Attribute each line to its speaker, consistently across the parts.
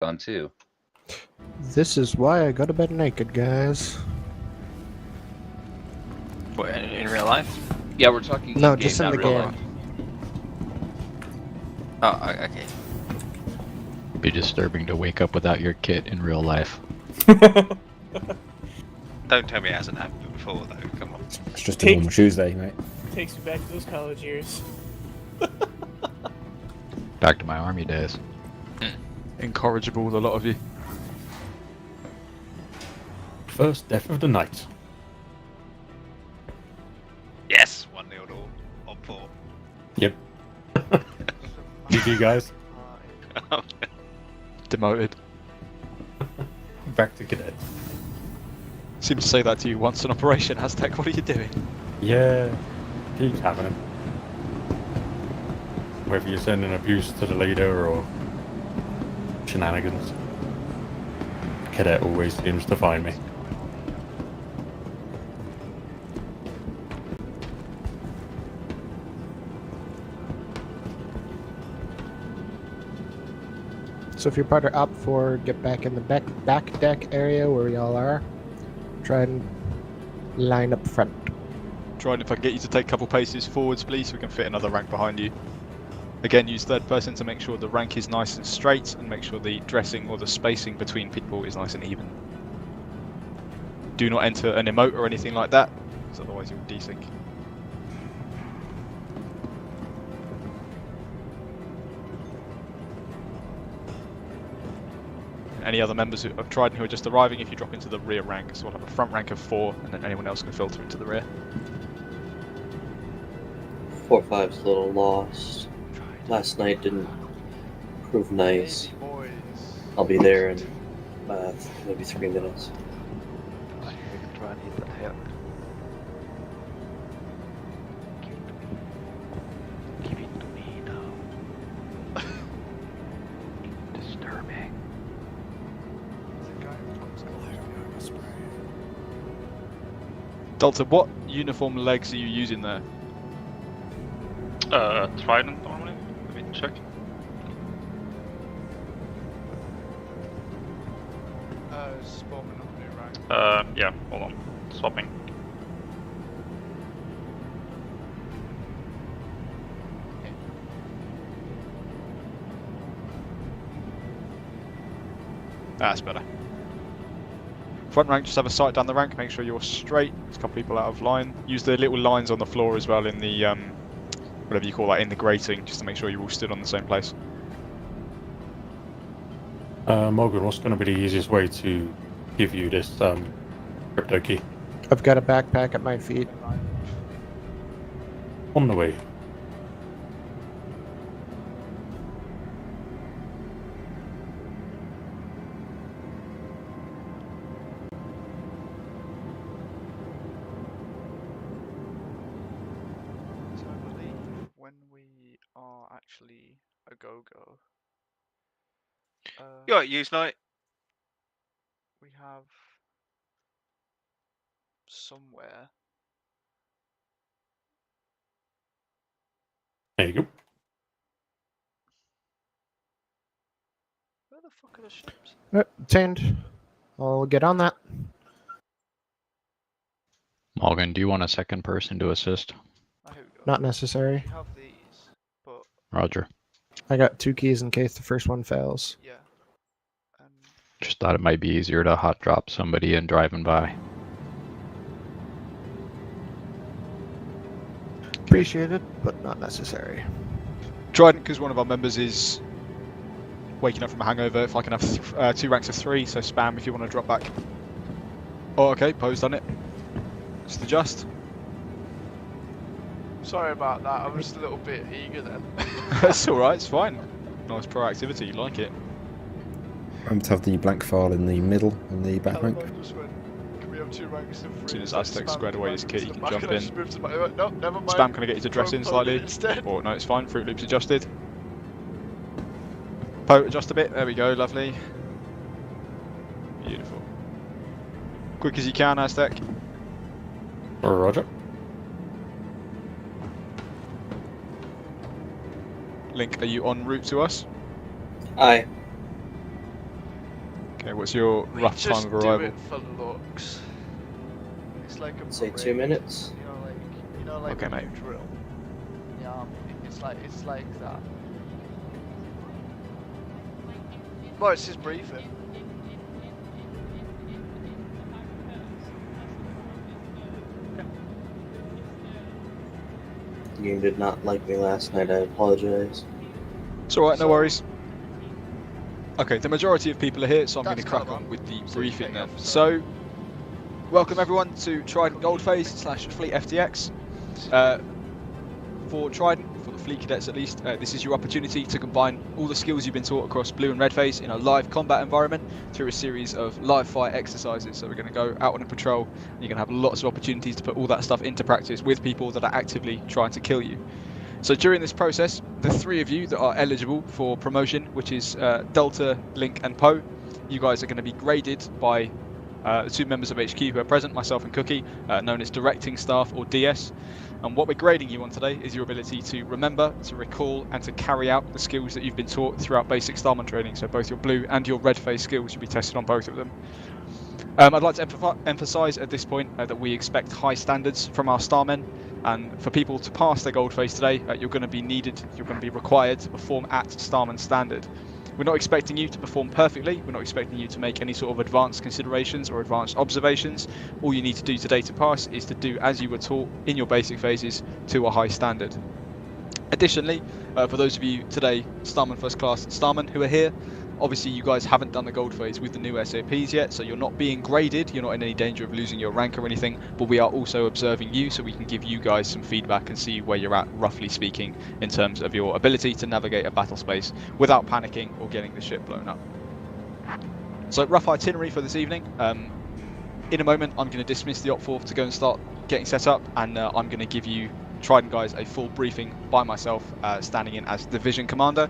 Speaker 1: fun too.
Speaker 2: This is why I go to bed naked, guys.
Speaker 3: What, in real life?
Speaker 1: Yeah, we're talking
Speaker 2: No,
Speaker 1: in-game,
Speaker 2: just in
Speaker 1: not
Speaker 2: the
Speaker 1: real
Speaker 2: game.
Speaker 1: life.
Speaker 3: Oh, okay.
Speaker 4: It'd be disturbing to wake up without your kit in real life.
Speaker 3: Don't tell me it hasn't happened before, though. Come on.
Speaker 5: It's just a normal Tuesday, mate.
Speaker 6: Takes me back to those college years.
Speaker 4: Back to my army days.
Speaker 7: Incorrigible, a lot of you.
Speaker 5: First death of the night.
Speaker 3: Yes, 1-0 on 4.
Speaker 5: Yep. GG, guys.
Speaker 7: Demoted.
Speaker 5: Back to cadet.
Speaker 7: Seem to say that to you once an operation, Aztec. What are you doing?
Speaker 5: Yeah, keeps happening. Whether you're sending abuse to the leader or shenanigans, cadet always seems to find me.
Speaker 2: So if you're part of Op 4, get back in the back deck area where y'all are. Try and line up front.
Speaker 7: Trying if I can get you to take a couple paces forwards, please, so we can fit another rank behind you. Again, use third person to make sure the rank is nice and straight, and make sure the dressing or the spacing between people is nice and even. Do not enter an emote or anything like that, because otherwise you'll desync. Any other members who have tried and who are just arriving, if you drop into the rear rank, so we'll have a front rank of 4, and then anyone else can filter into the rear.
Speaker 8: 4-5's a little lost. Last night didn't prove nice. I'll be there in maybe 3 minutes.
Speaker 1: Try and hit that hip. Give it to me now. Disturbing.
Speaker 7: Delta, what uniform legs are you using there?
Speaker 9: Trident normally. Let me check. Yeah, hold on. Swapping.
Speaker 7: That's better. Front rank, just have a sight down the rank, make sure you're straight. There's a couple people out of line. Use the little lines on the floor as well in the, whatever you call that, in the grating, just to make sure you're all stood on the same place.
Speaker 5: Morgan, what's going to be the easiest way to give you this crypto key?
Speaker 2: I've got a backpack at my feet.
Speaker 5: On the way.
Speaker 10: So I believe when we are actually a go-go,
Speaker 3: You got use night.
Speaker 10: we have somewhere.
Speaker 5: There you go.
Speaker 10: Where the fuck are the ships?
Speaker 2: Obtained. I'll get on that.
Speaker 4: Morgan, do you want a second person to assist?
Speaker 10: Oh, here we go.
Speaker 2: Not necessary.
Speaker 10: We have these, but
Speaker 4: Roger.
Speaker 2: I got 2 keys in case the first one fails.
Speaker 10: yeah. And
Speaker 4: Just thought it might be easier to hot drop somebody and driving by.
Speaker 2: Appreciate it, but not necessary.
Speaker 7: Trident, because one of our members is waking up from a hangover, if I can have 2 ranks of 3, so spam if you want to drop back. Oh, okay, Poe's done it. Just adjust.
Speaker 10: sorry about that. I was just a little bit eager then.
Speaker 7: That's alright, it's fine. Nice proactivity, you like it.
Speaker 11: I'm to have the blank file in the middle on the back rank.
Speaker 10: Just went, can we have 2 ranks of 3?
Speaker 7: As soon as Aztec squared away his kit, you can jump in.
Speaker 10: No, never mind.
Speaker 7: Spam, can I get you to dress in slightly?
Speaker 10: Instead.
Speaker 7: Or no, it's fine. Fruit Loops adjusted. Poe, adjust a bit. There we go, lovely. Beautiful. Quick as you can, Aztec.
Speaker 5: Roger.
Speaker 7: Link, are you en route to us?
Speaker 8: Aye.
Speaker 7: Okay, what's your
Speaker 10: We
Speaker 7: rough
Speaker 10: just
Speaker 7: time of arrival?
Speaker 10: do it for looks. It's like a
Speaker 8: Say 2
Speaker 10: parade,
Speaker 8: minutes.
Speaker 10: You know, like
Speaker 7: Okay,
Speaker 10: when
Speaker 7: mate.
Speaker 10: you drill. Yeah, it's like that. Well, it's just briefing.
Speaker 8: The game did not like me last night. I apologize.
Speaker 7: It's alright, no
Speaker 10: So-
Speaker 7: worries. Okay, the majority of people are here, so I'm going to
Speaker 10: That's
Speaker 7: crack
Speaker 10: colour.
Speaker 7: on with the
Speaker 10: So you
Speaker 7: briefing
Speaker 10: take
Speaker 7: then.
Speaker 10: off,
Speaker 7: So, welcome everyone to Trident Goldface / Fleet FTX. For Trident, for the Fleet Cadets at least, this is your opportunity to combine all the skills you've been taught across Blue and Red Phase in a live combat environment through a series of live fire exercises. So we're going to go out on a patrol, and you're going to have lots of opportunities to put all that stuff into practice with people that are actively trying to kill you. So during this process, the 3 of you that are eligible for promotion, which is Delta, Link and Poe, you guys are going to be graded by the 2 members of HQ who are present, myself and Cookie, known as Directing Staff or DS. And what we're grading you on today is your ability to remember, to recall and to carry out the skills that you've been taught throughout basic Starman training. So both your Blue and your Red Phase skills will be tested on both of them. I'd like to emphasise at this point that we expect high standards from our Starmen, and for people to pass their gold phase today, you're going to be required to perform at Starman standard. We're not expecting you to perform perfectly, we're not expecting you to make any sort of advanced considerations or advanced observations. All you need to do today to pass is to do as you were taught in your basic phases to a high standard. Additionally, for those of you today, Starman First Class Starman who are here, obviously you guys haven't done the gold phase with the new SAPs yet, so you're not being graded, you're not in any danger of losing your rank or anything, but we are also observing you so we can give you guys some feedback and see where you're at, roughly speaking, in terms of your ability to navigate a battle space without panicking or getting the ship blown up. So rough itinerary for this evening. In a moment I'm going to dismiss the Op4 to go and start getting set up, and I'm going to give you Trident guys a full briefing by myself, standing in as Division Commander,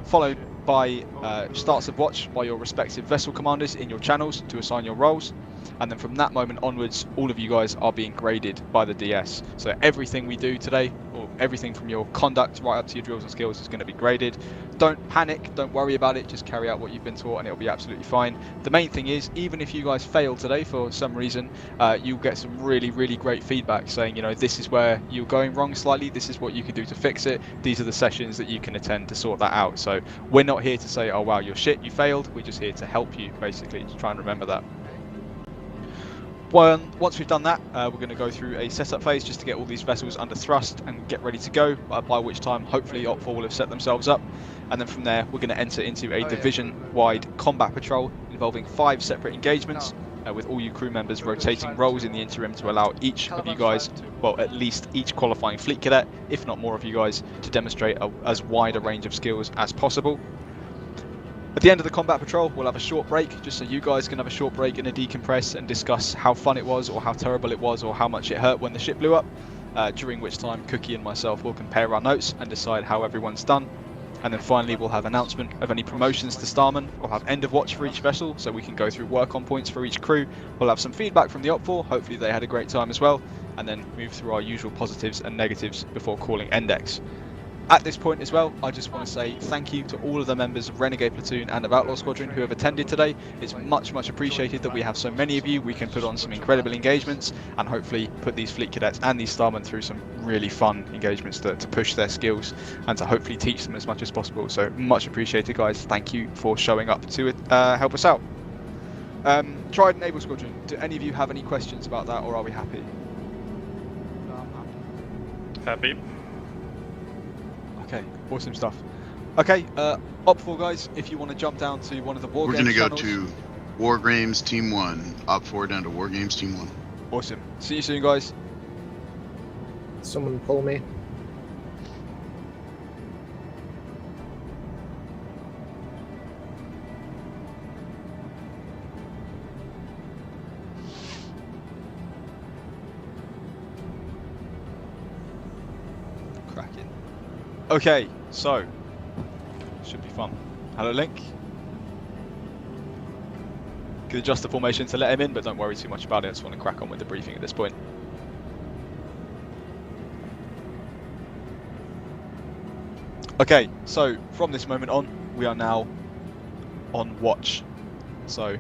Speaker 7: followed by starts of watch by your respective vessel commanders in your channels to assign your roles, and then from that moment onwards all of you guys are being graded by the DS. So everything we do today, or everything from your conduct right up to your drills and skills, is going to be graded. Don't panic, don't worry about it, just carry out what you've been taught and it'll be absolutely fine. The main thing is, even if you guys fail today for some reason, you'll get some really great feedback saying, you know, this is where you're going wrong slightly, this is what you can do to fix it, these are the sessions that you can attend to sort that out. So we're not here to say, oh wow, you're shit, you failed, we're just here to help you, basically, to try and remember that. Once we've done that, we're going to go through a setup phase just to get all these vessels under thrust and get ready to go, by which time hopefully Op4 will have set themselves up, and then from there we're going to enter into a division-wide combat patrol involving 5 separate engagements, with all you crew members rotating roles in the interim to allow each of you guys, well, at least each qualifying fleet cadet, if not more of you guys, to demonstrate as wide a range of skills as possible. At the end of the combat patrol, we'll have a short break, just so you guys can have a short break and a decompress and discuss how fun it was, or how terrible it was, or how much it hurt when the ship blew up, during which time Cookie and myself will compare our notes and decide how everyone's done. And then finally we'll have announcement of any promotions to Starman. We'll have end of watch for each vessel, so we can go through work on points for each crew. We'll have some feedback from the Op4, hopefully they had a great time as well, and then move through our usual positives and negatives before calling Endex. At this point as well, I just want to say thank you to all of the members of Renegade Platoon and of Outlaw Squadron who have attended today. It's much appreciated that we have so many of you. We can put on some incredible engagements and hopefully put these fleet cadets and these starmen through some really fun engagements to push their skills and to hopefully teach them as much as possible. So much appreciated, guys. Thank you for showing up to help us out. Trident Naval Squadron, do any of you have any questions about that, or are we happy?
Speaker 9: Happy.
Speaker 7: Okay, awesome stuff. Okay, Op4 guys, if you want to jump down to one of the War Games
Speaker 12: We're going to go
Speaker 7: channels.
Speaker 12: to War Games Team 1. Op4 down to War Games Team 1.
Speaker 7: Awesome. See you soon, guys.
Speaker 2: Someone pull me.
Speaker 7: Cracking. Okay, so should be fun. Hello, Link. Could adjust the formation to let him in, but don't worry too much about it. I just want to crack on with the briefing at this point. Okay, so from this moment on, we are now on watch. So,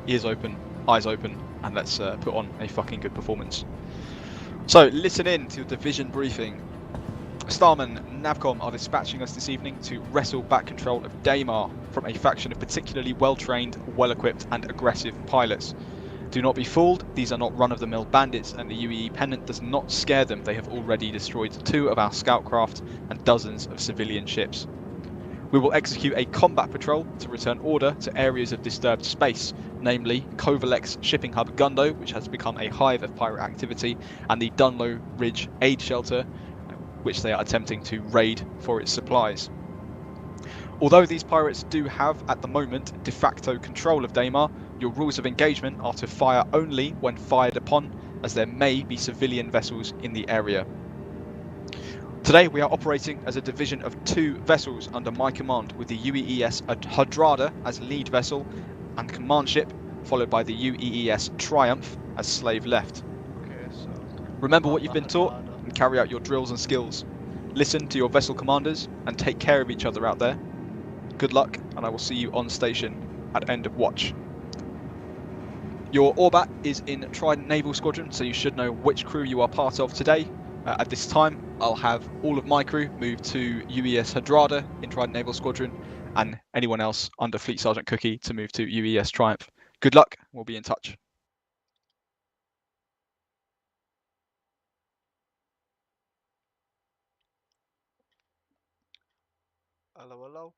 Speaker 7: ears open, eyes open, and let's put on a fucking good performance. So, listen in to your division briefing. Starman and Navcom are dispatching us this evening to wrestle back control of Daymar from a faction of particularly well-trained, well-equipped and aggressive pilots. Do not be fooled, these are not run-of-the-mill bandits, and the UEE pennant does not scare them. They have already destroyed 2 of our scout craft and dozens of civilian ships. We will execute a combat patrol to return order to areas of disturbed space, namely Kovalek's shipping hub Gundo, which has become a hive of pirate activity, and the Dunlow Ridge aid shelter, which they are attempting to raid for its supplies. Although these pirates do have, at the moment, de facto control of Daymar, your rules of engagement are to fire only when fired upon, as there may be civilian vessels in the area. Today we are operating as a division of 2 vessels under my command, with the UEES Hadrada as lead vessel and command ship, followed by the UEES Triumph as slave left.
Speaker 10: Okay, so
Speaker 7: Remember what you've been taught and carry out your drills and skills. Listen to your vessel commanders and take care of each other out there. Good luck, and I will see you on station at end of watch. Your Orbat is in Trident Naval Squadron, so you should know which crew you are part of today. At this time, I'll have all of my crew move to UES Hadrada in Trident Naval Squadron, and anyone else under Fleet Sergeant Cookie to move to UES Triumph. Good luck, we'll be in touch.
Speaker 10: hello, hello.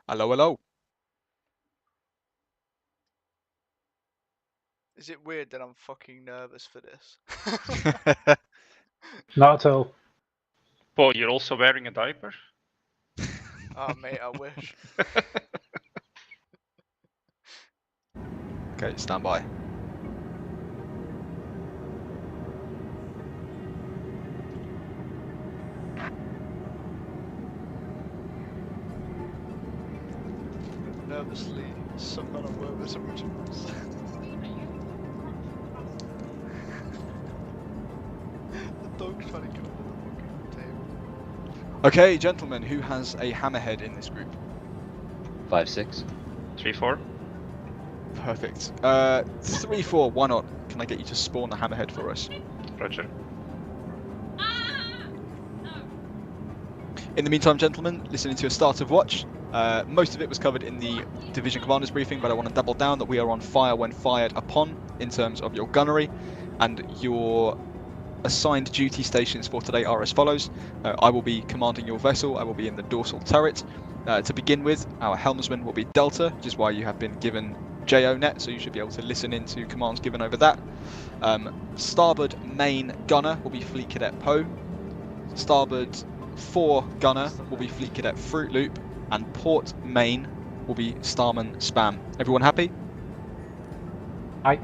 Speaker 7: Hello, hello.
Speaker 10: Is it weird that I'm fucking nervous for this?
Speaker 6: Not at all.
Speaker 9: Well, you're also wearing a diaper?
Speaker 10: Oh, mate, I wish.
Speaker 7: Okay, stand by.
Speaker 10: Nervously, some kind of nervous originals. The dog's trying to get under the fucking table.
Speaker 7: Okay, gentlemen, who has a hammerhead in this group?
Speaker 4: 5-6.
Speaker 9: 3-4.
Speaker 7: Perfect. 3-4, why not? Can I get you to spawn the hammerhead for us?
Speaker 9: Roger.
Speaker 7: In the meantime, gentlemen, listening to a start of watch. Most of it was covered in the division commander's briefing, but I want to double down that we are on fire when fired upon in terms of your gunnery, and your assigned duty stations for today are as follows. I will be commanding your vessel. I will be in the dorsal turret. To begin with, our helmsman will be Delta, which is why you have been given JONet, so you should be able to listen into commands given over that. Starboard main gunner will be Fleet Cadet Poe. Starboard fore gunner will be Fleet Cadet Fruit Loop, and port main will be Starman Spam. Everyone happy?
Speaker 6: Aye.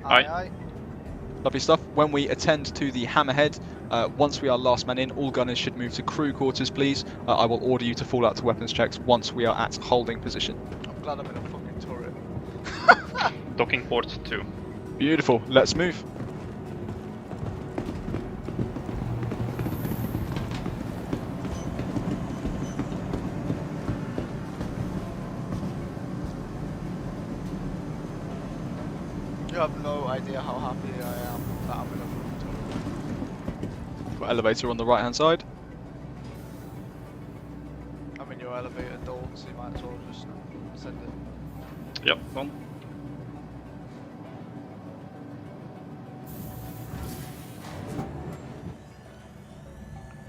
Speaker 10: Aye, aye.
Speaker 7: Lovely stuff. When we attend to the hammerhead, once we are last man in, all gunners should move to crew quarters, please. I will order you to fall out to weapons checks once we are at holding position.
Speaker 10: I'm glad I'm in a fucking turret.
Speaker 9: Docking port 2.
Speaker 7: Beautiful. Let's move.
Speaker 10: You have no idea how happy I am that I'm in a fucking turret.
Speaker 7: Got elevator on the right hand side.
Speaker 10: I'm in your elevator door, so you might as well just send it.
Speaker 9: Yep, on.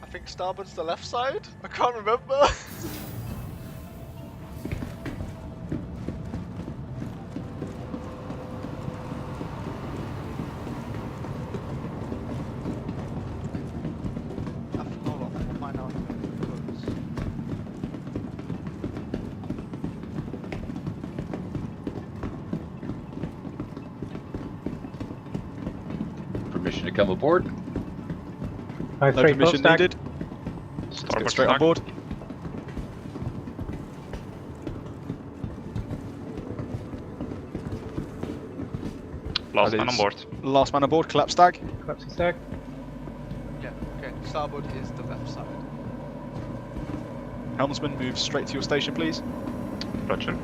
Speaker 10: I think starboard's the left side? I can't remember. Hold on, we'll find out.
Speaker 4: Permission to come aboard?
Speaker 6: High
Speaker 7: No
Speaker 6: three
Speaker 7: permission
Speaker 6: post
Speaker 7: needed. Let's get straight on board.
Speaker 9: Last
Speaker 7: That
Speaker 9: man on
Speaker 7: is
Speaker 9: board.
Speaker 7: Last man on board. Collapse stag.
Speaker 6: Collapsing stack.
Speaker 10: Yeah, okay. Starboard is the left side.
Speaker 7: Helmsman, move straight to your station, please.
Speaker 9: Roger.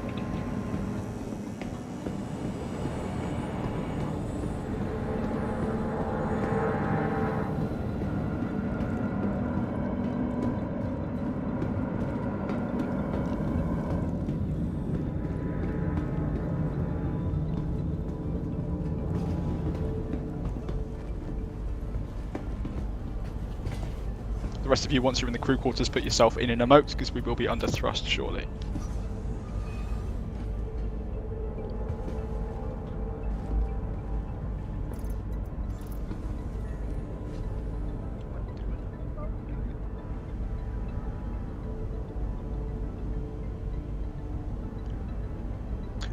Speaker 7: The rest of you, once you're in the crew quarters, put yourself in an emote because we will be under thrust shortly.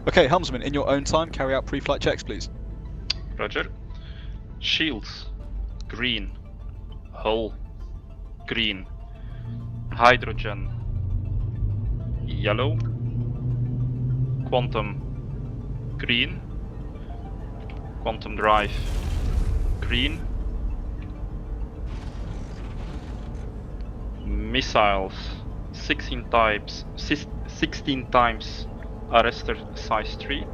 Speaker 7: Okay, helmsman, in your own time, carry out pre-flight checks, please.
Speaker 9: Roger. Shields. Green. Hull. Green. Hydrogen. Yellow. Quantum. Green. Quantum drive. Green. Missiles. 16 times Arrestor size 3.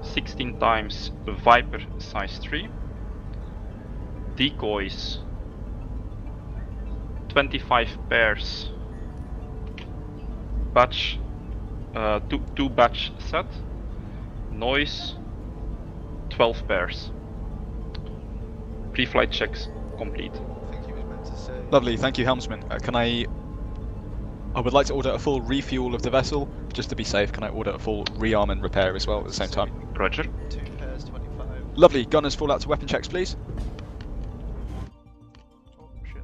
Speaker 9: 16 times Viper size 3. Decoys. 25 pairs. Batch. Two batch set. Noise. 12 pairs. Pre-flight checks complete.
Speaker 10: I think he was meant to say.
Speaker 7: Lovely, thank you, helmsman. I would like to order a full refuel of the vessel. Just to be safe, can I order a full rearm and repair as well at the same time?
Speaker 9: Roger.
Speaker 10: 2 pairs, 25.
Speaker 7: Lovely, gunners fall out to weapon checks, please.
Speaker 10: Oh, shit.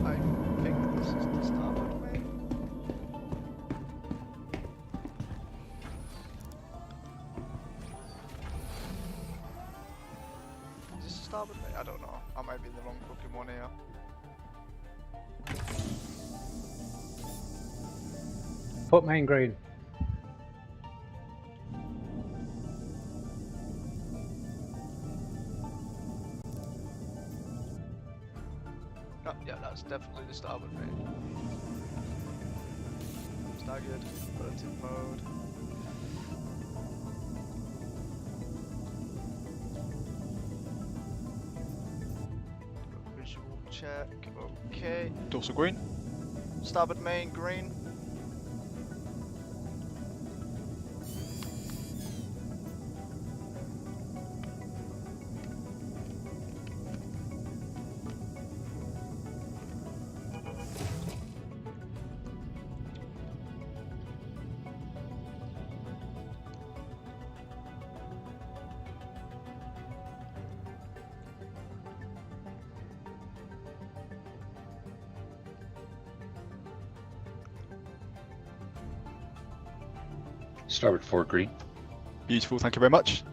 Speaker 10: I think this is the starboard main. Is this the starboard main? I don't know. I might be in the wrong fucking one here.
Speaker 6: Put main green.
Speaker 10: No, yeah, that's definitely the starboard main. Staggered, relative mode. Visual check, okay.
Speaker 7: Dorsal green.
Speaker 10: Starboard main, green.
Speaker 1: Starboard 4 green.
Speaker 7: Beautiful, thank you very much.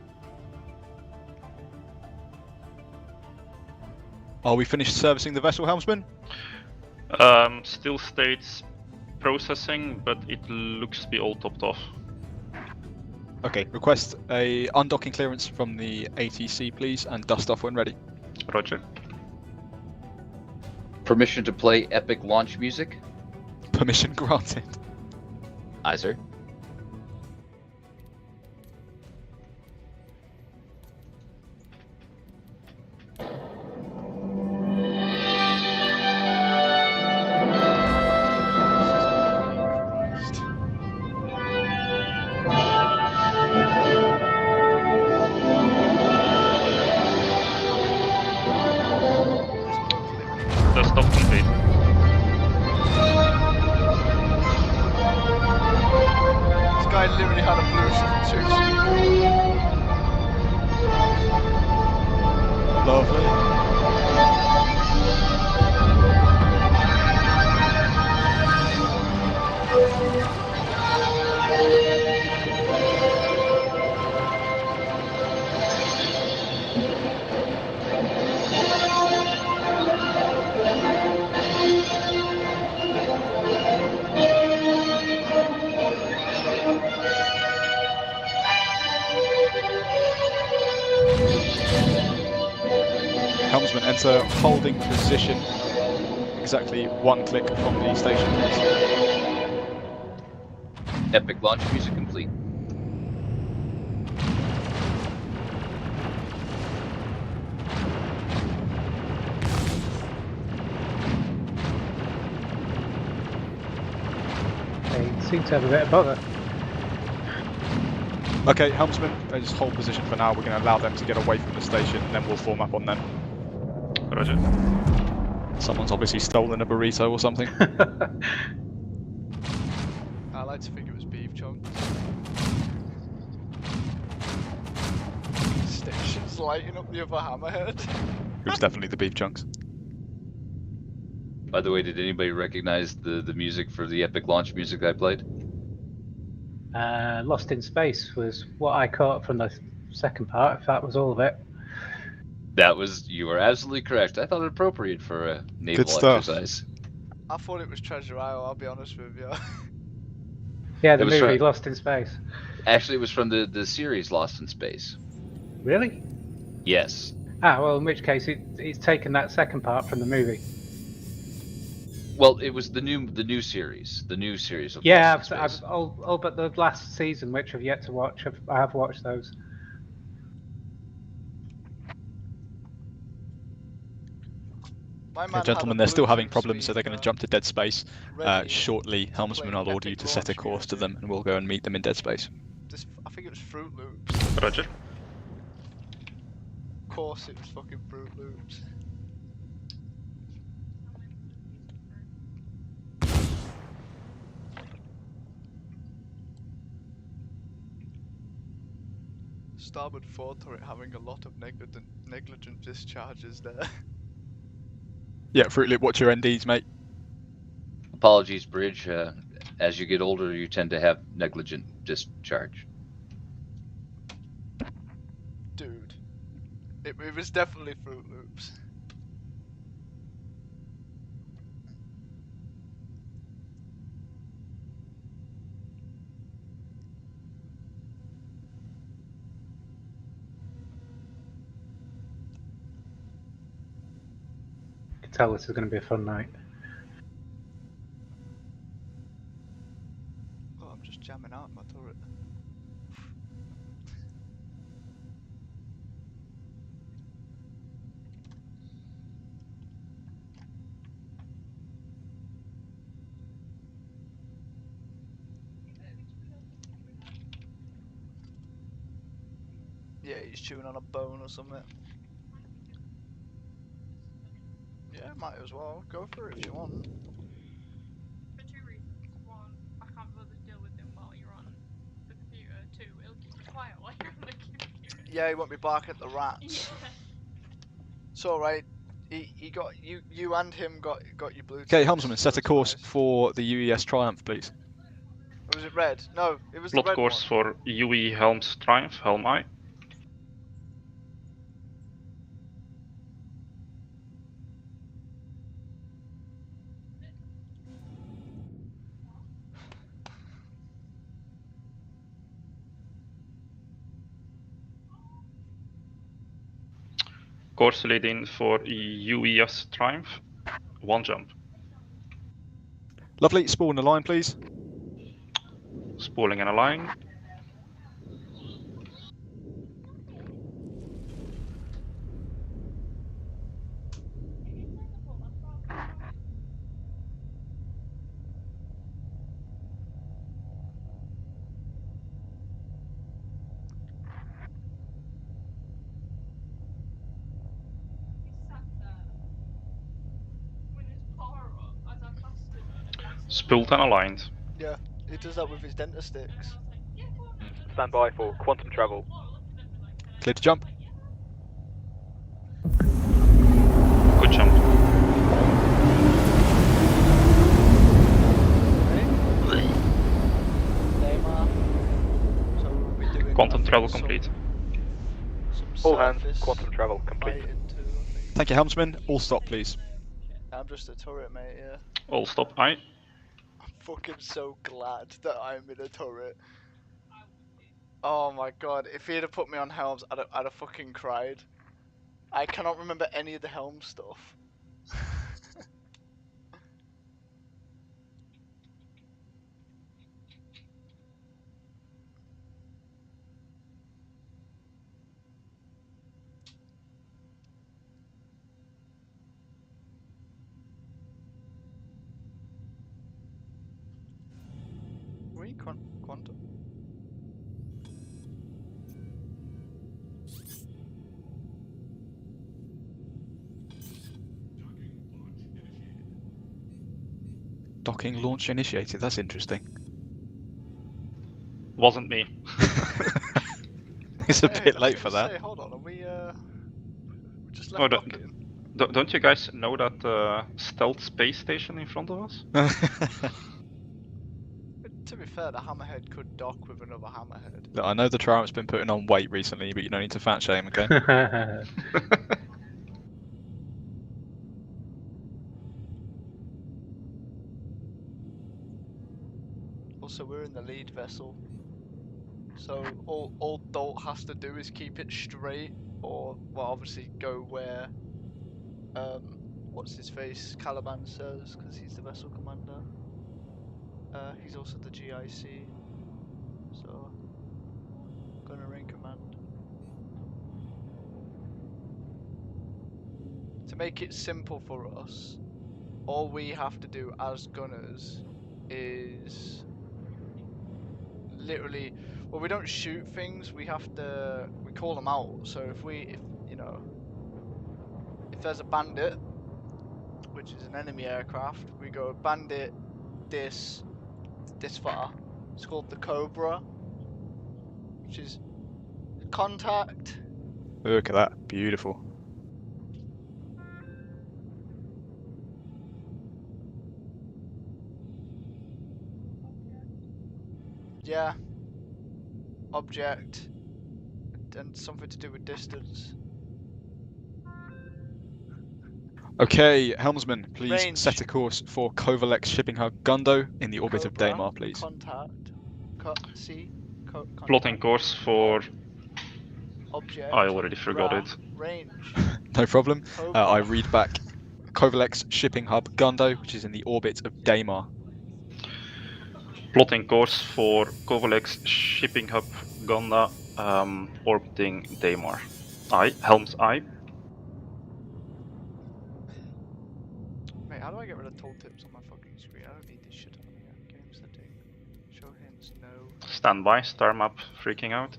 Speaker 7: Are we finished servicing the vessel, helmsman?
Speaker 9: Still states processing, but it looks to be all topped off.
Speaker 7: Okay, request a undocking clearance from the ATC, please, and dust off when ready.
Speaker 9: Roger.
Speaker 1: Permission to play epic launch music?
Speaker 7: Permission granted.
Speaker 1: Aye, sir.
Speaker 9: Dust off complete.
Speaker 10: This guy literally had a Bluetooth speaker.
Speaker 7: Lovely. Helmsman, enter holding position. Exactly 1 click from the station.
Speaker 1: Epic launch music complete.
Speaker 6: They seem to have a bit of bother.
Speaker 7: Okay, helmsman, just hold position for now. We're going to allow them to get away from the station, and then we'll form up on them.
Speaker 9: Roger.
Speaker 7: Someone's obviously stolen a burrito or something.
Speaker 10: I like to think it was beef chunks. Station's lighting up the other hammerhead.
Speaker 7: It was definitely the beef chunks.
Speaker 1: By the way, did anybody recognize the music for the epic launch music I played?
Speaker 6: Lost in Space was what I caught from the second part, if that was all of it.
Speaker 1: That was, you were absolutely correct. I thought it appropriate for a naval
Speaker 7: Good stuff.
Speaker 1: exercise.
Speaker 10: I thought it was Treasure Isle, I'll be honest with you.
Speaker 6: Yeah, the
Speaker 1: It was
Speaker 6: movie
Speaker 1: from-
Speaker 6: Lost in Space.
Speaker 1: Actually, it was from the series Lost in Space.
Speaker 6: Really?
Speaker 1: Yes.
Speaker 6: Ah, well, in which case it's taken that second part from the movie.
Speaker 1: Well, it was the new series. The new series of
Speaker 6: Yeah,
Speaker 1: Lost in
Speaker 6: I've
Speaker 1: Space.
Speaker 6: all but the last season, which I've yet to watch. I have watched those.
Speaker 10: My
Speaker 7: Okay,
Speaker 10: man
Speaker 7: gentlemen,
Speaker 10: had a
Speaker 7: they're still having
Speaker 10: Bluetooth
Speaker 7: problems, so they're going to
Speaker 10: speaker
Speaker 7: jump to dead space
Speaker 10: ready
Speaker 7: shortly.
Speaker 10: to
Speaker 7: Helmsman,
Speaker 10: play
Speaker 7: I'll order you
Speaker 10: epic
Speaker 7: to set a
Speaker 10: launch
Speaker 7: course to
Speaker 10: music.
Speaker 7: them, and we'll go and meet them in dead space.
Speaker 10: I think it was Fruit Loops.
Speaker 9: Roger.
Speaker 10: Of course it was fucking Fruit Loops. Starboard fore turret having a lot of negligent discharges there.
Speaker 7: Yeah, Fruit Loop, watch your NDs, mate.
Speaker 1: Apologies, Bridge. As you get older, you tend to have negligent discharge.
Speaker 10: Dude. It was definitely Fruit Loops.
Speaker 6: You can tell this is going to be a fun night.
Speaker 10: Oh, I'm just jamming out my turret. Yeah, he's chewing on a bone or something. Yeah, might as well. Go for it if you want.
Speaker 13: For two reasons. One, I can't bother to deal with him while you're on the computer. Two, it'll keep you quiet while you're on the computer.
Speaker 10: Yeah, he won't be barking at the rats.
Speaker 13: Yeah.
Speaker 10: It's alright. He got you and him got your Bluetooth.
Speaker 7: Okay, helmsman, set
Speaker 10: so
Speaker 7: a course
Speaker 10: it's nice.
Speaker 7: for the UES Triumph, please.
Speaker 10: Or was it red? No, it was
Speaker 9: Plot
Speaker 10: the red
Speaker 9: course
Speaker 10: one.
Speaker 9: for UE Helms Triumph, Helm I. Course leading for UES Triumph, 1 jump.
Speaker 7: Lovely, spool in the line, please.
Speaker 9: Spooling and align. Spooled and aligned.
Speaker 10: Yeah, he does that with his dentist sticks.
Speaker 7: Stand by for quantum travel. Clear to jump.
Speaker 9: Good jump.
Speaker 10: So we'll be doing
Speaker 9: Quantum travel complete.
Speaker 7: All hands, quantum travel complete. Thank you, helmsman. All stop, please.
Speaker 10: I'm just a turret, mate. Yeah.
Speaker 9: All stop I.
Speaker 10: I'm fucking so glad that I'm in a turret. Oh my god, if he'd have put me on helms, I'd have fucking cried. I cannot remember any of the helm stuff. Quantum?
Speaker 7: Docking launch initiated. That's interesting.
Speaker 9: Wasn't me.
Speaker 7: It's a
Speaker 10: Hey,
Speaker 7: bit
Speaker 10: I
Speaker 7: late
Speaker 10: was
Speaker 7: for
Speaker 10: gonna
Speaker 7: that.
Speaker 10: say, hold on, are we just
Speaker 9: Oh,
Speaker 10: left docking?
Speaker 9: don't you guys know that stealth space station in front of us?
Speaker 10: To be fair, the hammerhead could dock with another hammerhead.
Speaker 7: Look, I know the Triumph's been putting on weight recently, but you don't need to fat shame, okay?
Speaker 10: Also, we're in the lead vessel, so all Dolt has to do is keep it straight, or well, obviously go where what's his face Caliban says, because he's the vessel commander. He's also the GIC, so gunner in command. To make it simple for us, all we have to do as gunners is literally, well, we don't shoot things, we call them out. So if you know, if there's a bandit, which is an enemy aircraft, we go bandit this far. It's called the Cobra, which is contact.
Speaker 7: Look at that. Beautiful.
Speaker 10: Yeah. Object. And something to do with distance.
Speaker 7: Okay, helmsman, please
Speaker 10: Range.
Speaker 7: set a course for Kovalex shipping hub Gundo in the orbit of
Speaker 10: Cobra,
Speaker 7: Daymar, please.
Speaker 10: Contact.
Speaker 9: Plotting course for...
Speaker 10: Object.
Speaker 9: I already forgot
Speaker 10: Ra,
Speaker 9: it.
Speaker 10: Range.
Speaker 7: No problem.
Speaker 10: Cobra.
Speaker 7: I read back Kovalex shipping hub Gundo, which is in the orbit of Daymar.
Speaker 9: Plotting course for Kovalex shipping hub Gonda, orbiting Daymar. Helms I.
Speaker 10: Mate, how do I get rid of tooltips on my fucking screen? I don't need this shit on me. Game setting. Show hints, no.
Speaker 9: Standby, star map freaking out.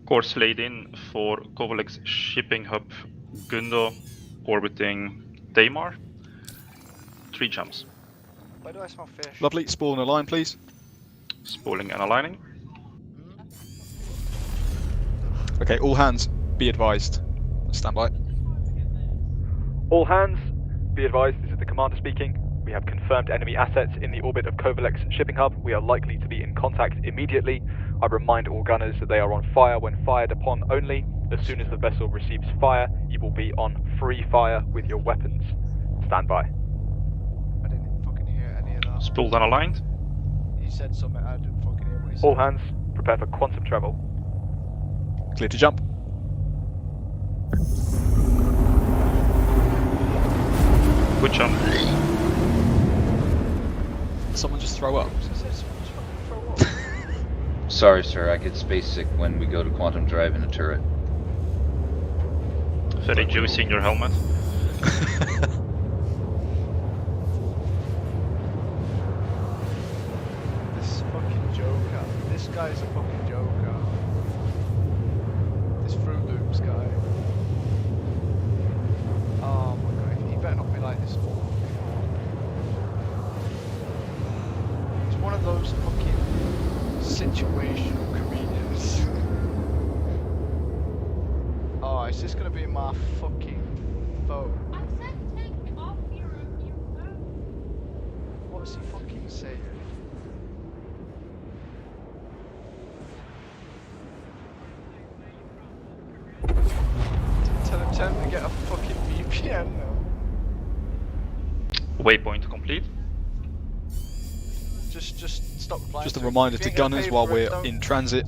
Speaker 9: Course laid in for Kovalex shipping hub Gundo, orbiting Daymar. 3 jumps.
Speaker 10: Why do I smell fish?
Speaker 7: Lovely. Spool and align, please.
Speaker 9: Spooling and aligning.
Speaker 7: Okay, all hands, be advised. Stand by. All hands, be advised, this is the commander speaking. We have confirmed enemy assets in the orbit of Kovalex shipping hub. We are likely to be in contact immediately. I remind all gunners that they are on fire when fired upon only. As soon as the vessel receives fire, you will be on free fire with your weapons. Stand by.
Speaker 10: I didn't fucking hear any of that.
Speaker 9: Spooled and aligned.
Speaker 10: He said something, I didn't fucking hear what he said.
Speaker 7: All hands, prepare for quantum travel. Clear to jump.
Speaker 9: Good jump.
Speaker 7: Someone just throw up.
Speaker 1: Sorry, sir, I get space sick when we go to quantum drive in a turret.
Speaker 9: Very juicy in your helmet.
Speaker 10: This fucking joker. This guy's a fucking joker. This Fruit Loops guy. Oh my god, he better not be like this. It's one of those fucking situational comedians. Oh, is this gonna be my fucking foe?
Speaker 13: I said take it off your phone.
Speaker 10: What's he fucking saying? Tell him to get a fucking VPN now.
Speaker 9: Waypoint complete.
Speaker 10: Just stop replying.
Speaker 7: Just a
Speaker 10: to him.
Speaker 7: reminder
Speaker 10: If
Speaker 7: to
Speaker 10: you ain't gonna
Speaker 7: gunners
Speaker 10: pay
Speaker 7: while
Speaker 10: for it,
Speaker 7: we're
Speaker 10: don't-
Speaker 7: in transit.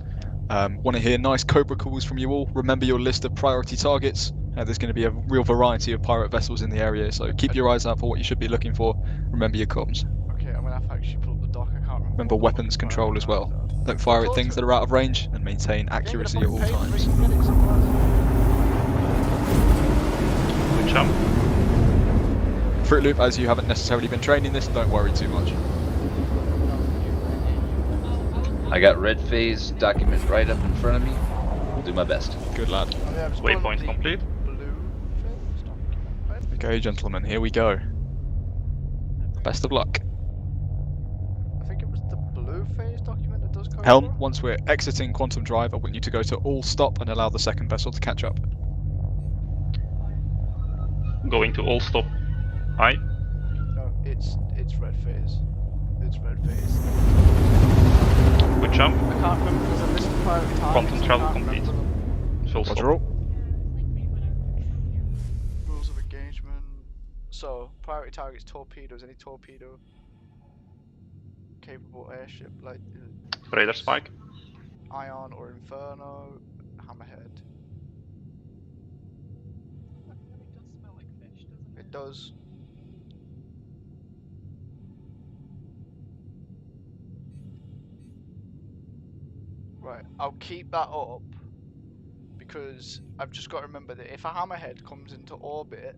Speaker 7: Want to hear nice Cobra calls from you all. Remember your list of priority targets. There's going to be a real variety of pirate vessels in the area, so keep your eyes out for what you should be looking for. Remember your comms.
Speaker 10: Okay, I'm gonna have to actually pull up the dock. I can't remember
Speaker 7: Remember weapons control as well. Don't fire at things that are out of range and maintain accuracy at all times.
Speaker 9: Good jump.
Speaker 7: Fruit Loop, as you haven't necessarily been training this, don't worry too much.
Speaker 1: I got red phase document right up in front of me. I'll do my best.
Speaker 7: Good lad.
Speaker 9: Waypoint complete.
Speaker 7: Okay, gentlemen, here we go. Best of luck.
Speaker 10: I think it was the blue phase document that does code.
Speaker 7: Helm, once we're exiting Quantum Drive, I want you to go to all stop and allow the second vessel to catch up.
Speaker 9: Going to all stop. Aye.
Speaker 10: No, it's red phase. It's red phase.
Speaker 9: Good jump.
Speaker 10: I can't remember because I missed the priority targets.
Speaker 9: Quantum
Speaker 10: I
Speaker 9: travel
Speaker 10: can't
Speaker 9: complete.
Speaker 10: remember them.
Speaker 9: Full stop.
Speaker 7: Roger all.
Speaker 10: Rules of engagement. So, priority targets, torpedoes, any torpedo capable airship like
Speaker 9: Radar spike.
Speaker 10: Ion or Inferno, Hammerhead. It does. Right, I'll keep that up because I've just got to remember that if a Hammerhead comes into orbit,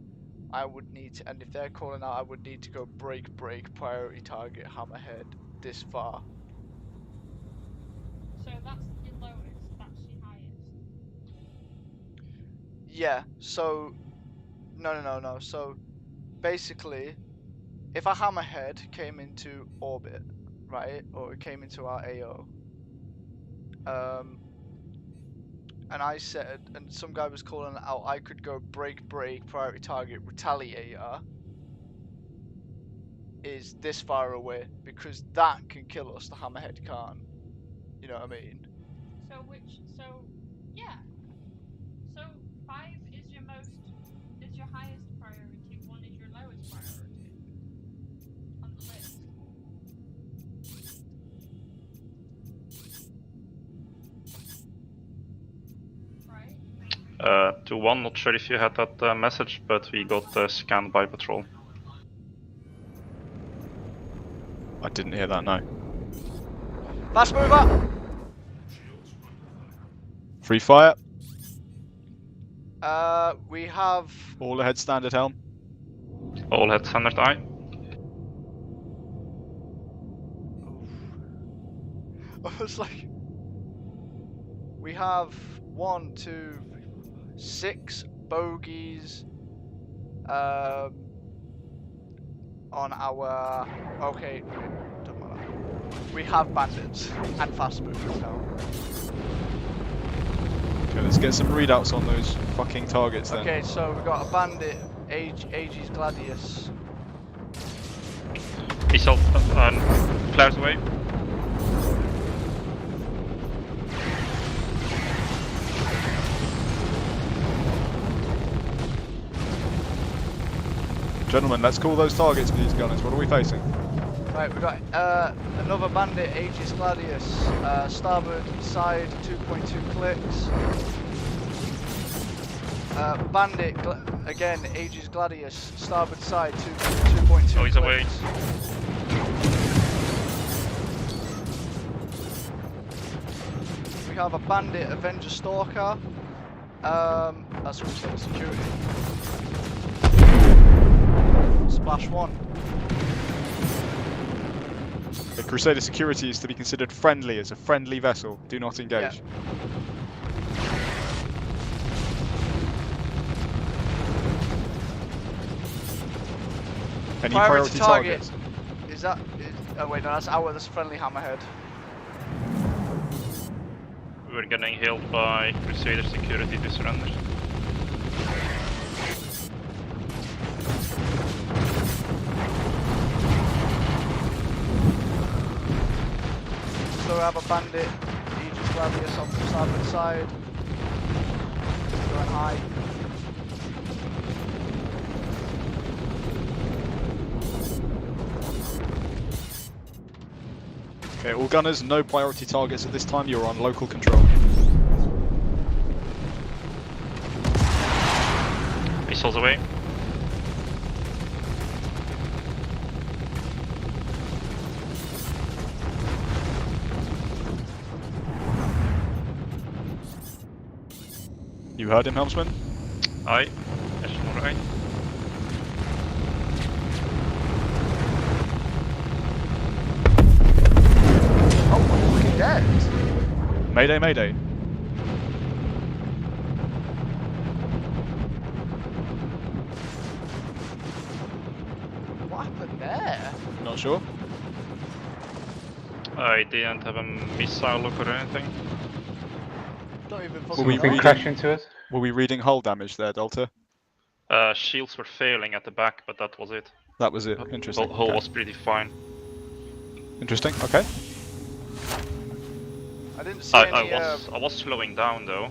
Speaker 10: I would need to, and if they're calling out, I would need to go break, priority target, Hammerhead, this far.
Speaker 13: So that's your lowest, that's your highest.
Speaker 10: Yeah, so, no. So, basically, if a Hammerhead came into orbit, right, or it came into our AO, and I said, and some guy was calling it out, I could go break, priority target, retaliator, is this far away, because that can kill us, the Hammerhead can't. You know what I mean?
Speaker 13: So, yeah. So, 5 is your highest priority, 1 is your lowest priority on the list. Right?
Speaker 9: To 1, not sure if you had that message, but we got scanned by patrol.
Speaker 7: I didn't hear that, no.
Speaker 10: Fast mover!
Speaker 7: Free fire.
Speaker 10: We have...
Speaker 7: All ahead standard helm.
Speaker 9: All head standard eye.
Speaker 10: I was like... We have 1, 2, 3, 4, 5, 6 bogeys on our... Okay, doesn't matter. We have bandits and fast movers now.
Speaker 7: Okay, let's get some readouts on those fucking targets then.
Speaker 10: Okay, so we got a bandit, Aegis Gladius.
Speaker 9: Missile flares away.
Speaker 7: Gentlemen, let's call those targets for these gunners. What are we facing?
Speaker 10: Right, we got another bandit, Aegis Gladius, starboard side, 2.2 clicks. Bandit, again, Aegis Gladius, starboard side, 2.2
Speaker 9: Oh, he's away.
Speaker 10: We have a bandit, Avenger Stalker. That's Crusader Security. Splash 1.
Speaker 7: The Crusader Security is to be considered friendly as a friendly vessel. Do not engage.
Speaker 10: Yeah.
Speaker 7: Any
Speaker 10: Priority
Speaker 7: priority
Speaker 10: target.
Speaker 7: targets?
Speaker 10: Is that... oh wait, no, that's our friendly Hammerhead.
Speaker 9: We're getting hailed by Crusader Security to surrender.
Speaker 10: So we have a bandit, Aegis Gladius on the starboard side. Going high.
Speaker 7: Okay, all gunners, no priority targets at this time. You're on local control.
Speaker 9: Missiles away.
Speaker 7: You heard him, helmsman?
Speaker 9: Aye. Echelon right.
Speaker 10: Oh, we're fucking dead.
Speaker 7: Mayday, mayday.
Speaker 10: What happened there?
Speaker 7: Not sure.
Speaker 9: I didn't have a missile look or anything.
Speaker 10: Don't even
Speaker 7: Were
Speaker 10: fucking
Speaker 7: we
Speaker 10: know.
Speaker 7: reading,
Speaker 6: crash into us?
Speaker 7: were we reading hull damage there, Delta?
Speaker 9: Shields were failing at the back, but that was it.
Speaker 7: That was it. Interesting.
Speaker 9: Hull
Speaker 7: Okay.
Speaker 9: was pretty fine.
Speaker 7: Interesting. Okay.
Speaker 10: I didn't see any.
Speaker 9: I was slowing down though,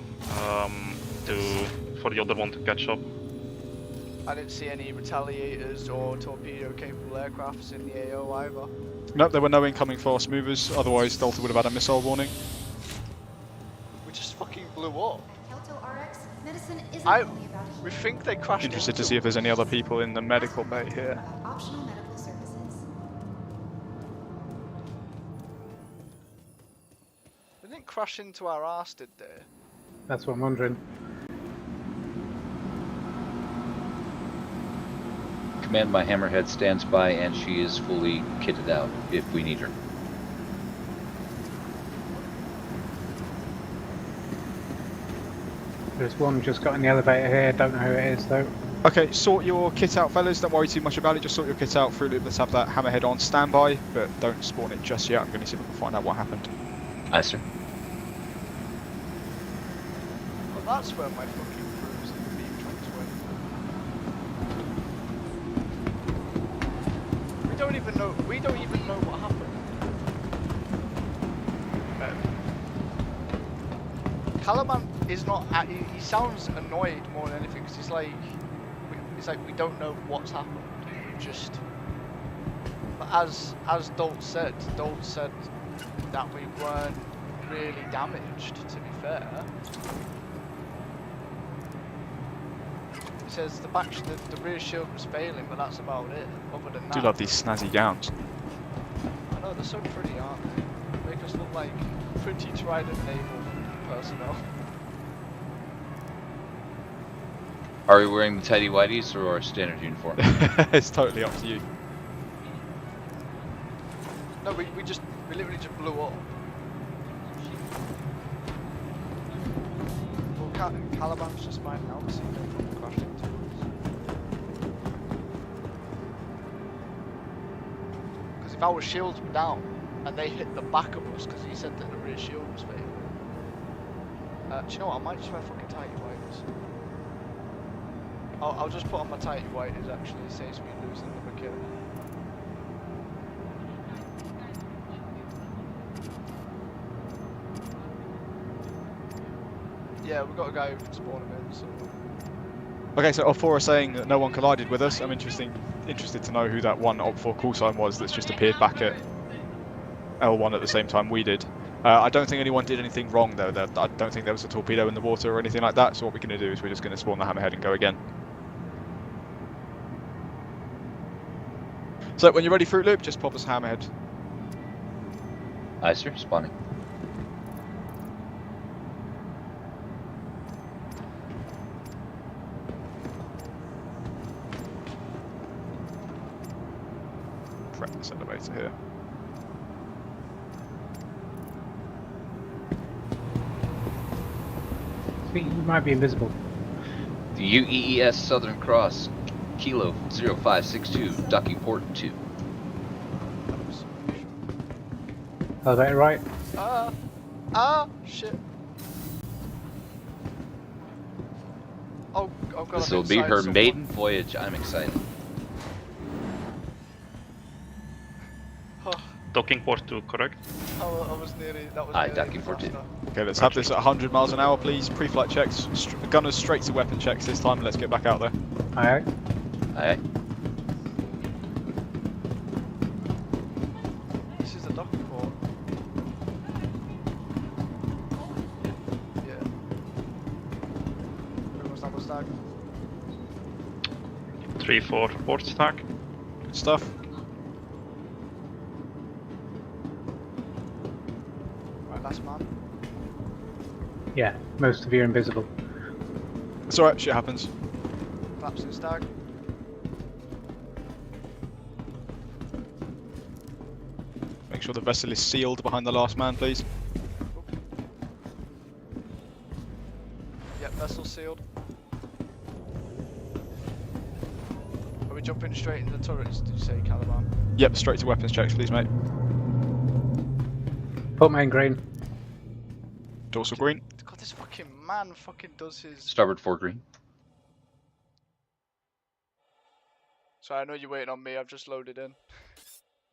Speaker 9: for the other one to catch up.
Speaker 10: I didn't see any retaliators or torpedo-capable aircrafts in the AO either.
Speaker 7: Nope, there were no incoming fast movers. Otherwise, Delta would have had a missile warning.
Speaker 10: We just fucking blew up.
Speaker 14: Medicine isn't
Speaker 10: I.
Speaker 14: only about
Speaker 10: We think they crashed.
Speaker 7: Interested to
Speaker 10: into
Speaker 7: see if there's any other people in the medical bay here.
Speaker 14: optional medical services.
Speaker 10: They didn't crash into our arse, did they?
Speaker 6: That's what I'm wondering.
Speaker 1: Command by Hammerhead stands by, and she is fully kitted out if we need her.
Speaker 6: There's one just got in the elevator here. Don't know who it is though.
Speaker 7: Okay, sort your kit out, fellas. Don't worry too much about it. Just sort your kit out. Fruit Loop, let's have that Hammerhead on standby, but don't spawn it just yet. I'm going to see if I can find out what happened.
Speaker 1: Aye, sir.
Speaker 10: Well, that's where my fucking crews and the beam trunks went. We don't even know. We don't even know what happened. Caliban is not. He sounds annoyed more than anything because he's like, we don't know what's happened. We just. But as Dolt said that we weren't really damaged. To be fair, he says the rear shield was failing, but that's about it. Other than
Speaker 7: I
Speaker 10: that,
Speaker 7: do love these snazzy gowns.
Speaker 10: I know they're so pretty, aren't they? Make us look like pretty trident naval personnel.
Speaker 1: Are we wearing the tidy whities or our standard uniform?
Speaker 7: It's totally up to you.
Speaker 10: No, we literally just blew up. Well, Caliban's just finding out, see if they fucking crashed into us. Because if our shields were down and they hit the back of us, because he said that the rear shield was failing. Do you know what? I might just wear fucking tighty whities. I'll just put on my tighty whities. Actually, it saves me losing the kit. Yeah, we've got a guy who can spawn him in, so...
Speaker 7: Okay, so Op4 are saying that no one collided with us. I'm interested to know who that one Op4 call sign was that's just appeared back at L1 at the same time we did. I don't think anyone did anything wrong though. I don't think there was a torpedo in the water or anything like that, so what we're going to do is we're just going to spawn the Hammerhead and go again. So when you're ready, Fruit Loop, just pop us Hammerhead.
Speaker 1: Aye, sir. Spawning.
Speaker 7: Prep this elevator here.
Speaker 6: You might be invisible.
Speaker 1: The UEES Southern Cross, Kilo 0562, ducking port 2.
Speaker 6: Elevator right.
Speaker 10: Shit. Oh god.
Speaker 1: This
Speaker 10: I'm
Speaker 1: will be
Speaker 10: inside
Speaker 1: her
Speaker 10: someone.
Speaker 1: maiden voyage. I'm excited.
Speaker 9: Docking port 2, correct?
Speaker 10: I was nearly. That was
Speaker 1: Aye,
Speaker 10: nearly
Speaker 1: docking port 2.
Speaker 10: faster.
Speaker 7: Okay, let's have this at 100 miles an hour, please. Pre-flight checks. Gunners straight to weapon checks this time. Let's get back out there.
Speaker 6: Aye.
Speaker 1: Aye.
Speaker 10: This is a docking port. Yeah. Everyone's double stack.
Speaker 9: 3-4 port stack.
Speaker 7: Good stuff.
Speaker 10: Right, last man.
Speaker 6: Yeah, most of you are invisible.
Speaker 7: It's alright, shit happens.
Speaker 10: Collapsing stag.
Speaker 7: Make sure the vessel is sealed behind the last man, please.
Speaker 10: Yep, vessel sealed. Are we jumping straight into the turrets, did you say, Caliban?
Speaker 7: Yep, straight to weapons checks, please, mate.
Speaker 6: Put main green.
Speaker 7: Dorsal green.
Speaker 10: God, this fucking man fucking does his...
Speaker 1: Starboard 4 green.
Speaker 10: Sorry, I know you're waiting on me, I've just loaded in.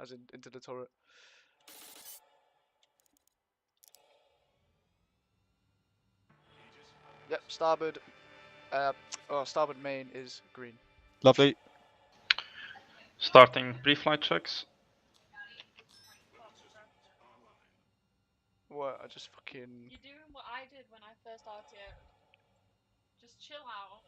Speaker 10: As in, into the turret. Yep, starboard. Starboard main is green.
Speaker 7: Lovely.
Speaker 9: Starting pre-flight checks.
Speaker 10: What? I just fucking...
Speaker 13: You're doing what I did when I first RTO'd. Just chill out.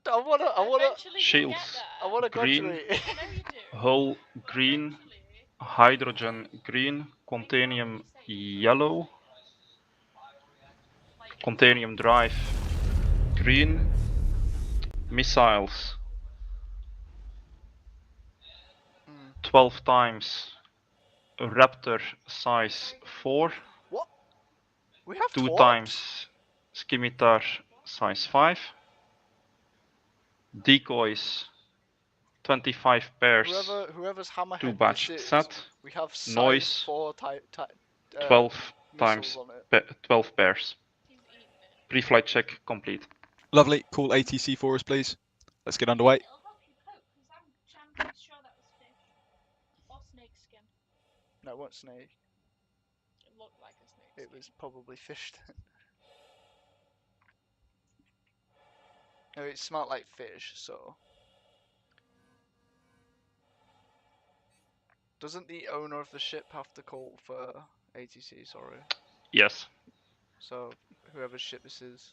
Speaker 10: I wanna...
Speaker 13: Eventually you'll get
Speaker 9: Shields
Speaker 13: there.
Speaker 10: I wanna
Speaker 9: green.
Speaker 10: graduate.
Speaker 13: No, you do.
Speaker 9: Hull green. Hydrogen green. Contanium yellow. Contanium drive green. Missiles 12 times Raptor size 4.
Speaker 10: What? We have
Speaker 9: 2
Speaker 10: twarps?
Speaker 9: times Scimitar size 5. Decoys 25 pairs.
Speaker 10: Whoever's hammerhead
Speaker 9: 2 batch
Speaker 10: this is,
Speaker 9: set.
Speaker 10: we have size
Speaker 9: Noise
Speaker 10: 4
Speaker 9: 12
Speaker 10: missiles
Speaker 9: times
Speaker 10: on it.
Speaker 9: 12 pairs. Pre-flight check complete.
Speaker 7: Lovely. Call ATC for us, please. Let's get underway.
Speaker 13: It'll help you cope, because I'm pretty sure that was fish. Or snake skin.
Speaker 10: No, it wasn't snake.
Speaker 13: It looked like a snake
Speaker 10: It
Speaker 13: skin.
Speaker 10: was probably fish then. No, it smelled like fish, so... Doesn't the owner of the ship have to call for ATC, sorry?
Speaker 9: Yes.
Speaker 10: So, whoever's ship this is.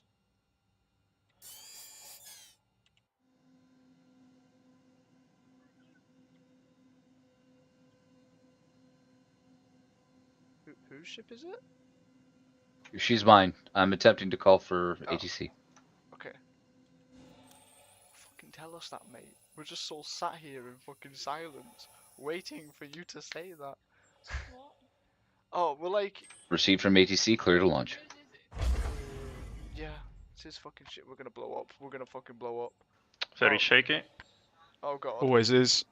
Speaker 10: Whose ship is it?
Speaker 1: She's mine. I'm attempting to call for
Speaker 10: Oh.
Speaker 1: ATC.
Speaker 10: Okay. Fucking tell us that, mate. We're just all sat here in fucking silence, waiting for you to say that.
Speaker 13: What?
Speaker 10: Oh, we're like...
Speaker 1: Received from ATC, clear to launch.
Speaker 10: Yeah, it's his fucking shit. We're gonna blow up. We're gonna fucking blow up.
Speaker 9: Very
Speaker 10: Oh.
Speaker 9: shaky.
Speaker 10: Oh god.
Speaker 7: Always is.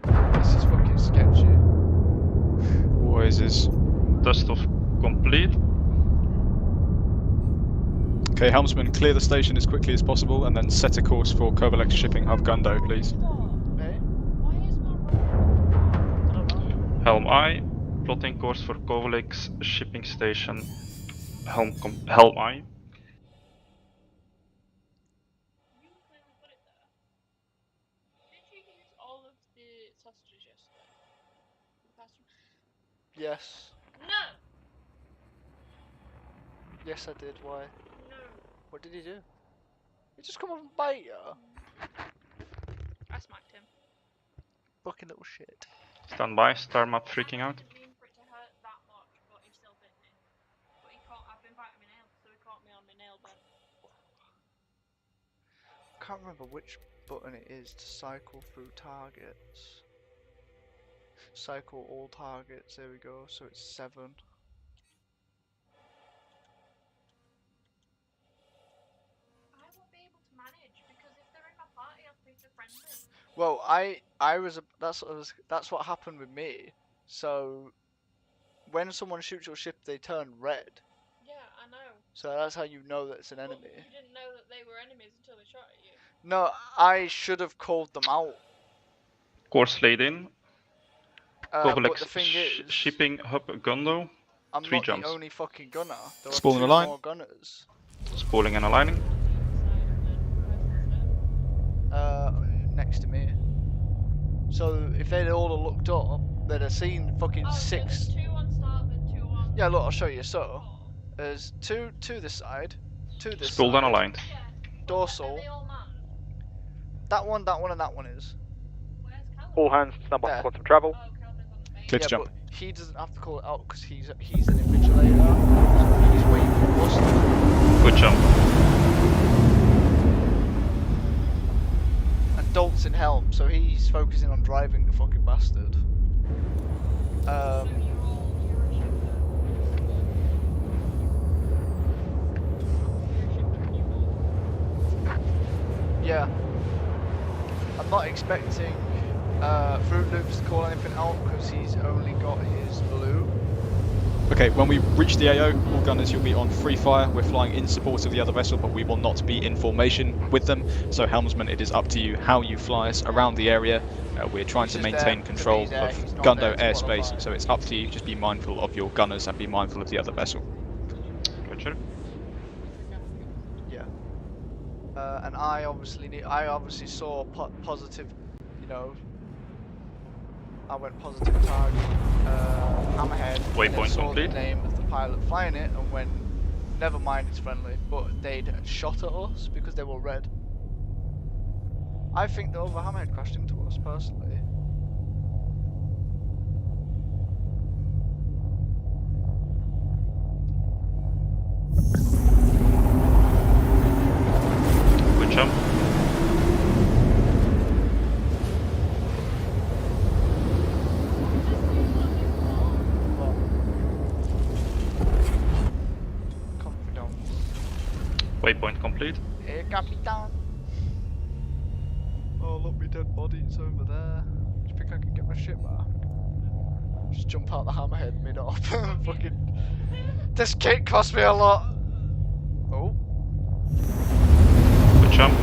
Speaker 10: This is fucking sketchy.
Speaker 7: Always is.
Speaker 9: Test off complete.
Speaker 7: Okay, helmsman, clear the station as quickly as possible and then set a course for Kovalex Shipping Hub Gundo, please.
Speaker 10: Hey?
Speaker 13: Why is my
Speaker 10: I don't know.
Speaker 9: Helm I. Plotting course for Kovalex shipping station. Helm I.
Speaker 13: You clearly put it there. Did you use all of the sausages yesterday?
Speaker 10: Yes.
Speaker 13: No!
Speaker 10: Yes, I did. Why?
Speaker 13: No.
Speaker 10: What did he do? He just come up and bite you?
Speaker 13: I smacked him.
Speaker 10: Fucking little shit.
Speaker 9: Stand by. Star map freaking out.
Speaker 13: I didn't mean for it to hurt that much, but he still bit me. But he caught, I've been biting my nail, so he caught me on my nail bed.
Speaker 10: I can't remember which button it is to cycle through targets. Cycle all targets, there we go, so it's 7.
Speaker 13: I won't be able to manage, because if they're in my party, I'll be friendly.
Speaker 10: Well, that's what happened with me. So, when someone shoots your ship, they turn red.
Speaker 13: Yeah, I know.
Speaker 10: So that's how you know that it's an enemy.
Speaker 13: You didn't know that they were enemies until they shot at you.
Speaker 10: No, I should have called them out.
Speaker 9: Course laid in.
Speaker 10: But
Speaker 9: Kovalex
Speaker 10: the thing is,
Speaker 9: shipping hub Gundo.
Speaker 10: I'm
Speaker 9: 3
Speaker 10: not
Speaker 9: jumps.
Speaker 10: the only fucking gunner. There are
Speaker 7: Spool and
Speaker 10: 2
Speaker 7: align.
Speaker 10: more gunners.
Speaker 9: Spooling and aligning.
Speaker 10: Next to me. So if they'd all have looked up, they'd have seen fucking
Speaker 13: Oh,
Speaker 10: 6.
Speaker 13: so there's 2 on starboard, 2 on...
Speaker 10: Yeah, look, I'll show you. So there's 2 this side, 2 this
Speaker 9: Spooled
Speaker 10: side.
Speaker 9: and aligned.
Speaker 13: Yeah.
Speaker 10: Dorsal.
Speaker 13: Are they all manned?
Speaker 10: That one, and that one is.
Speaker 13: Where's Callum?
Speaker 15: All hands stand by
Speaker 10: There.
Speaker 15: for quantum travel.
Speaker 13: Oh, Calvin's on the main.
Speaker 7: Clear to
Speaker 10: Yeah,
Speaker 7: jump.
Speaker 10: but he doesn't have to call it out because he's an invigilator. So he's waiting for us to.
Speaker 9: Good jump.
Speaker 10: And Dalt's in helm, so he's focusing on driving the fucking bastard. Yeah. I'm not expecting Fruit Loops to call anything out because he's only got his blue.
Speaker 7: Okay, when we reach the AO, all gunners, you'll be on free fire. We're flying in support of the other vessel, but we will not be in formation with them. So, helmsman, it is up to you how you fly us around the area. We're trying to maintain control of Gundo airspace, so it's up to you. Just be mindful of your gunners and be mindful of the other vessel.
Speaker 9: Roger.
Speaker 10: Yeah. And I obviously saw positive, you know. I went positive target, hammerhead.
Speaker 9: Waypoint
Speaker 10: saw
Speaker 9: complete.
Speaker 10: the name of the pilot flying it and went, never mind, it's friendly. But they'd shot at us because they were red. I think the other hammerhead crashed into us personally.
Speaker 9: Good jump. Waypoint complete.
Speaker 10: Hey, Capitan. Oh, look, my dead body's over there. Do you think I can get my shit back? Just jump out the hammerhead mid-op. Fucking. This kit cost me a lot. Oh.
Speaker 9: Good jump.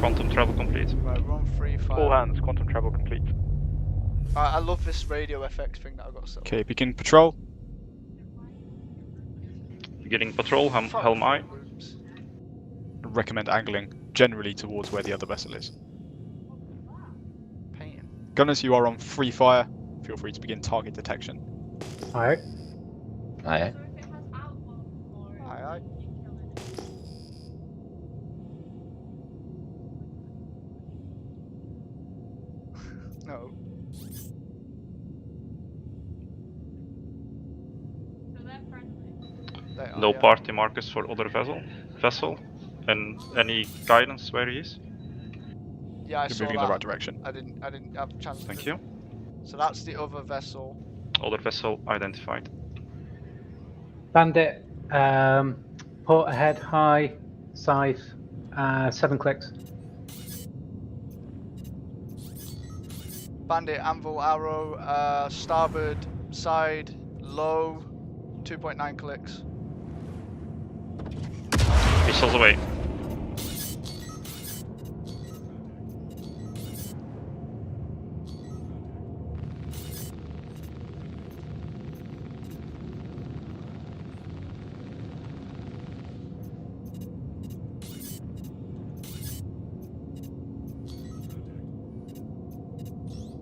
Speaker 9: Quantum travel complete.
Speaker 10: Right, we're on free fire.
Speaker 9: All hands, quantum travel complete.
Speaker 10: I love this radio FX thing that I've got set up.
Speaker 7: Okay, begin patrol.
Speaker 9: Beginning patrol, helm I.
Speaker 7: Recommend angling generally towards where the other vessel is.
Speaker 10: Pain.
Speaker 7: Gunners, you are on free fire. Feel free to begin target detection.
Speaker 6: Alright.
Speaker 1: Aye.
Speaker 10: Aye. No.
Speaker 9: No party markers for other vessel. And any guidance where he is?
Speaker 10: Yeah, I
Speaker 7: You're
Speaker 10: saw
Speaker 7: moving
Speaker 10: that.
Speaker 7: in the right direction.
Speaker 10: I didn't have a chance to.
Speaker 9: Thank you.
Speaker 10: So that's the other vessel.
Speaker 9: Other vessel identified.
Speaker 6: Bandit, port ahead, high, side, 7 clicks.
Speaker 10: Bandit, anvil, arrow, starboard, side, low, 2.9 clicks.
Speaker 9: Missiles away.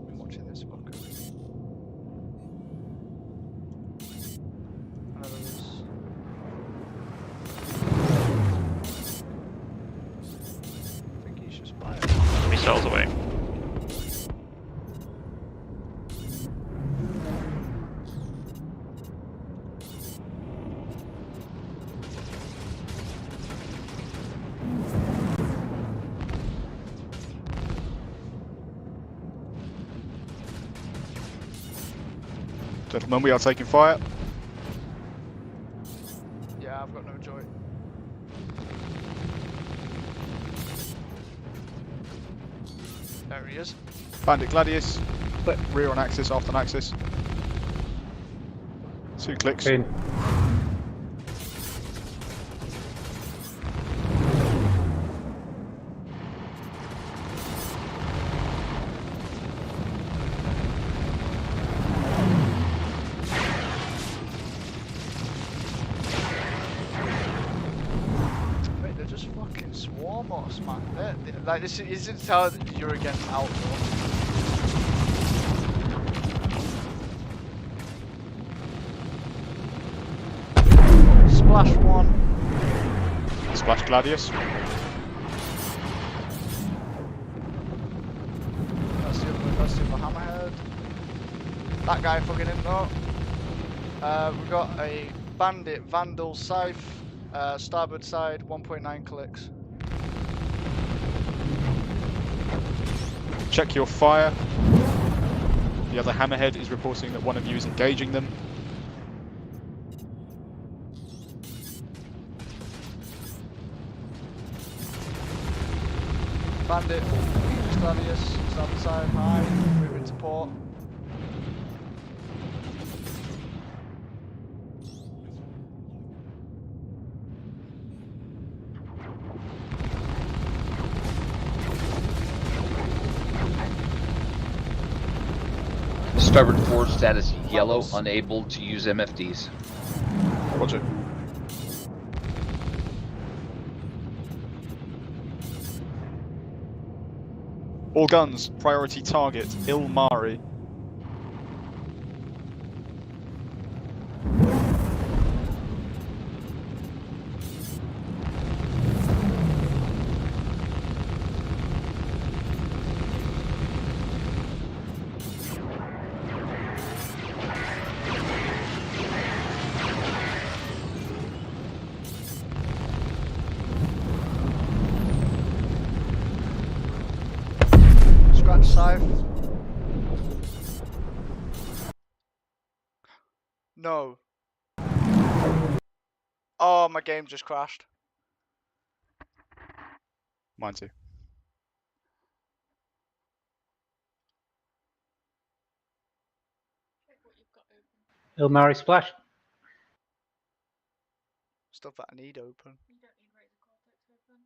Speaker 10: I'm watching this book.
Speaker 9: Missiles away.
Speaker 7: Gentlemen, we are taking fire.
Speaker 10: Yeah, I've got no joy. There he is.
Speaker 7: Bandit Gladius. Split rear on axis, aft on axis. 2 clicks.
Speaker 6: In.
Speaker 10: Wait, they're just fucking swarm us, man. Like, this isn't how you're against outlaw. Splash one.
Speaker 7: Splash Gladius.
Speaker 10: That's the other hammerhead. That guy fucking in though. We've got a bandit, vandal, scythe, starboard side, 1.9 clicks.
Speaker 7: Check your fire. The other hammerhead is reporting that one of you is engaging them.
Speaker 10: Bandit, Gladius, starboard side, high, moving to port.
Speaker 1: Starboard forward status yellow, unable to use MFDs.
Speaker 7: Roger. All guns, priority target, Ilmari.
Speaker 10: Scratch scythe. No. Oh, my game just crashed.
Speaker 7: Mine too.
Speaker 6: Ilmari splash.
Speaker 10: Stuff that I need open.
Speaker 13: You don't need Razor Cortex open.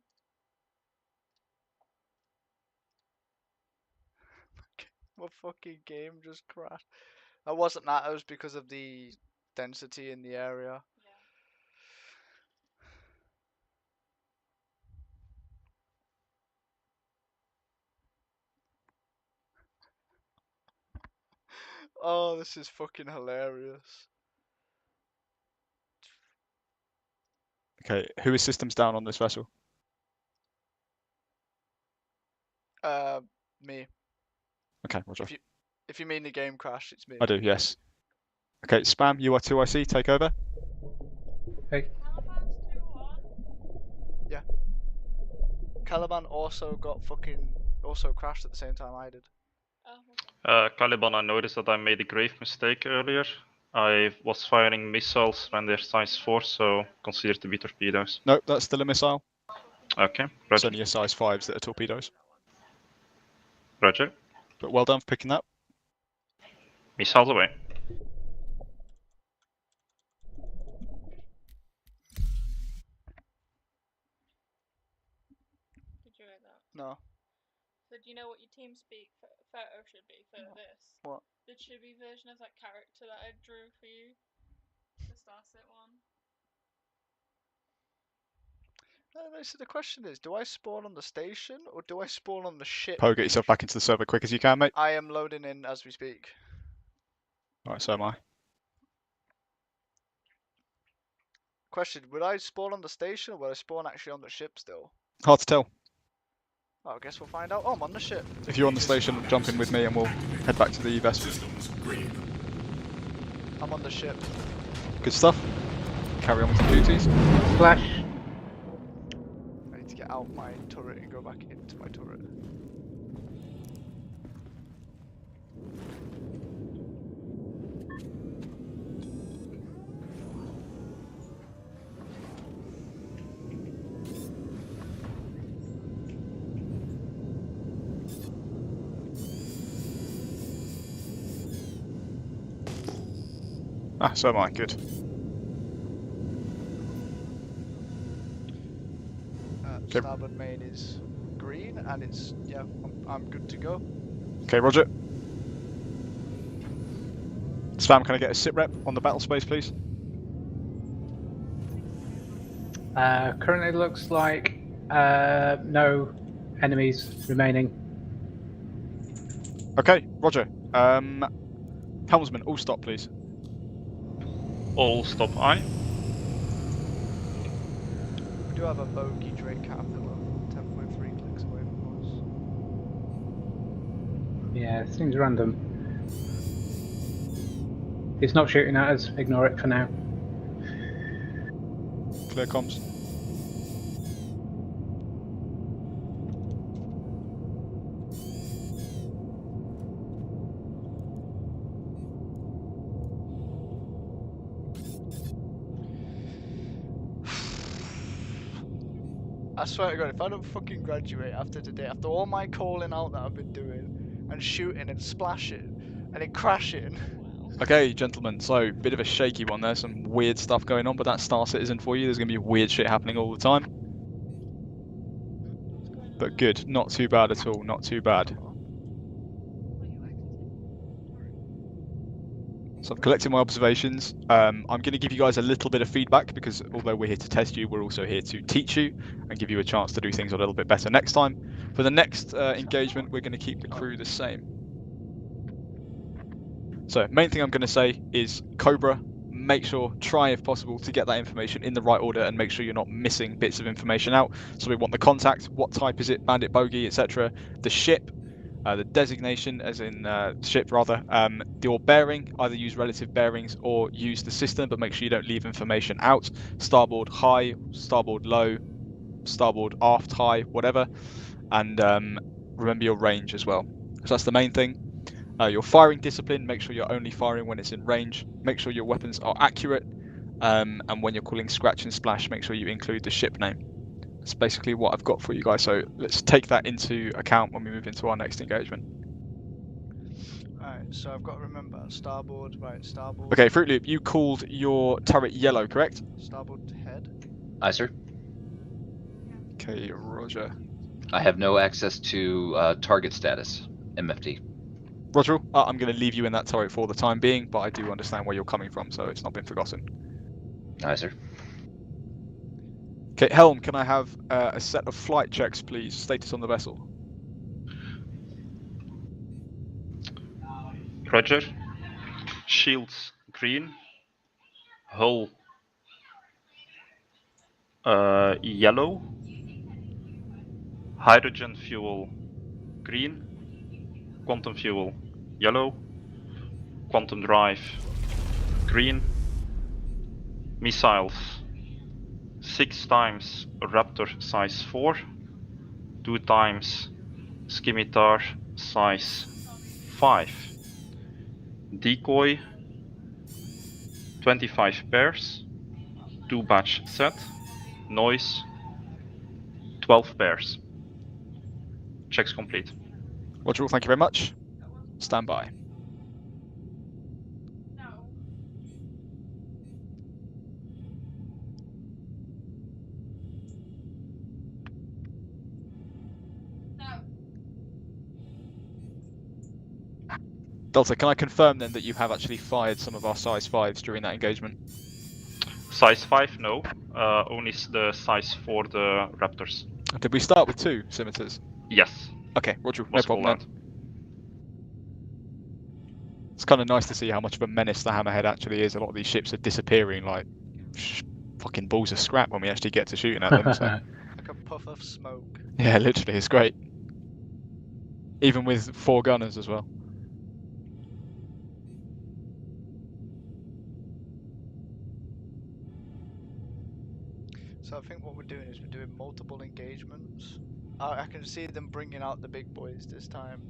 Speaker 10: My fucking game just crashed. That wasn't that, it was because of the density in the area. Oh, this is fucking hilarious.
Speaker 7: Okay, who is systems down on this vessel?
Speaker 10: Me.
Speaker 7: Okay, roger.
Speaker 10: If you mean the game crash, it's me.
Speaker 7: I do, yes. Okay, spam, you are 2IC, take over.
Speaker 6: Okay.
Speaker 10: Yeah. Caliban also also crashed at the same time I did.
Speaker 9: Caliban, I noticed that I made a grave mistake earlier. I was firing missiles when they're size 4, so consider to be torpedoes.
Speaker 7: Nope, that's still a missile.
Speaker 9: Okay,
Speaker 7: It's
Speaker 9: roger.
Speaker 7: only a size 5s that are torpedoes.
Speaker 9: Roger.
Speaker 7: But well done for picking that.
Speaker 9: Missiles away.
Speaker 13: Did you hear that?
Speaker 10: No.
Speaker 13: So do you know what your team speak photo should be for this?
Speaker 10: What?
Speaker 13: The chibi version of that character that I drew for you. The Starset one.
Speaker 10: So the question is, do I spawn on the station or do I spawn on the ship?
Speaker 7: Poe, get yourself back into the server quick as you can, mate.
Speaker 10: I am loading in as we speak.
Speaker 7: Alright, so am I.
Speaker 10: Question, would I spawn on the station or would I spawn actually on the ship still?
Speaker 7: Hard to tell.
Speaker 10: Oh, I guess we'll find out. Oh, I'm on the ship.
Speaker 7: If you're on the station, jump in with me and we'll head back to the vessel.
Speaker 10: I'm on the ship.
Speaker 7: Good stuff. Carry on with the duties.
Speaker 6: Splash.
Speaker 10: I need to get out my turret and go back into my turret.
Speaker 7: Ah, so am I. Good.
Speaker 10: Starboard main is green and it's, yeah, I'm good to go.
Speaker 7: Okay, roger. Spam, can I get a sit rep on the battle space, please?
Speaker 6: Currently looks like no enemies remaining.
Speaker 7: Okay, roger. Helmsman, all stop, please.
Speaker 9: All stop I.
Speaker 10: We do have a bogey Drake captain 10.3 clicks away from us.
Speaker 6: Yeah, it seems random. He's not shooting at us. Ignore it for now.
Speaker 7: Clear comms.
Speaker 10: I swear to God, if I don't fucking graduate after today, after all my calling out that I've been doing, and shooting and splashing, and it crashing.
Speaker 7: Okay, gentlemen, so bit of a shaky one there, some weird stuff going on, but that's Star Citizen for you. There's going to be weird shit happening all the time. But good, not too bad at all, not too bad. So I'm collecting my observations. I'm going to give you guys a little bit of feedback because although we're here to test you, we're also here to teach you and give you a chance to do things a little bit better next time. For the next engagement, we're going to keep the crew the same. So main thing I'm going to say is Cobra, make sure, try if possible to get that information in the right order and make sure you're not missing bits of information out. So we want the contact, what type is it, bandit, bogey, etc. The ship, the designation as in ship rather, your bearing, either use relative bearings or use the system, but make sure you don't leave information out. Starboard high, starboard low, starboard aft high, whatever. And remember your range as well. So that's the main thing. Your firing discipline, make sure you're only firing when it's in range. Make sure your weapons are accurate. And when you're calling scratch and splash, make sure you include the ship name. That's basically what I've got for you guys. So let's take that into account when we move into our next engagement.
Speaker 10: Alright, so I've got to remember starboard, right, starboard.
Speaker 7: Okay, Fruit Loop, you called your turret yellow, correct?
Speaker 10: Starboard head.
Speaker 1: Aye, sir.
Speaker 7: Okay, roger.
Speaker 1: I have no access to target status, MFT.
Speaker 7: Roger, I'm going to leave you in that turret for the time being, but I do understand where you're coming from, so it's not been forgotten.
Speaker 1: Aye, sir.
Speaker 7: Okay, Helm, can I have a set of flight checks, please? Status on the vessel.
Speaker 9: Roger. Shields green. Hull yellow. Hydrogen fuel green. Quantum fuel yellow. Quantum drive green. Missiles 6 times Raptor size 4, 2 times Scimitar size 5. Decoy 25 pairs, 2 batch set. Noise 12 pairs. Checks complete.
Speaker 7: Roger, thank you very much. Stand by. Delta, can I confirm then that you have actually fired some of our size 5s during that engagement?
Speaker 9: Size 5, no. Only the size 4, the Raptors.
Speaker 7: Did we start with 2 scimitars?
Speaker 9: Yes.
Speaker 7: Okay, Roger, no
Speaker 9: Was
Speaker 7: problem then. It's kind of nice to see how much of a menace the Hammerhead actually is. A lot of these ships are disappearing like fucking balls of scrap when we actually get to shooting at them. So.
Speaker 10: Like a puff of smoke.
Speaker 7: Yeah, literally, it's great. Even with 4 gunners as well.
Speaker 10: So I think what we're doing is we're doing multiple engagements. I can see them bringing out the big boys this time.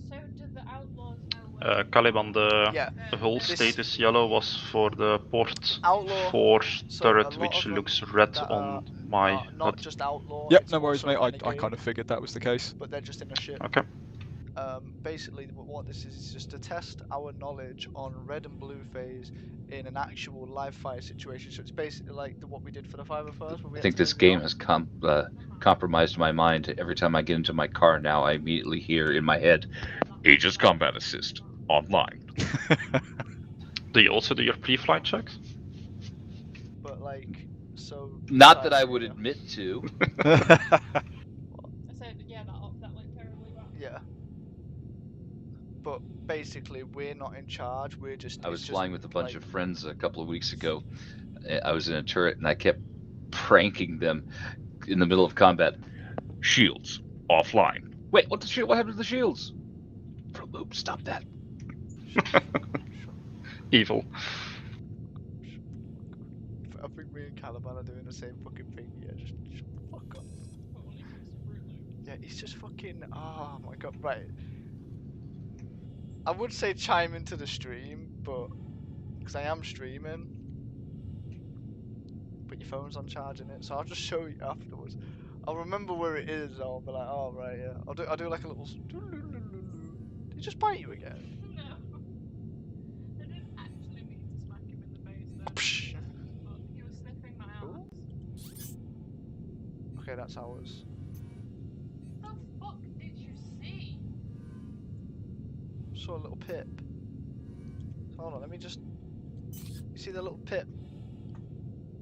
Speaker 13: So did the outlaws know
Speaker 9: Caliban, the
Speaker 10: Yeah,
Speaker 9: hull
Speaker 10: this-
Speaker 9: status yellow was for the port
Speaker 10: Outlaw-
Speaker 9: 4
Speaker 10: so
Speaker 9: turret,
Speaker 10: a lot
Speaker 9: which
Speaker 10: of them
Speaker 9: looks red
Speaker 10: that
Speaker 9: on my
Speaker 10: not
Speaker 9: HUD.
Speaker 10: just outlaw.
Speaker 7: Yep,
Speaker 10: it's
Speaker 7: no worries,
Speaker 10: also
Speaker 7: mate. I
Speaker 10: renegade,
Speaker 7: kind of figured that was the case.
Speaker 10: But they're just in a ship.
Speaker 9: Okay.
Speaker 10: Basically, what this is just to test our knowledge on red and blue phase in an actual live fire situation. So it's basically like what we did for the 501st.
Speaker 1: I think this game has compromised my mind. Every time I get into my car now, I immediately hear in my head, Aegis Combat Assist online.
Speaker 9: Do you also do your pre-flight checks?
Speaker 10: But like, so.
Speaker 1: Not that I would admit to.
Speaker 13: I said, yeah, that went terribly wrong.
Speaker 10: Yeah. But basically, we're not in charge. We're just.
Speaker 1: I was
Speaker 10: it's
Speaker 1: flying
Speaker 10: just,
Speaker 1: with a bunch
Speaker 10: like,
Speaker 1: of friends a couple of weeks ago. I was in a turret and I kept pranking them in the middle of combat. Shields offline. Wait, what happened to the shields? From Oops, stop that.
Speaker 9: Evil.
Speaker 10: I think me and Caliban are doing the same fucking thing. Yeah, just shut the fuck up. Yeah, he's just fucking. Oh my god, right. I would say chime into the stream, but because I am streaming, but your phone's on charging it, so I'll just show you afterwards. I'll remember where it is. I'll be like, oh right, yeah. I'll do like a little. Did he just bite you again?
Speaker 13: No. I didn't actually mean to smack him in the face though.
Speaker 10: Psh.
Speaker 13: But he was sniffing my
Speaker 10: Ooh.
Speaker 13: ass.
Speaker 10: Okay, that's ours.
Speaker 13: The fuck did you see?
Speaker 10: Saw a little pip. Hold on, let me just. You see the little pip?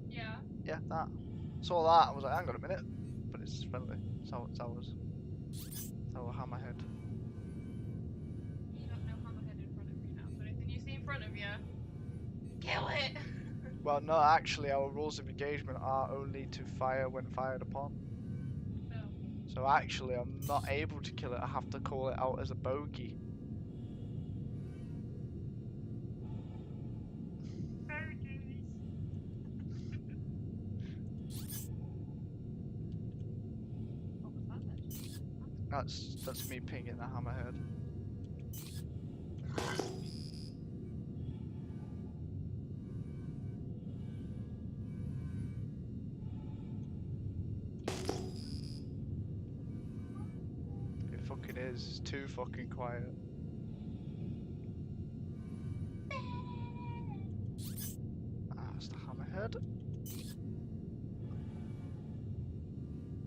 Speaker 13: Yeah.
Speaker 10: Yeah, that. Saw that. I was like, hang on a minute, but it's friendly. It's ours. It's our hammerhead.
Speaker 13: You got no hammerhead in front of you now. So anything you see in front of you, kill it.
Speaker 10: Well, no, actually, our rules of engagement are only to fire when fired upon.
Speaker 13: No.
Speaker 10: So actually, I'm not able to kill it. I have to call it out as a bogey.
Speaker 13: What was that then?
Speaker 10: That's me pinging the hammerhead. It fucking is. It's too fucking quiet. That's the hammerhead.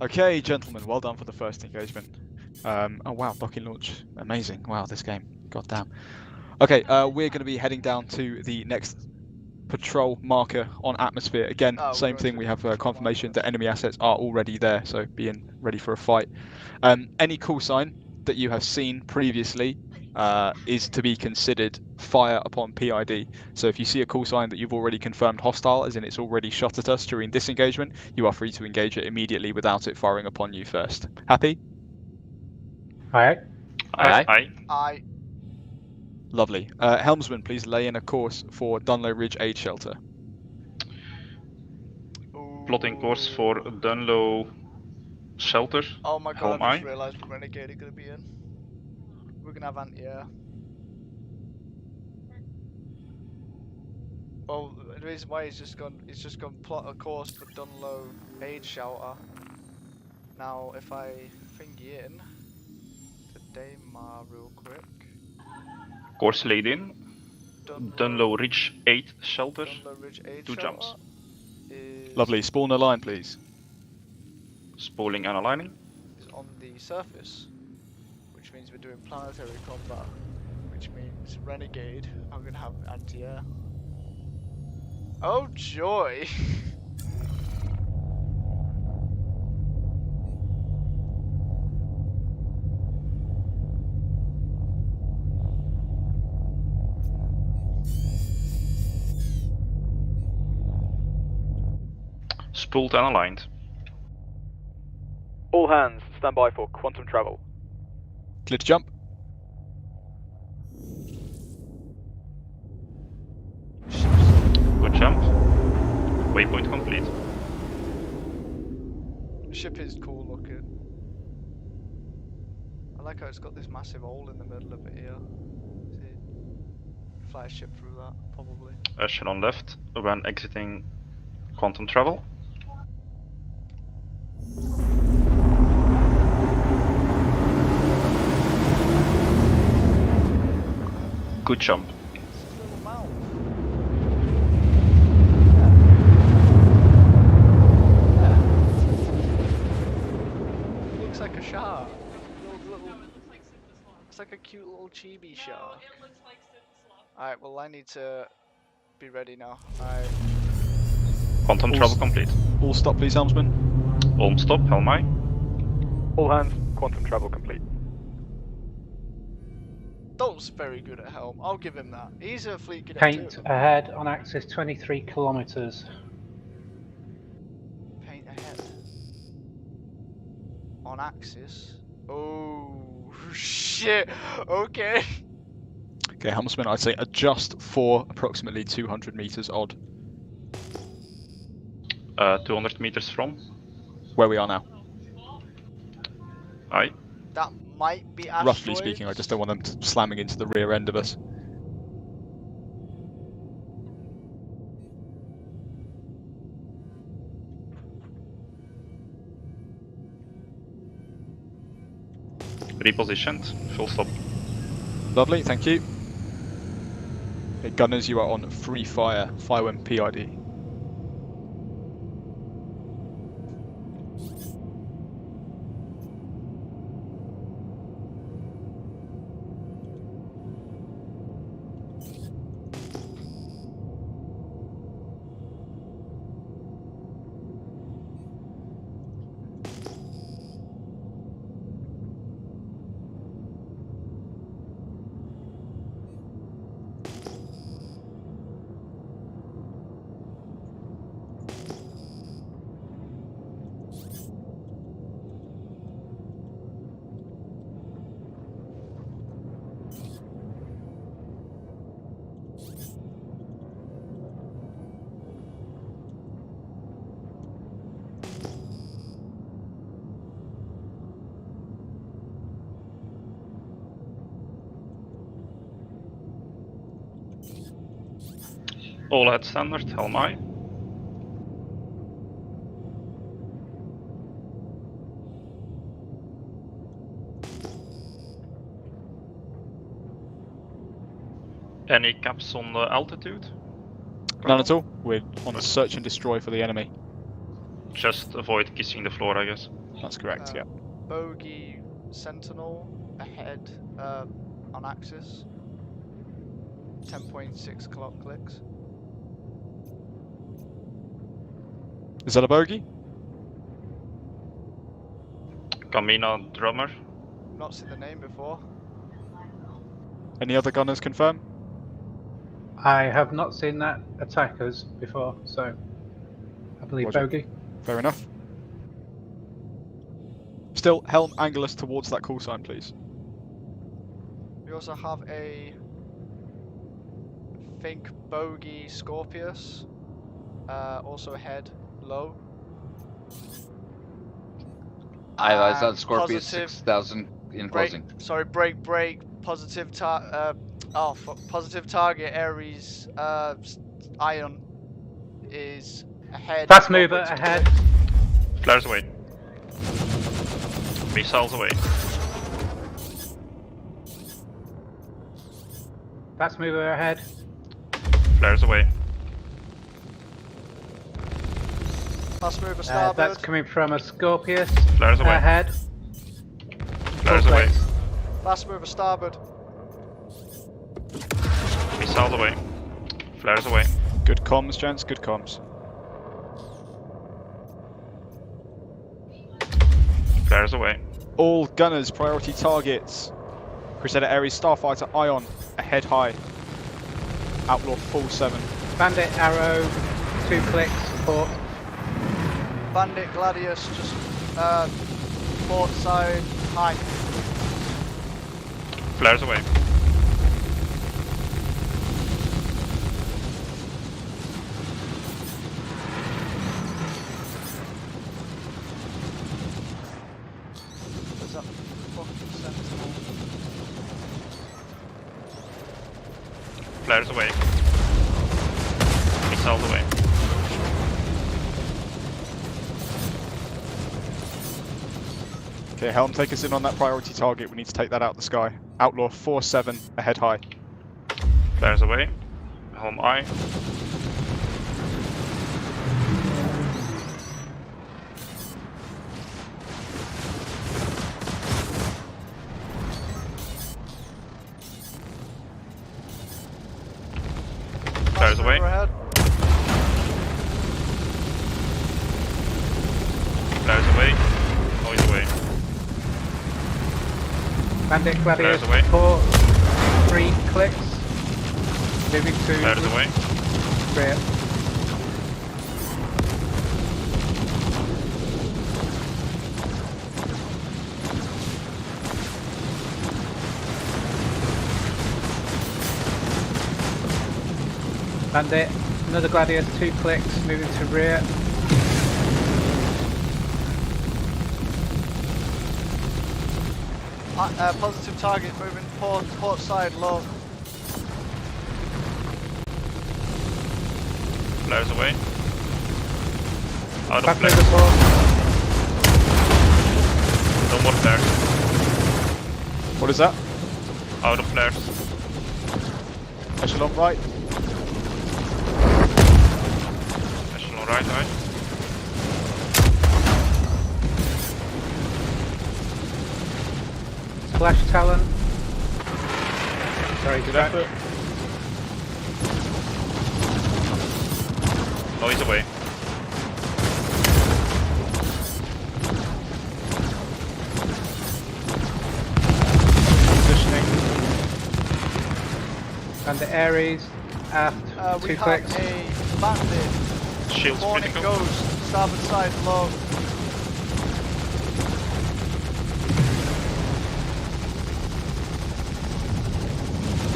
Speaker 7: Okay, gentlemen, well done for the first engagement. Oh wow, docking launch, amazing. Wow, this game, goddamn. Okay, we're going to be heading down to the next patrol marker on atmosphere. Again, same thing. We have confirmation that enemy assets are already there, so being ready for a fight. Any call sign that you have seen previously is to be considered fire upon PID. So if you see a call sign that you've already confirmed hostile, as in it's already shot at us during this engagement, you are free to engage it immediately without it firing upon you first. Happy?
Speaker 6: Aye.
Speaker 10: Aye.
Speaker 7: Lovely. Helmsman, please lay in a course for Dunlow Ridge Aid Shelter.
Speaker 9: Plotting course for Dunlow Shelter.
Speaker 10: Oh my
Speaker 9: Helm
Speaker 10: god, I
Speaker 9: I.
Speaker 10: just realised what Renegade are going to be in. We're going to have anti-air. Well, the reason why he's just gone plot a course for Dunlow Aid Shelter. Now, if I thingy in to Daymar real quick.
Speaker 9: Course laid in. Dunlow Ridge 8 Shelter.
Speaker 10: Dunlow Ridge 8
Speaker 9: 2 jumps.
Speaker 7: Lovely. Spawn a line, please.
Speaker 9: Spooling and aligning.
Speaker 10: Is on the surface, which means we're doing planetary combat, which means Renegade are going to have anti-air. Oh joy!
Speaker 9: Spooled and aligned.
Speaker 7: All hands, stand by for quantum travel. Clear to jump.
Speaker 9: Good jump. Waypoint complete.
Speaker 10: The ship is cool looking. I like how it's got this massive hole in the middle of it here. See? Fly a ship through that, probably.
Speaker 9: Echelon left when exiting quantum travel. Good jump.
Speaker 10: Looks like a shark. It's like a cute little chibi shark. Alright, well I need to be ready now. Alright.
Speaker 9: Quantum travel complete.
Speaker 7: All stop, please, helmsman.
Speaker 9: All stop, helm I.
Speaker 7: All hands, quantum travel complete.
Speaker 10: Dalt's very good at helm. I'll give him that. He's a fleet cadet
Speaker 6: Paint
Speaker 10: too.
Speaker 6: ahead on axis 23 kilometers.
Speaker 10: Paint ahead. On axis. Oh. shit. Okay.
Speaker 7: Okay, helmsman, I'd say adjust for approximately 200 meters odd.
Speaker 9: 200 meters from
Speaker 7: Where we are now.
Speaker 9: aye.
Speaker 10: That might be asteroids.
Speaker 7: Roughly speaking, I just don't want them slamming into the rear end of us.
Speaker 9: Repositioned, full stop.
Speaker 7: Lovely, thank you. Okay, gunners, you are on free fire. Fire when PID.
Speaker 9: All head standard, helm aye. Any caps on the altitude?
Speaker 7: None at all. We're on a search and destroy for the enemy.
Speaker 9: Just avoid kissing the floor, I guess.
Speaker 7: That's correct, yeah.
Speaker 10: Bogey Sentinel ahead on axis. 10.6 clicks.
Speaker 7: Is that a bogey?
Speaker 9: Camina drummer.
Speaker 10: Not seen the name before.
Speaker 7: Any other gunners confirm?
Speaker 6: I have not seen that attack us before, so I believe
Speaker 7: Roger.
Speaker 6: bogey.
Speaker 7: Fair enough. Still, helm angle us towards that call sign, please.
Speaker 10: We also have a think bogey Scorpius. Also ahead, low.
Speaker 1: I eyes on Scorpius
Speaker 10: Positive
Speaker 1: 6,000 in closing.
Speaker 10: Sorry, break. Positive positive target Ares Ion is ahead.
Speaker 6: Fast mover ahead.
Speaker 9: Flares away. Missiles away.
Speaker 6: Fast mover ahead.
Speaker 9: Flares away.
Speaker 10: Fast mover starboard.
Speaker 6: That's coming from a Scorpius.
Speaker 9: Flares away.
Speaker 6: Ahead.
Speaker 9: Flares away.
Speaker 10: Fast mover starboard.
Speaker 9: Missiles away. Flares away.
Speaker 7: Good comms, gents, good comms.
Speaker 9: Flares away.
Speaker 7: All gunners, priority targets. Crusader Ares Starfighter Ion, ahead high. Outlaw full 7.
Speaker 6: Bandit arrow, 2 clicks, support.
Speaker 10: Bandit Gladius just port side high.
Speaker 9: Flares away.
Speaker 10: What's that fucking sentinel?
Speaker 9: Flares away. Missiles away.
Speaker 7: Okay, helm, take us in on that priority target. We need to take that out of the sky. Outlaw 4-7, ahead high.
Speaker 9: Flares away. Helm aye. Flares away.
Speaker 10: Ahead.
Speaker 9: Flares away. Noise away.
Speaker 6: Bandit Gladius,
Speaker 9: Flares away.
Speaker 6: support. 3 clicks. Moving to
Speaker 9: Flares away.
Speaker 6: rear. Bandit, another Gladiator, 2 clicks, moving to rear.
Speaker 10: Positive target moving port side low.
Speaker 9: Flares away. Out of
Speaker 6: Back
Speaker 9: flares.
Speaker 6: over port.
Speaker 9: No more flares.
Speaker 7: What is that?
Speaker 9: Out of flares.
Speaker 7: Echelon right.
Speaker 9: Echelon right, right.
Speaker 6: Splash Talon. Sorry, distract.
Speaker 9: Noise away.
Speaker 7: Positioning.
Speaker 6: Bandit Ares, aft,
Speaker 10: We
Speaker 6: 2
Speaker 10: have
Speaker 6: clicks.
Speaker 10: a bandit.
Speaker 9: Shields
Speaker 10: Hornet
Speaker 9: critical.
Speaker 10: goes, starboard side low.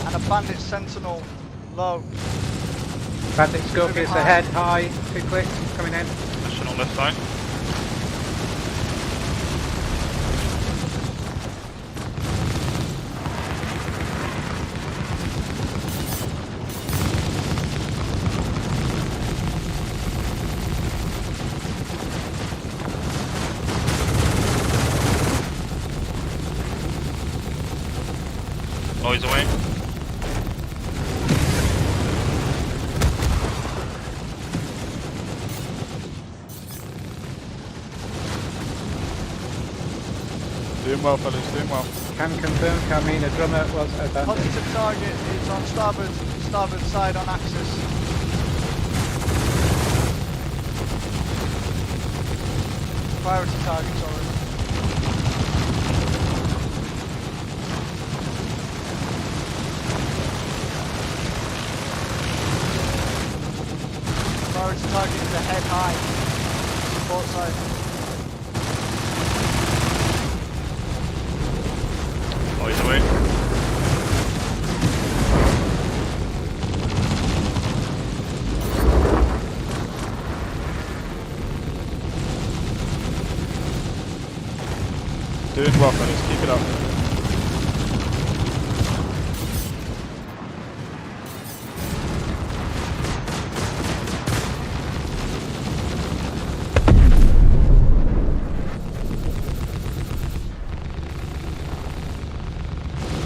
Speaker 10: And a bandit sentinel low.
Speaker 6: Bandit Scorpius
Speaker 10: Moving high.
Speaker 6: ahead, high, 2 clicks, coming in.
Speaker 9: Echelon left side. Noise away.
Speaker 7: Doing well, fellas, doing well.
Speaker 6: Can confirm Carmina Drummer was a bandit.
Speaker 10: Positive target is on starboard side on axis. Priority target, sorry. Priority target is ahead high. Port side.
Speaker 9: Noise away.
Speaker 7: Doing well, fellas, keep it up.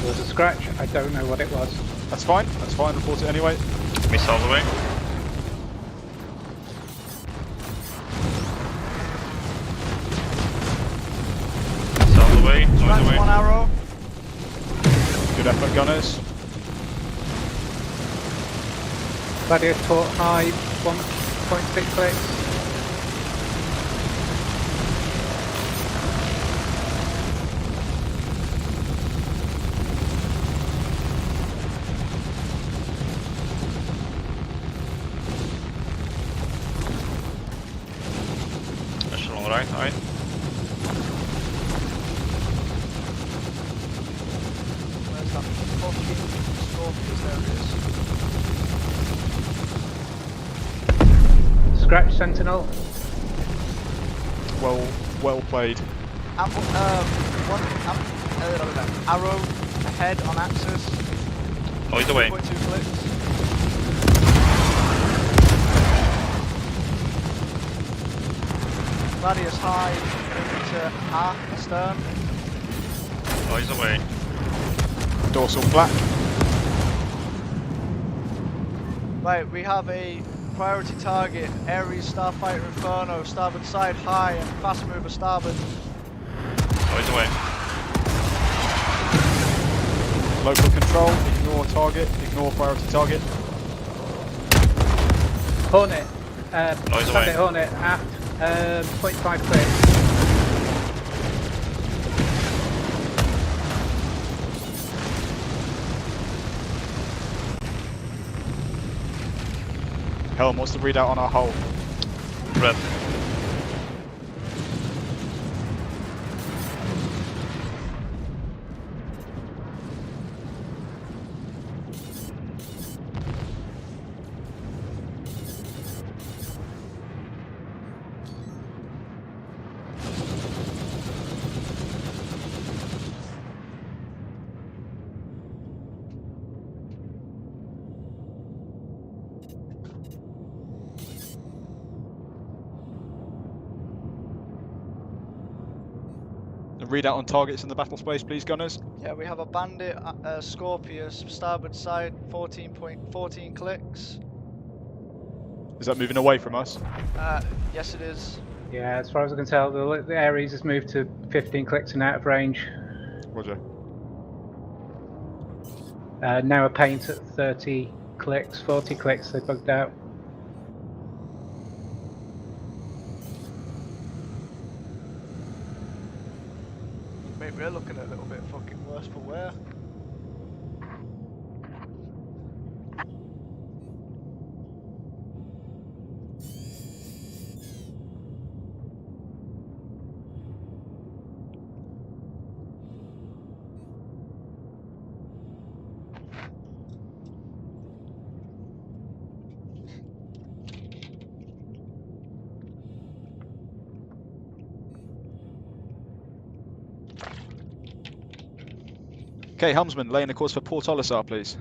Speaker 6: There was a scratch, I don't know what it was.
Speaker 7: That's fine, report it anyway.
Speaker 9: Missiles away. Missiles away. Noise
Speaker 10: Strength
Speaker 9: away.
Speaker 10: 1 arrow.
Speaker 7: Good effort, gunners.
Speaker 6: Gladiator port high, 1.6 clicks.
Speaker 9: Echelon right, right.
Speaker 10: Where's that fucking Scorpius? There it is.
Speaker 6: Scratch Sentinel.
Speaker 7: Well played.
Speaker 10: Arrow ahead on axis.
Speaker 9: Noise away.
Speaker 10: 2.2 clicks. Gladius high, moving to aft, stern.
Speaker 9: Noise away.
Speaker 7: Dorsal black.
Speaker 10: Right, we have a priority target, Ares Starfighter Inferno, starboard side high and fast mover starboard.
Speaker 9: Noise away.
Speaker 7: Local control, ignore target, ignore priority target.
Speaker 6: Hornet.
Speaker 9: Noise
Speaker 6: Bandit
Speaker 9: away.
Speaker 6: Hornet, aft, 0.5 clicks.
Speaker 7: Helm, what's the readout on our hull?
Speaker 9: Red.
Speaker 7: A readout on targets in the battle space, please, gunners.
Speaker 10: Yeah, we have a bandit, Scorpius, starboard side, 14 clicks.
Speaker 7: Is that moving away from us?
Speaker 10: Yes it is.
Speaker 6: Yeah, as far as I can tell, the Ares has moved to 15 clicks and out of range.
Speaker 7: Roger.
Speaker 6: Now a paint at 30 clicks, 40 clicks, they bugged out.
Speaker 10: Mate, we're looking a little bit fucking worse for wear.
Speaker 7: Okay, helmsman, laying the course for Port Olisar, please.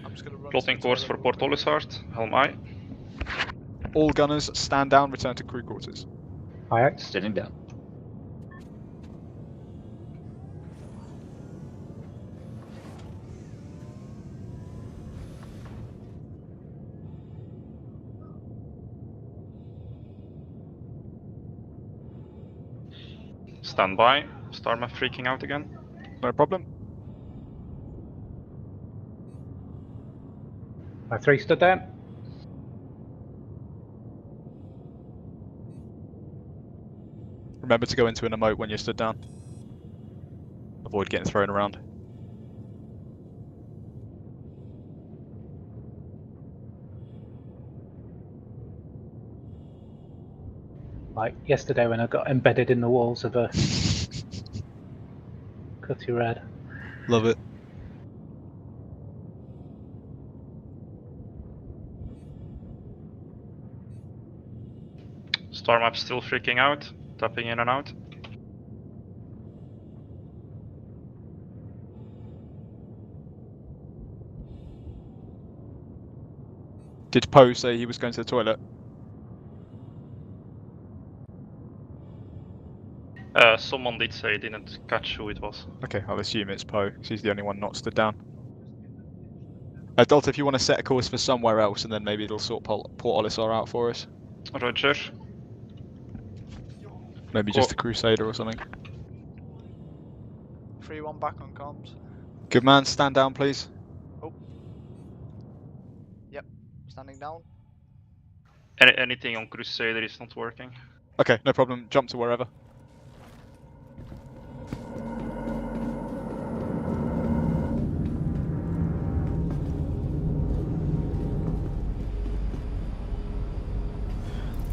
Speaker 10: I'm just gonna run.
Speaker 9: Plotting course for Port Olisar, helm aye.
Speaker 7: All gunners, stand down, return to crew quarters.
Speaker 6: Aye.
Speaker 1: Standing down.
Speaker 9: Stand by. Star map freaking out again.
Speaker 7: No problem.
Speaker 6: My 3 stood down.
Speaker 7: Remember to go into an emote when you're stood down. Avoid getting thrown around.
Speaker 6: Like yesterday when I got embedded in the walls of a Cutty Red.
Speaker 7: Love it.
Speaker 9: Star map still freaking out, tapping in and out.
Speaker 7: Did Poe say he was going to the toilet?
Speaker 9: Someone did say, didn't catch who it was.
Speaker 7: Okay, I'll assume it's Poe, because he's the only one not stood down. Delta, if you want to set a course for somewhere else, and then maybe it'll sort Port Olisar out for us.
Speaker 9: Roger.
Speaker 7: Maybe just the Crusader or something.
Speaker 10: 3-1 back on comms.
Speaker 7: Good man, stand down, please.
Speaker 10: Oh. Yep, standing down.
Speaker 9: Anything on Crusader is not working.
Speaker 7: Okay, no problem. Jump to wherever.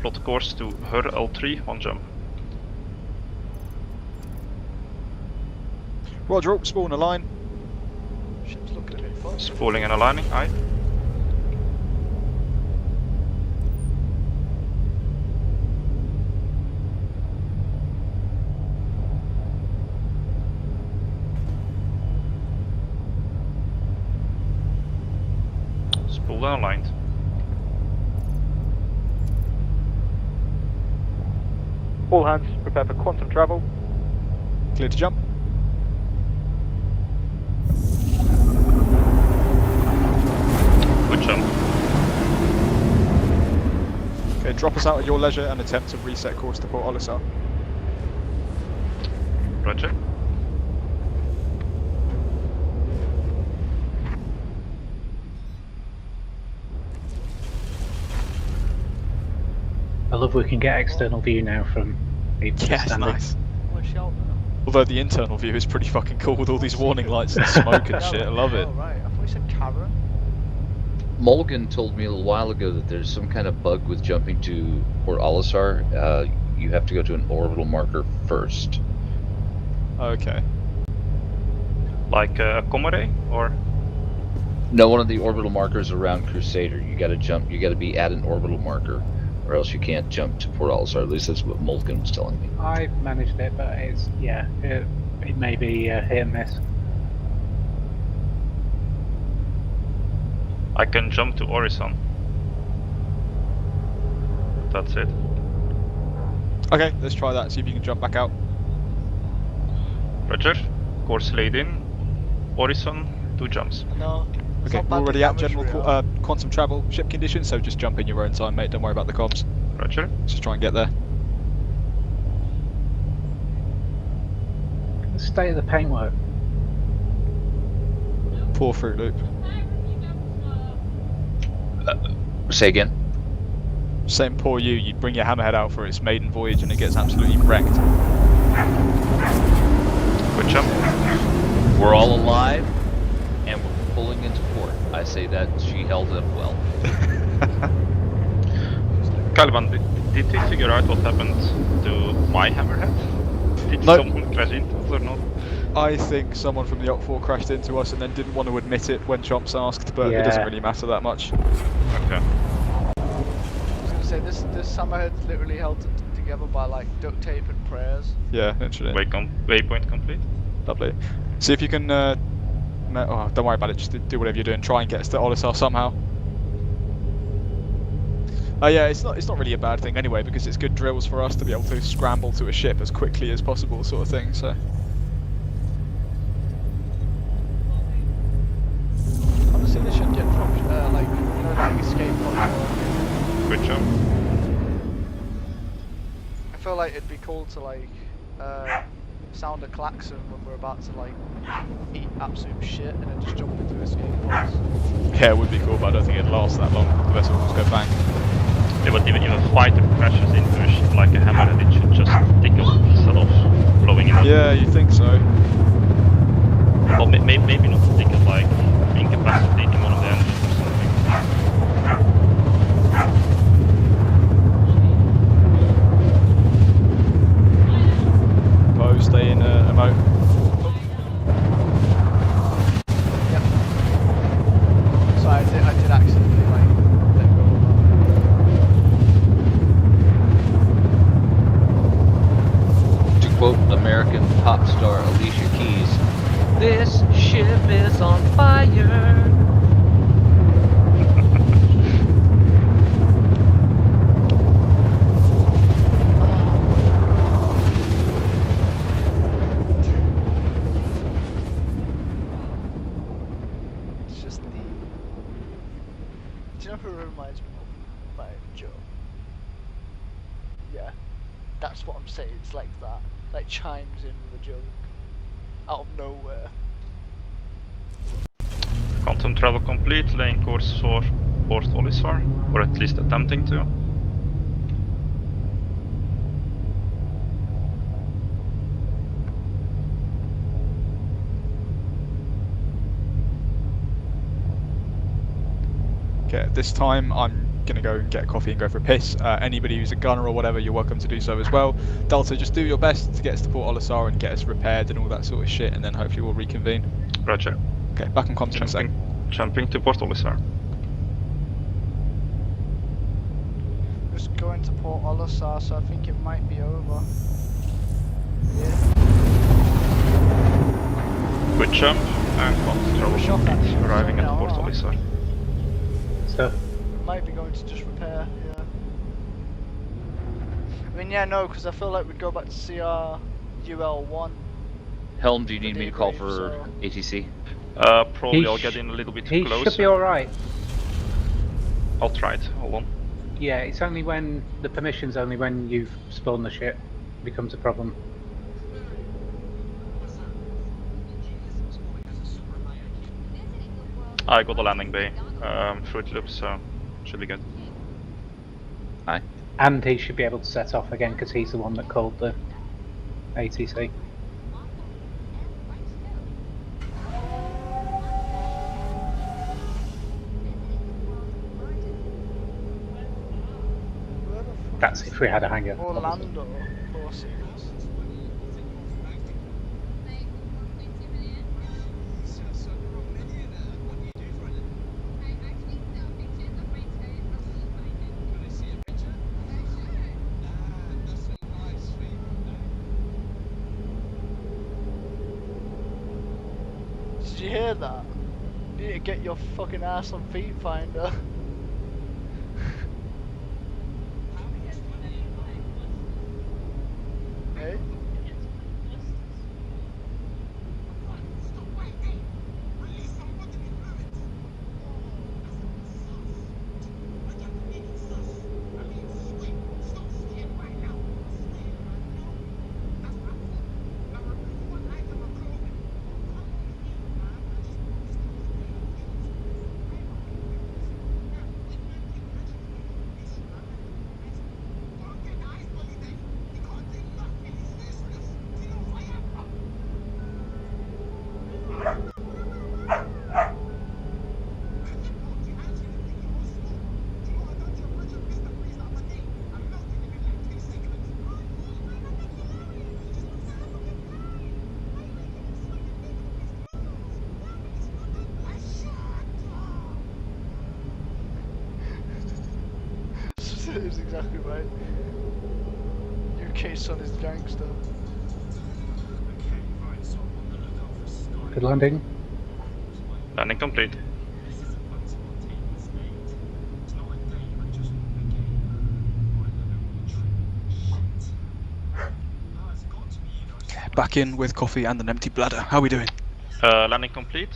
Speaker 9: Plot course to her L3, one jump.
Speaker 7: Roger, spawn a line.
Speaker 10: Ship's looking a bit fun.
Speaker 9: Spooling and aligning, aye. Spooled and aligned.
Speaker 15: All hands, prepare for quantum travel.
Speaker 7: Clear to jump.
Speaker 9: Good jump.
Speaker 7: Okay, drop us out at your leisure and attempt to reset course to Port Olisar.
Speaker 9: Roger.
Speaker 6: I love we can get external view now from
Speaker 7: Yeah, it's
Speaker 6: standing.
Speaker 7: nice.
Speaker 10: What a shout there.
Speaker 7: Although the internal view is pretty fucking cool with all these warning lights and smoke and shit. I love it.
Speaker 10: Oh, right. I thought you said Karen.
Speaker 1: Mulligan told me a little while ago that there's some kind of bug with jumping to Port Olisar. You have to go to an orbital marker first.
Speaker 7: Okay.
Speaker 9: Like Comore or?
Speaker 1: No, one of the orbital markers around Crusader. You gotta jump, you gotta be at an orbital marker, or else you can't jump to Port Olisar. At least that's what Mulligan was telling me.
Speaker 6: I managed it, but it's, yeah, it may be hit and miss.
Speaker 9: I can jump to Orison. That's it.
Speaker 7: Okay, let's try that. See if you can jump back out.
Speaker 9: Roger. Course laid in. Horizon, 2 jumps.
Speaker 10: No. it's
Speaker 7: Okay,
Speaker 10: not
Speaker 7: we're
Speaker 10: bad
Speaker 7: already at
Speaker 10: damage
Speaker 7: general
Speaker 10: real.
Speaker 7: quantum travel ship conditions, so just jump in your own time, mate. Don't worry about the comms.
Speaker 9: Roger.
Speaker 7: Just try and get there.
Speaker 6: The state of the paintwork.
Speaker 7: Pour through loop.
Speaker 1: Say again.
Speaker 7: Same poor you. You bring your hammerhead out for its maiden voyage and it gets absolutely wrecked.
Speaker 9: Good jump.
Speaker 1: We're all alive, and we're pulling into port. I say that she held up well.
Speaker 9: Caliban, did you figure out what happened to my hammerhead? Did
Speaker 7: Nope.
Speaker 9: someone crash into us or not?
Speaker 7: I think someone from the Op 4 crashed into us and then didn't want to admit it when Chomps asked, but it doesn't
Speaker 6: Yeah.
Speaker 7: really matter that much.
Speaker 9: Okay.
Speaker 10: I was gonna say this hammerhead's literally held together by like duct tape and prayers.
Speaker 7: Yeah, literally.
Speaker 9: Waypoint complete.
Speaker 7: Lovely. See if you can. Oh, don't worry about it. Just do whatever you're doing. Try and get us to Olisar somehow. Oh yeah, it's not really a bad thing anyway because it's good drills for us to be able to scramble to a ship as quickly as possible, sort of thing. So.
Speaker 10: Honestly, they should get dropped. Like you know, like escape pod.
Speaker 9: Good job.
Speaker 10: I feel like it'd be cool to like sound a klaxon when we're about to like eat absolute shit and then just jump into escape pods.
Speaker 7: Yeah, it would be cool, but I don't think it'd last that long. The vessel will just go bang.
Speaker 9: Yeah, but even if a fighter crashes into a ship like a hammerhead, it should just tickle instead of blowing it up.
Speaker 7: Yeah, you think so?
Speaker 9: Well, maybe not tickle, like incapacitating one of the engines or something.
Speaker 7: Poe, stay in a moat.
Speaker 10: Yep. So I did accidentally like let go of
Speaker 1: To quote American pop star Alicia Keys, "This ship is on fire."
Speaker 10: It's just the. Do you know who it reminds me of? My Joe. Yeah, that's what I'm saying. It's like that. Like chimes in with a joke out of nowhere.
Speaker 9: Quantum travel complete, laying course for Port Olisar, or at least attempting to.
Speaker 7: Okay, at this time I'm gonna go and get a coffee and go for a piss. Anybody who's a gunner or whatever, you're welcome to do so as well. Delta, just do your best to get us to Port Olisar and get us repaired and all that sort of shit, and then hopefully we'll reconvene.
Speaker 9: Roger.
Speaker 7: Okay, back on comms in a sec.
Speaker 9: Jumping to Port Olisar.
Speaker 10: Just going to Port Olisar, so I think it might be over. Yeah.
Speaker 9: Good jump, and quantum travel
Speaker 10: Shot at
Speaker 9: complete,
Speaker 10: me.
Speaker 9: arriving at
Speaker 10: Yeah,
Speaker 9: Port
Speaker 10: alright.
Speaker 9: Olisar.
Speaker 6: So,
Speaker 10: Might be going to just repair, yeah. I mean, yeah, no, because I feel like we'd go back to CR UL1.
Speaker 1: Helm, do you need me to call
Speaker 10: debrief,
Speaker 1: for
Speaker 10: so-
Speaker 1: ATC?
Speaker 9: Probably
Speaker 6: He
Speaker 9: I'll
Speaker 6: sh-
Speaker 9: get in a little bit
Speaker 6: he
Speaker 9: closer.
Speaker 6: should be alright.
Speaker 9: I'll try it, hold on.
Speaker 6: Yeah, it's only when the permission's only when you've spawned the ship becomes a problem.
Speaker 9: I got the landing bay, Fruit Loop, so should be good.
Speaker 1: Hi.
Speaker 6: And he should be able to set off again because he's the one that called the ATC. That's if we had a hangar.
Speaker 10: Orlando, Four Seasons. Did you hear that? You need to get your fucking ass on Pathfinder. Hey? It's exactly right. UK son is gangster.
Speaker 6: Good landing.
Speaker 9: Landing complete.
Speaker 7: Back in with coffee and an empty bladder. How are we doing?
Speaker 9: Landing complete.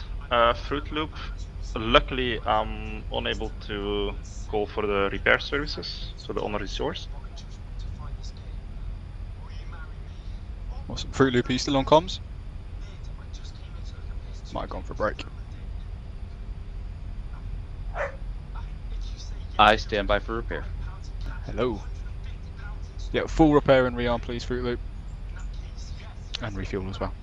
Speaker 9: Fruit Loop. Luckily, I'm unable to call for the repair services, so the honor is yours.
Speaker 7: Awesome. Fruit Loop, are you still on comms? Might have gone for a break.
Speaker 1: I stand by for repair.
Speaker 7: Hello. Yeah, full repair and rearm, please, Fruit Loop. And refuel as well.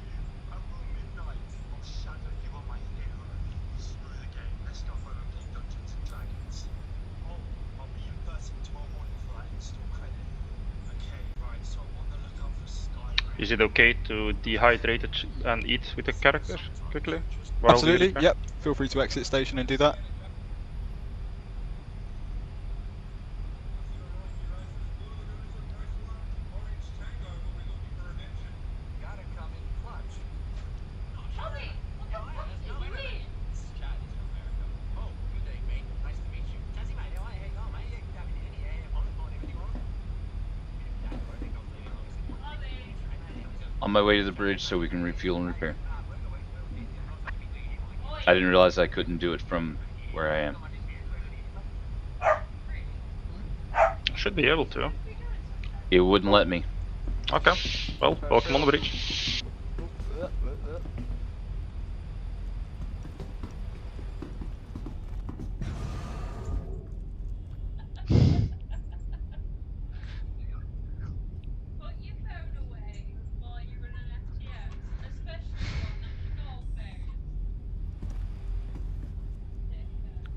Speaker 9: Is it okay to dehydrate it and eat with the character quickly? while we
Speaker 7: Absolutely,
Speaker 9: repair?
Speaker 7: yep. Feel free to exit station and do that.
Speaker 1: On my way to the bridge so we can refuel and repair. I didn't realize I couldn't do it from where I am.
Speaker 9: Should be able to.
Speaker 1: It wouldn't let me.
Speaker 9: Okay. Well, welcome on the bridge.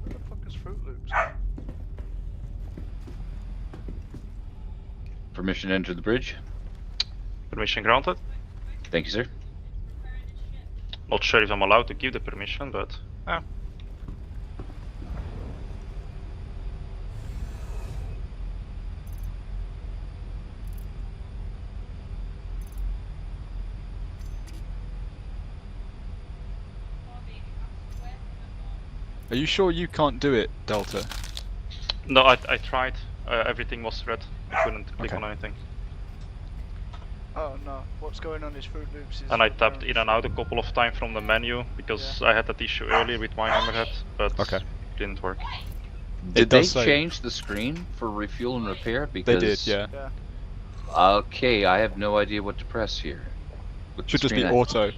Speaker 10: Where the fuck is Fruit Loops?
Speaker 1: Permission to enter the bridge?
Speaker 9: Permission granted.
Speaker 1: Thank you, sir.
Speaker 9: Not sure if I'm allowed to give the permission, but yeah.
Speaker 7: Are you sure you can't do it, Delta?
Speaker 9: No, I tried. Everything was red. I couldn't click
Speaker 7: Okay.
Speaker 9: on anything.
Speaker 10: Oh no, what's going on is Fruit Loops is...
Speaker 9: And I tapped in and out a couple of times from the menu because I had that issue earlier with my hammerhead, but it didn't work.
Speaker 1: Did they
Speaker 7: does say-
Speaker 1: change the screen for refuel and repair? Because
Speaker 7: They did, yeah.
Speaker 1: Okay, I have no idea what to press here. With the
Speaker 7: Should just be
Speaker 1: screen
Speaker 7: auto.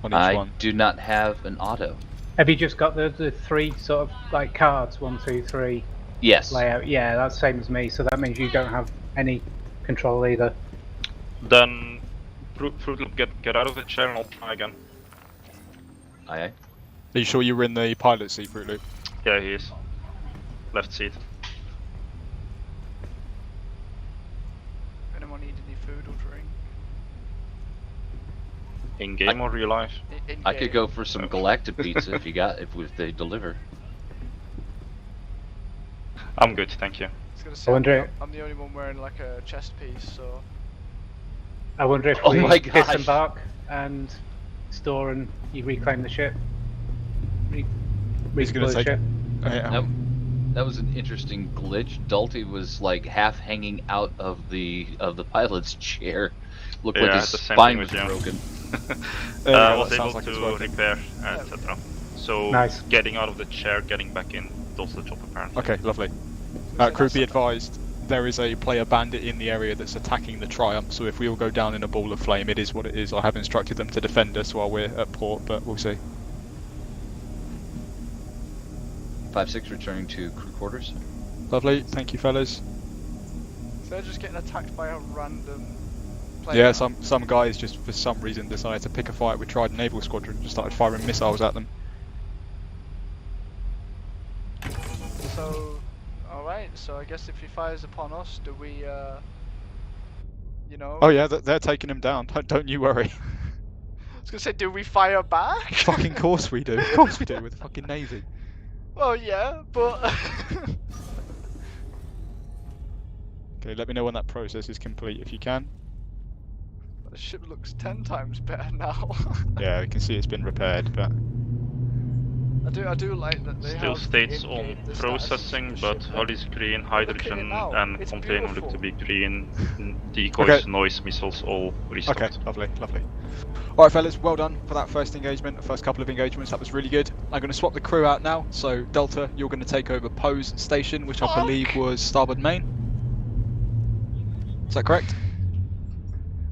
Speaker 7: On each
Speaker 1: I
Speaker 7: one.
Speaker 1: do not have an auto.
Speaker 6: Have you just got the three sort of like cards, 1, 2, 3
Speaker 1: Yes.
Speaker 6: layout? Yeah, that's the same as me. So that means you don't have any control either.
Speaker 9: Then Fruit Loop, get out of the chair and I'll try again.
Speaker 1: Aye aye.
Speaker 7: Are you sure you were in the pilot seat, Fruit Loop?
Speaker 9: Yeah, he is. Left seat.
Speaker 10: Anyone need any food or drink?
Speaker 9: In game or real life?
Speaker 10: In
Speaker 1: I could
Speaker 10: game.
Speaker 1: go for some galactic pizza if you got if they deliver.
Speaker 9: I'm good, thank you.
Speaker 10: I was gonna say,
Speaker 6: wonder-
Speaker 10: I'm the only one wearing like a chest piece, so...
Speaker 6: I wonder if
Speaker 1: Oh
Speaker 6: we
Speaker 1: my gosh.
Speaker 6: disembark and store and you reclaim the ship.
Speaker 7: He's gonna
Speaker 6: Redeploy the
Speaker 7: take-
Speaker 6: ship.
Speaker 1: That was an interesting glitch. Dulty was like half hanging out of the pilot's chair. Looked
Speaker 9: Yeah,
Speaker 1: like
Speaker 9: I
Speaker 1: his
Speaker 9: had the same
Speaker 1: spine
Speaker 9: thing
Speaker 1: was
Speaker 9: with you.
Speaker 1: broken.
Speaker 7: There you
Speaker 9: I
Speaker 7: go,
Speaker 9: was
Speaker 7: that
Speaker 9: able
Speaker 7: sounds like it's
Speaker 9: to
Speaker 7: working.
Speaker 9: repair, etc. So
Speaker 6: Nice.
Speaker 9: getting out of the chair, getting back in, does the job apparently.
Speaker 7: Okay, lovely.
Speaker 10: So
Speaker 7: Crew,
Speaker 10: that's-
Speaker 7: be advised, there is a player bandit in the area that's attacking the Triumph, so if we all go down in a ball of flame, it is what it is. I have instructed them to defend us while we're at port, but we'll see.
Speaker 1: 5-6 returning to crew quarters.
Speaker 7: Lovely, thank you fellas.
Speaker 10: They're just getting attacked by a random player.
Speaker 7: Yeah, some guys just for some reason decided to pick a fight with Trident Naval Squadron and just started firing missiles at them.
Speaker 10: So, alright, so I guess if he fires upon us, do we, you know...
Speaker 7: Oh yeah, they're taking him down, don't you worry.
Speaker 10: I was gonna say, do we fire back?
Speaker 7: Fucking course we do, of course we do, with the fucking Navy.
Speaker 10: Well, yeah, but
Speaker 7: Okay, let me know when that process is complete if you can.
Speaker 10: the ship looks 10 times better now.
Speaker 7: Yeah, we can see it's been repaired, but
Speaker 10: I do like that they
Speaker 9: Still
Speaker 10: have
Speaker 9: states
Speaker 10: in-game
Speaker 9: on
Speaker 10: the statuses
Speaker 9: processing,
Speaker 10: of the
Speaker 9: but
Speaker 10: ship
Speaker 9: hull
Speaker 10: there.
Speaker 9: is green,
Speaker 10: Oh, look at it
Speaker 9: hydrogen
Speaker 10: now.
Speaker 9: and
Speaker 10: It's
Speaker 9: container look
Speaker 10: beautiful.
Speaker 9: to be green, decoys, noise, missiles all restocked.
Speaker 7: okay, lovely, lovely. All right, fellas, well done for that first engagement, the first couple of engagements. That was really good. I'm going to swap the crew out now. So Delta, you're going to take over Poe's station, which I believe was starboard main. Is that correct?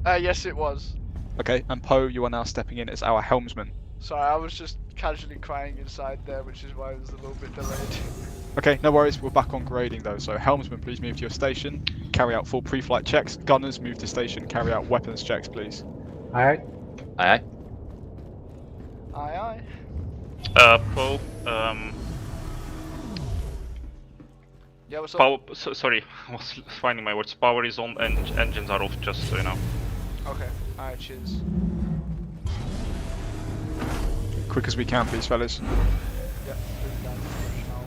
Speaker 10: Yes, it was.
Speaker 7: Okay, and Poe, you are now stepping in as our helmsman.
Speaker 10: Sorry, I was just casually crying inside there, which is why it was a little bit delayed.
Speaker 7: Okay, no worries. We're back on grading though. So helmsman, please move to your station. Carry out full pre-flight checks. Gunners, move to station. Carry out weapons checks, please.
Speaker 6: Alright.
Speaker 1: Aye, aye.
Speaker 10: Aye, aye.
Speaker 9: Poe,
Speaker 10: Yeah, what's up?
Speaker 9: power, sorry, I was finding my words. Power is on and engines are off, just so you know.
Speaker 10: Okay, alright, cheers.
Speaker 7: Quick as we can, please, fellas.
Speaker 10: Yep, moving down the bridge now.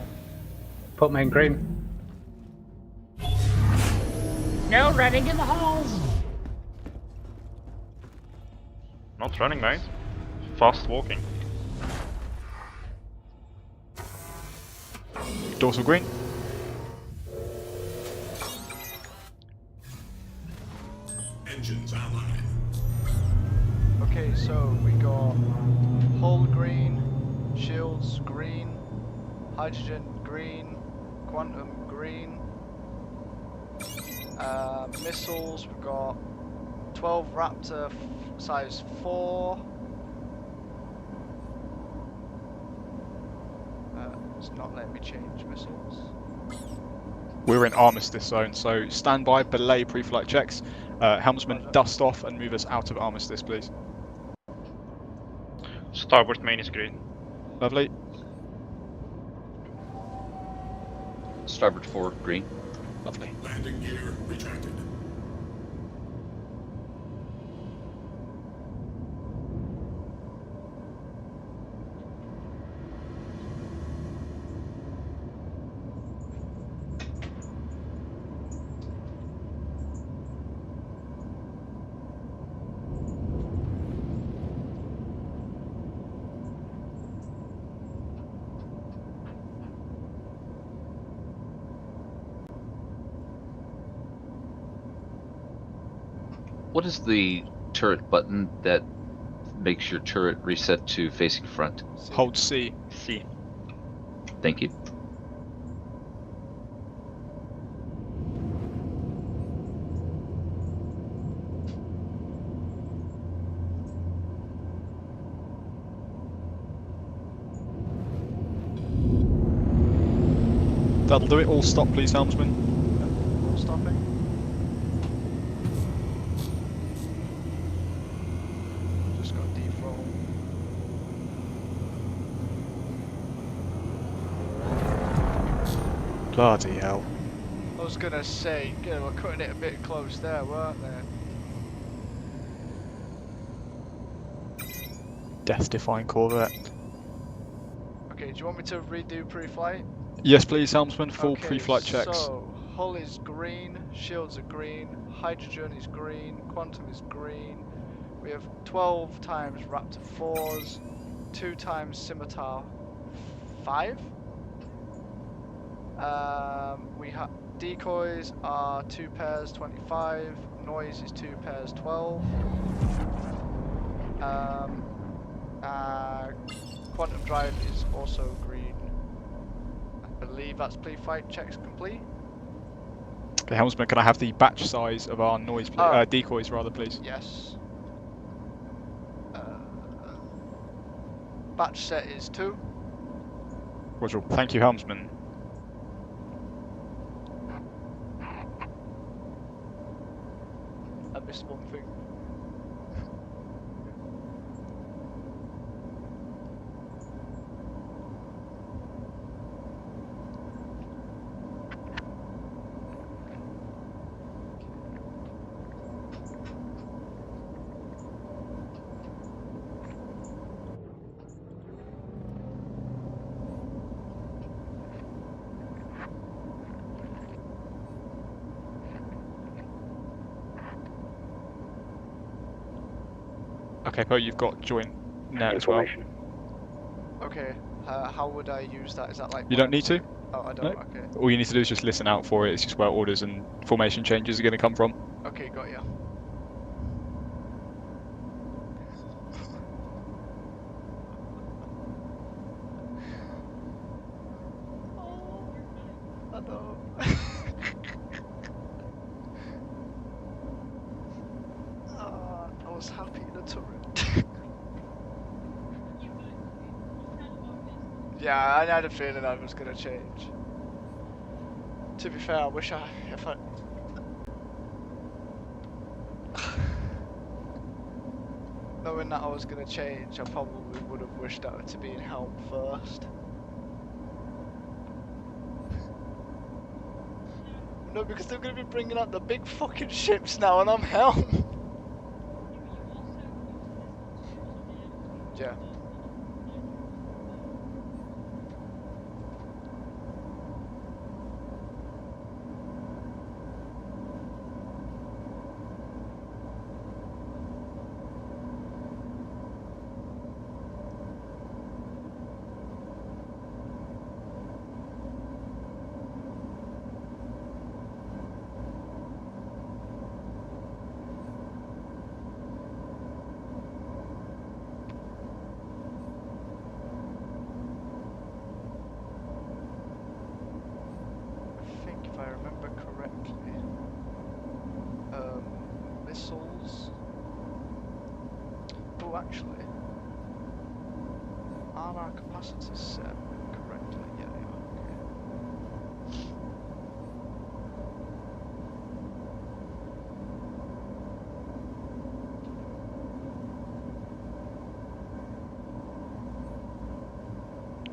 Speaker 6: Put main green.
Speaker 13: No running in the halls.
Speaker 9: Not running, mate. Fast walking.
Speaker 7: Dorsal green.
Speaker 12: Engines online.
Speaker 10: Okay, so we got hull green, shields green, hydrogen green, quantum green, missiles, we've got 12 Raptor size 4. It's not letting me change missiles.
Speaker 7: We're in armistice zone, so stand by, belay pre-flight checks. Helmsman, dust off and move us out of armistice, please.
Speaker 9: Starboard main is green.
Speaker 7: Lovely.
Speaker 1: Starboard forward, green.
Speaker 7: Lovely.
Speaker 12: Landing gear retracted.
Speaker 1: What is the turret button that makes your turret reset to facing front?
Speaker 7: Hold C.
Speaker 9: C.
Speaker 1: Thank you.
Speaker 7: That'll do it. All stop, please, helmsman.
Speaker 10: All stopping. Just got defroll.
Speaker 7: Bloody hell.
Speaker 10: I was gonna say, yeah, we're cutting it a bit close there, weren't they?
Speaker 7: Death-defying Corvette.
Speaker 10: Okay, do you want me to redo pre-flight?
Speaker 7: Yes, please, helmsman. Full
Speaker 10: Okay,
Speaker 7: pre-flight checks.
Speaker 10: So, hull is green, shields are green, hydrogen is green, quantum is green. We have 12 times Raptor 4s, 2 times Scimitar 5. We have decoys are 2 pairs 25, noise is 2 pairs 12. Quantum drive is also green. I believe that's pre-flight checks complete.
Speaker 7: Okay, helmsman, can I have the batch size of our noise, decoys, rather, please?
Speaker 10: Yes. Batch set is 2.
Speaker 7: Roger. Thank you, helmsman.
Speaker 10: I missed one thing.
Speaker 7: Okay, Poe, you've got joint net as well.
Speaker 10: Okay. How would I use that? Is that like?
Speaker 7: You don't need to.
Speaker 10: Oh, I don't.
Speaker 7: No.
Speaker 10: Okay.
Speaker 7: All you need to do is just listen out for it. It's just where orders and formation changes are going to come from.
Speaker 10: Okay, got ya. I know. I was happy in the turret. Yeah, I had a feeling I was gonna change. To be fair, I wish if I. Knowing that I was gonna change, I probably would have wished out to be in helm first. No, because they're gonna be bringing out the big fucking ships now, and I'm helm. Yeah. If I remember correctly, missiles. Oh, actually, are our capacitors set correctly? Yeah, they are. Okay.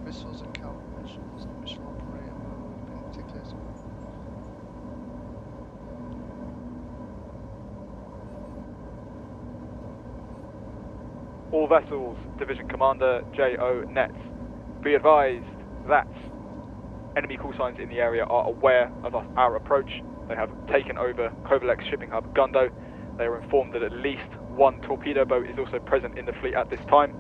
Speaker 10: Missiles and countermeasures, missile operator mode, in particular.
Speaker 15: All vessels, Division Commander J.O. Nets. Be advised that enemy call signs in the area are aware of our approach. They have taken over Kovalek's shipping hub Gundo. They are informed that at least one torpedo boat is also present in the fleet at this time.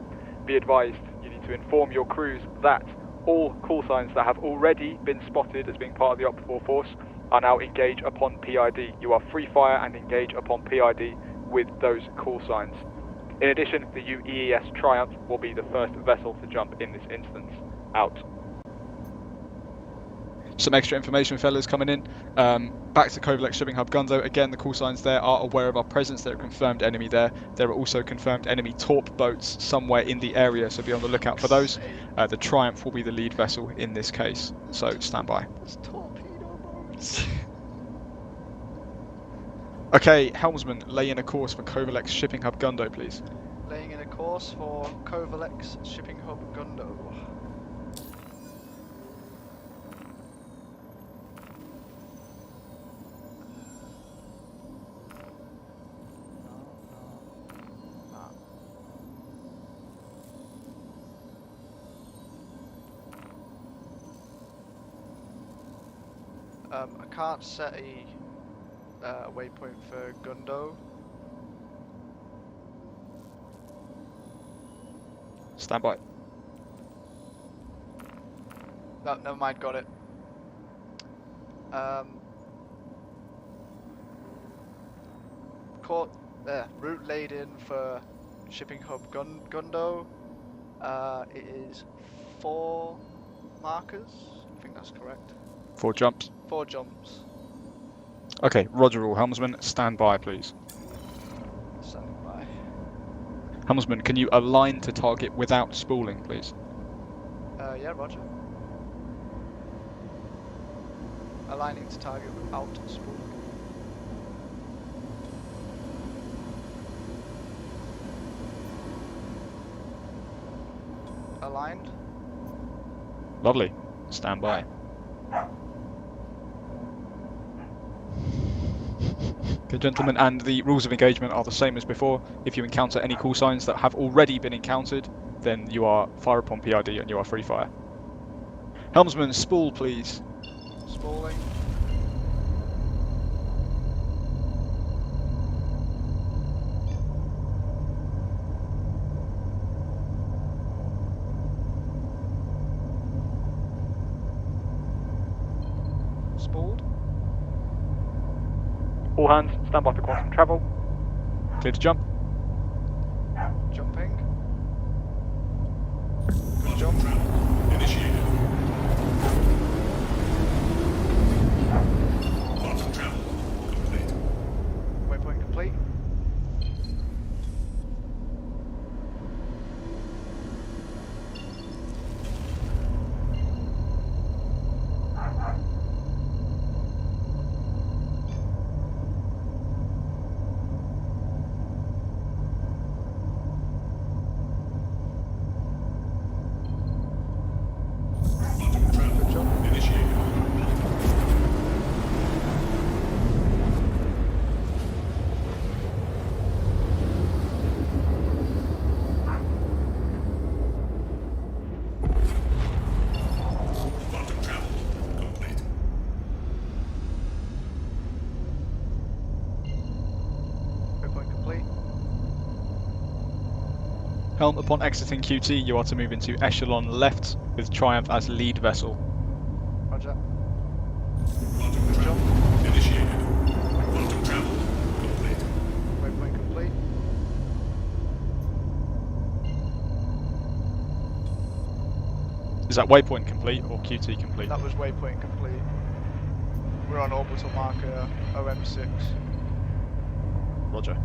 Speaker 15: Be advised, you need to inform your crews that all call signs that have already been spotted as being part of the Op4 force are now engage upon PID. You are free fire and engage upon PID with those call signs. In addition, the UEES Triumph will be the first vessel to jump in this instance. Out.
Speaker 7: Some extra information, fellas, coming in. Back to Kovalek Shipping Hub Gundo. Again, the call signs there are aware of our presence. There are confirmed enemy there. There are also confirmed enemy torp boats somewhere in the area, so be on the lookout for those. The Triumph will be the lead vessel in this case, so stand by.
Speaker 10: There's torpedo boats.
Speaker 7: Okay, helmsman, lay in a course for Kovalek's Shipping Hub Gundo, please.
Speaker 10: Laying in a course for Kovalek's shipping hub Gundo. I can't set a waypoint for Gundo.
Speaker 7: Stand by.
Speaker 10: No, never mind, got it. Route laid in for shipping hub Gundo. It is 4 markers. I think that's correct.
Speaker 7: 4 jumps.
Speaker 10: 4 jumps.
Speaker 7: Okay, roger all. Helmsman, stand by, please.
Speaker 10: Standing by.
Speaker 7: Helmsman, can you align to target without spooling, please?
Speaker 10: Yeah, roger. Aligning to target without spooling. Aligned.
Speaker 7: Lovely. Stand by. Okay, gentlemen, and the rules of engagement are the same as before. If you encounter any call signs that have already been encountered, then you are fire upon PID and you are free fire. Helmsman, spool, please.
Speaker 10: Spooling. Spooled.
Speaker 15: All hands, stand by for quantum travel.
Speaker 7: Clear to jump.
Speaker 10: Jumping. Good jump.
Speaker 16: Initiated. Quantum travel complete.
Speaker 10: Waypoint complete.
Speaker 16: Quantum travel initiated. Quantum travel complete.
Speaker 10: Waypoint complete.
Speaker 7: Helm, upon exiting QT, you are to move into echelon left with Triumph as lead vessel.
Speaker 10: Roger.
Speaker 16: Quantum travel initiated. Quantum travel complete.
Speaker 10: Waypoint complete.
Speaker 7: Is that waypoint complete or QT complete?
Speaker 10: That was waypoint complete. We're on orbital marker OM6.
Speaker 7: Roger.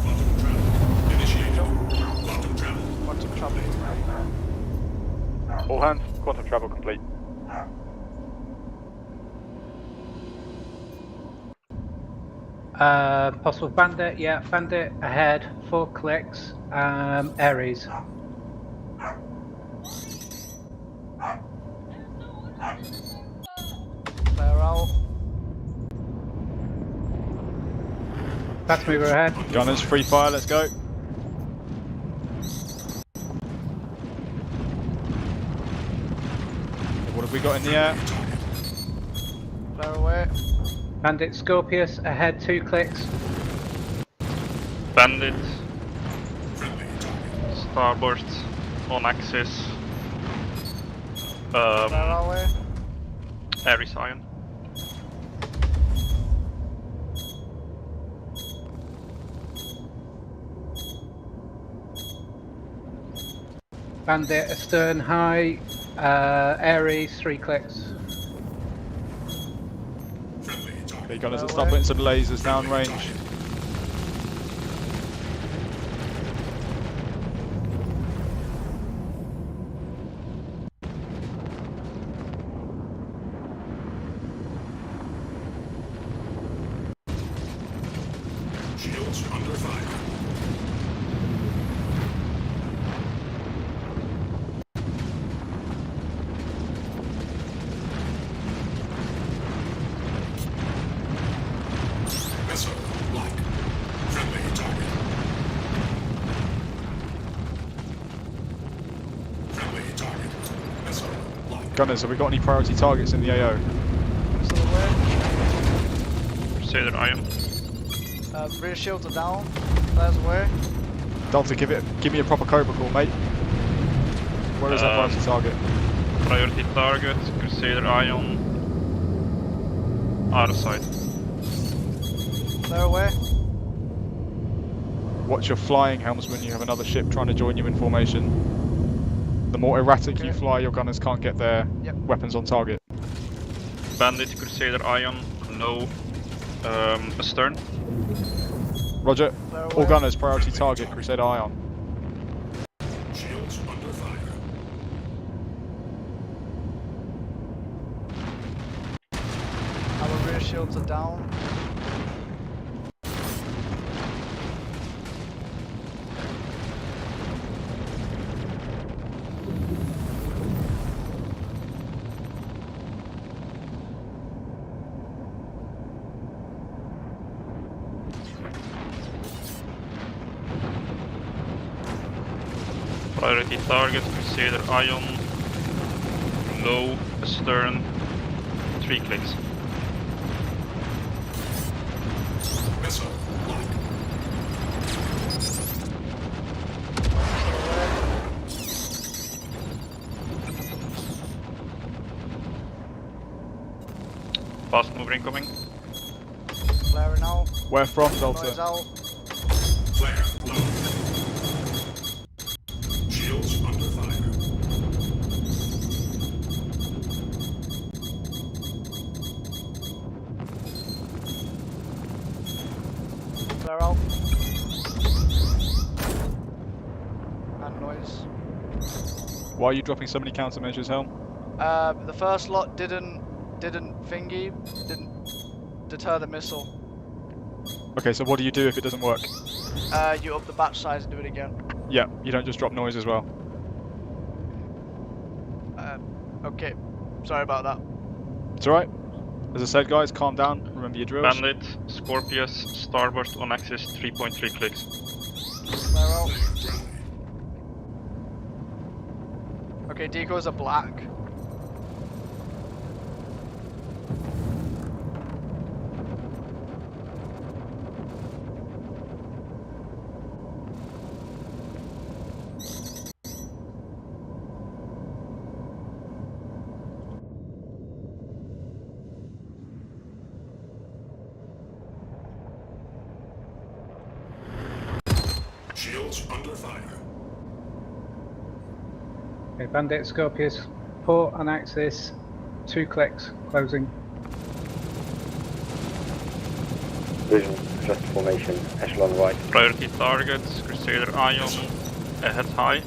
Speaker 16: Quantum travel initiated. Quantum travel.
Speaker 10: Quantum travel.
Speaker 15: All hands, quantum travel complete.
Speaker 6: Possible bandit, yeah, bandit ahead, 4 clicks, Ares.
Speaker 10: Flare out.
Speaker 6: Fast mover ahead.
Speaker 7: Gunners, free fire, let's go. What have we got in the air?
Speaker 10: Flare away.
Speaker 6: Bandit Scorpius ahead, 2 clicks.
Speaker 9: Bandit. Starboard. On axis.
Speaker 10: Flare away.
Speaker 9: Ares Ion.
Speaker 6: Bandit astern high, Ares, 3 clicks.
Speaker 7: Okay, gunners, let's start putting some lasers down range.
Speaker 16: Shields under fire. Vessel lock. Friendly target. Friendly target. Vessel lock.
Speaker 7: Gunners, have we got any priority targets in the AO?
Speaker 10: Still away.
Speaker 9: Crusader Ion.
Speaker 10: Rear shields are down. Flares away.
Speaker 7: Delta, give me a proper Cobra call, mate. Where is that priority target?
Speaker 9: Priority target, Crusader Ion. Out of sight.
Speaker 10: Flare away.
Speaker 7: Watch your flying, helmsman. You have another ship trying to join you in formation. The more erratic you fly, your gunners can't get their weapons on target.
Speaker 9: Bandit, Crusader Ion. No. Astern.
Speaker 7: Roger. All gunners, priority target, Crusader Ion.
Speaker 16: Shields under fire.
Speaker 10: Our rear shields are down.
Speaker 9: Priority target, Crusader Ion. Low, astern. 3 clicks.
Speaker 16: Vessel lock.
Speaker 9: Fast mover incoming.
Speaker 10: Flaring out.
Speaker 7: Where from,
Speaker 10: Noise
Speaker 7: Delta?
Speaker 10: out.
Speaker 16: Flare low. Shields under fire.
Speaker 10: Flare out. And noise.
Speaker 7: Why are you dropping so many countermeasures, Helm?
Speaker 10: The first lot didn't thingy, didn't deter the missile.
Speaker 7: Okay, so what do you do if it doesn't work?
Speaker 10: You up the batch size and do it again.
Speaker 7: Yeah, you don't just drop noise as well.
Speaker 10: Okay, sorry about that.
Speaker 7: It's alright. As I said, guys, calm down. Remember your drills.
Speaker 9: Bandit, Scorpius, starboard on axis 3.3 clicks.
Speaker 10: Flare out. Okay, decoys are black.
Speaker 16: Shields under fire.
Speaker 6: Okay, Bandit, Scorpius, port on axis, 2 clicks, closing.
Speaker 17: Vision, just formation, echelon right.
Speaker 9: Priority targets, Crusader Ion, ahead high,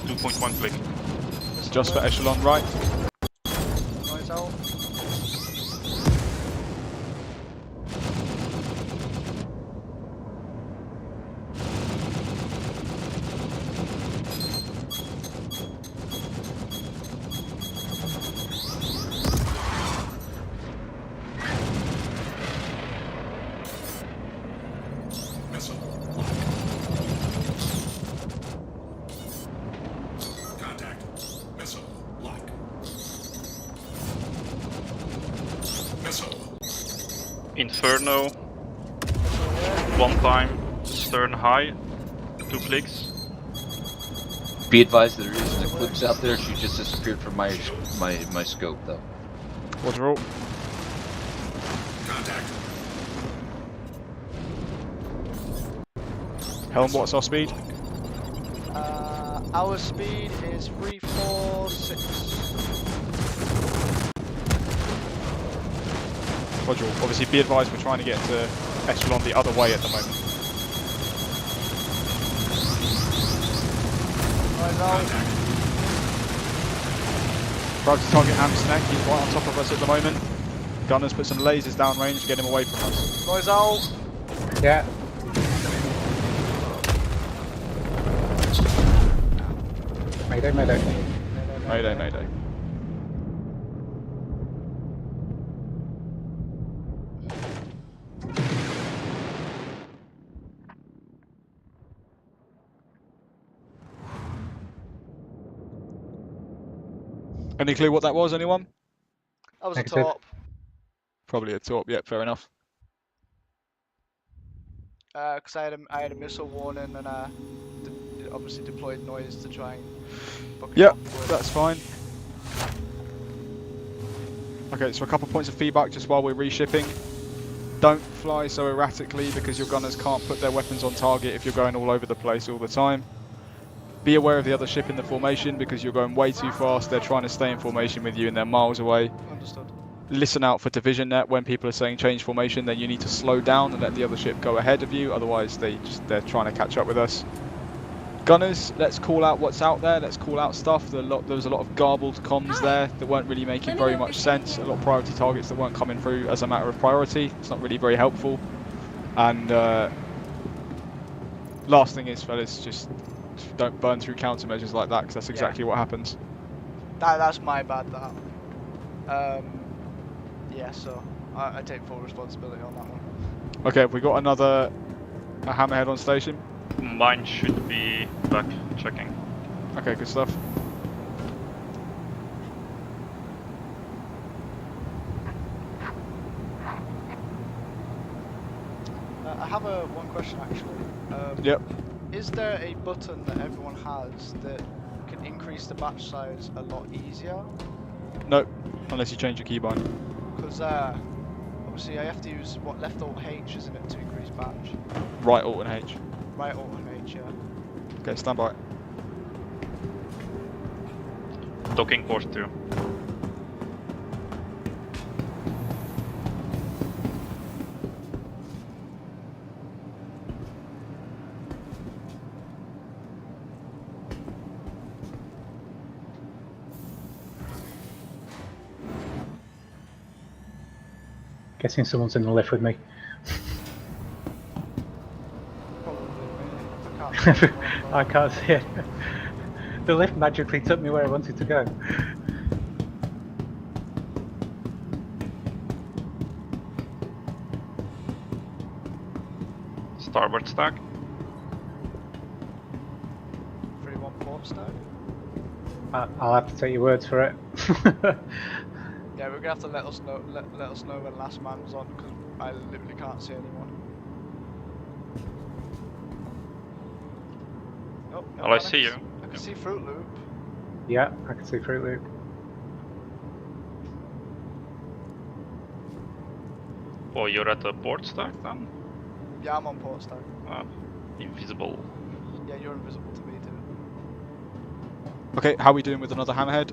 Speaker 9: 2.1 click.
Speaker 7: Just for echelon right.
Speaker 10: Noise out.
Speaker 16: Missile. Contact. Missile. Lock. Missile.
Speaker 9: Inferno, 1 time, stern high, 2 clicks.
Speaker 1: Be advised that there is an eclipse out there. She just disappeared from my scope, though.
Speaker 7: Roger all.
Speaker 16: Contact.
Speaker 7: Helm, what's our speed?
Speaker 10: Our speed is 346.
Speaker 7: Roger all. Obviously, be advised we're trying to get to echelon the other way at the moment.
Speaker 10: Noise out.
Speaker 7: Priority target Amsnek, he's right on top of us at the moment. Gunners put some lasers downrange to get him away from us.
Speaker 10: Noise out.
Speaker 6: Yeah. Mayday, mayday.
Speaker 7: Mayday, mayday. Any clue what that was, anyone?
Speaker 10: That was
Speaker 6: Negative.
Speaker 10: a top.
Speaker 7: Probably a top, yeah, fair enough.
Speaker 10: Because I had a missile warning and obviously deployed noise to try and book it
Speaker 7: Yeah,
Speaker 10: off with-
Speaker 7: that's fine. Okay, so a couple points of feedback just while we're reshipping. Don't fly so erratically because your gunners can't put their weapons on target if you're going all over the place all the time. Be aware of the other ship in the formation because you're going way too fast. They're trying to stay in formation with you and they're miles away.
Speaker 10: Understood.
Speaker 7: Listen out for division net when people are saying change formation, then you need to slow down and let the other ship go ahead of you, otherwise they're trying to catch up with us. Gunners, let's call out what's out there, let's call out stuff. There was a lot of garbled comms there that weren't really making very much sense, a lot of priority targets that weren't coming through as a matter of priority. It's not really very helpful. And last thing is, fellas, just don't burn through countermeasures like that because that's exactly what happens.
Speaker 10: That's my bad, that. Yeah, so I take full responsibility on that one.
Speaker 7: Okay, we got a hammerhead on station.
Speaker 9: Mine should be back checking.
Speaker 7: Okay, good stuff.
Speaker 10: I have one question actually.
Speaker 7: Yep.
Speaker 10: Is there a button that everyone has that can increase the batch size a lot easier?
Speaker 7: Nope, unless you change your keybind.
Speaker 10: Because Because obviously I have to use what left alt H, isn't it, to increase batch?
Speaker 7: Right alt and H.
Speaker 10: Right alt and H, yeah.
Speaker 7: Okay, stand by.
Speaker 9: Docking port 2.
Speaker 6: Guessing someone's in the lift with me. I can't see it. The lift magically took me where I wanted to go.
Speaker 9: Starboard stack.
Speaker 10: 3-1 port stack.
Speaker 6: I'll have to take your words for it.
Speaker 10: Yeah, we're gonna have to let us know when last man's on, because I literally can't see anyone. Oh, no,
Speaker 9: Well, I see you.
Speaker 10: I can see Fruit Loop.
Speaker 6: Yeah, I can see Fruit Loop.
Speaker 9: Oh, you're at the port stack then?
Speaker 10: Yeah, I'm on port stack.
Speaker 9: Invisible.
Speaker 10: Yeah, you're invisible to me too.
Speaker 7: Okay, how are we doing with another hammerhead?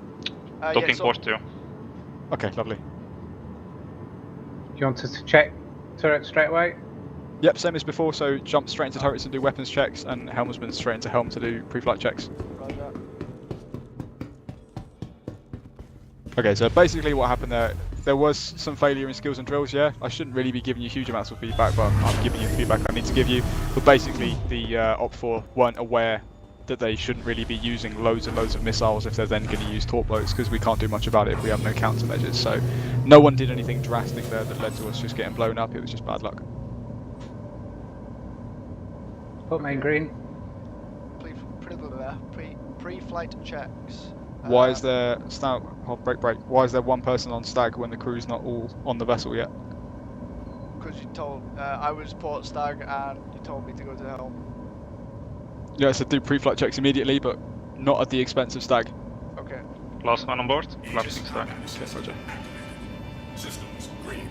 Speaker 9: Docking port 2.
Speaker 7: Okay, lovely.
Speaker 6: Do you want us to check turret straight away?
Speaker 7: Yep, same as before, so jump straight into turrets and do weapons checks, and helmsman straight into helm to do pre-flight checks.
Speaker 10: Roger.
Speaker 7: Okay, so basically what happened there was some failure in skills and drills, yeah? I shouldn't really be giving you huge amounts of feedback, but I'm giving you the feedback I need to give you. But basically, the Op4 weren't aware that they shouldn't really be using loads and loads of missiles if they're then going to use torp boats, because we can't do much about it if we have no countermeasures. So no one did anything drastic there that led to us just getting blown up, it was just bad luck.
Speaker 6: Put main green.
Speaker 10: Pre-flight checks.
Speaker 7: Why is there break? Why is there one person on stag when the crew's not all on the vessel yet?
Speaker 10: Because you told I was port stag and you told me to go to helm.
Speaker 7: Yeah, so do pre-flight checks immediately, but not at the expense of stag.
Speaker 10: Okay.
Speaker 9: Last man on board. Collapsing stack.
Speaker 7: Okay, roger.
Speaker 16: Systems green.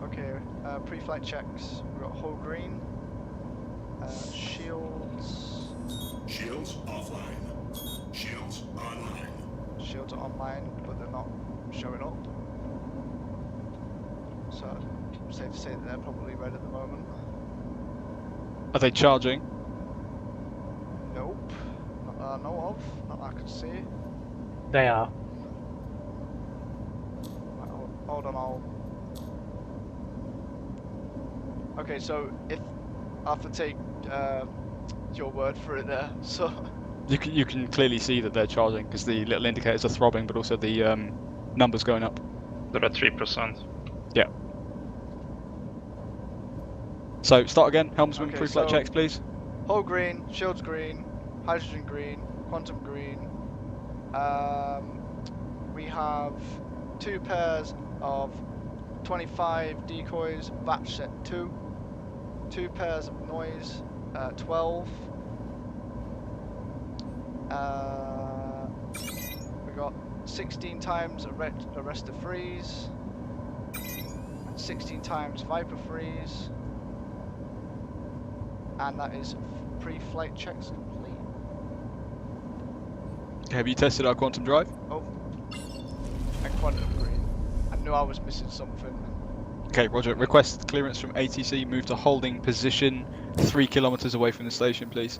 Speaker 10: Okay, pre-flight checks. We've got hull green. Shields.
Speaker 16: Shields offline. Shields online.
Speaker 10: Shields are online, but they're not showing up. So, safe to say that they're probably red at the moment.
Speaker 7: Are they charging?
Speaker 10: Nope. Not that I know of. Not that I can see.
Speaker 6: They are.
Speaker 10: Right, hold on, Okay, so if I have to take your word for it there, so
Speaker 7: You can clearly see that they're charging because the little indicators are throbbing, but also the numbers going up.
Speaker 9: They're at 3%.
Speaker 7: Yeah. So start again, helmsman,
Speaker 10: Okay,
Speaker 7: pre-flight
Speaker 10: so-
Speaker 7: checks, please.
Speaker 10: hull green, shields green, hydrogen green, quantum green. We have 2 pairs of 25 decoys, batch set 2. 2 pairs of noise, 12. We got 16 times arrest to freeze, 16 times viper freeze, and that is pre-flight checks complete.
Speaker 7: Have you tested our quantum drive?
Speaker 10: Oh, and quantum green. I knew I was missing something.
Speaker 7: Okay, roger. Request clearance from ATC. Move to holding position 3 kilometers away from the station, please.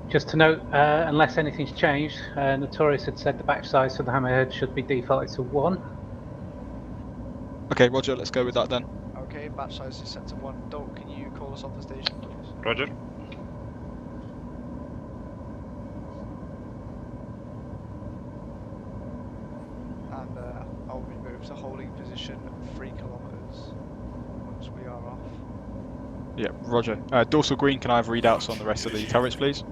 Speaker 6: Just to note, unless anything's changed, Notorious had said the batch size for the hammerhead should be defaulted to 1.
Speaker 7: Okay, roger. Let's go with that then.
Speaker 10: Okay, batch size is set to 1. Dolt, can you call us off the station, please?
Speaker 9: Roger.
Speaker 10: And I'll remove to holding position 3 kilometers once we are off.
Speaker 7: Yeah, roger. Dorsal green, can I have readouts on the rest of the turrets, please?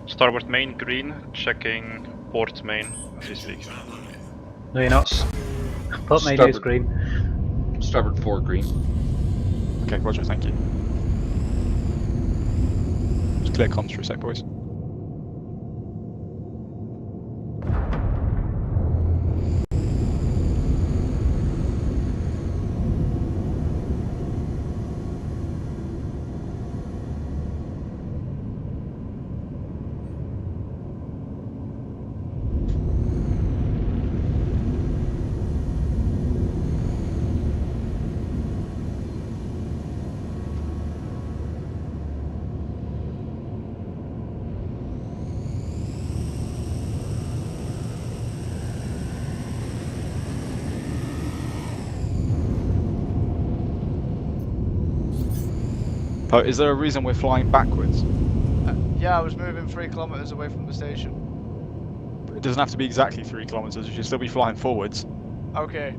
Speaker 9: Starboard main green, checking port main as we speak.
Speaker 6: No, you're not. Put main is green.
Speaker 1: Starboard 4 green.
Speaker 7: Okay, roger, thank you. Just clear comms for a sec, boys. Oh, is there a reason we're flying backwards?
Speaker 10: Yeah, I was moving 3 kilometers away from the station.
Speaker 7: It doesn't have to be exactly 3 kilometers. You should still be flying forwards.
Speaker 10: Okay.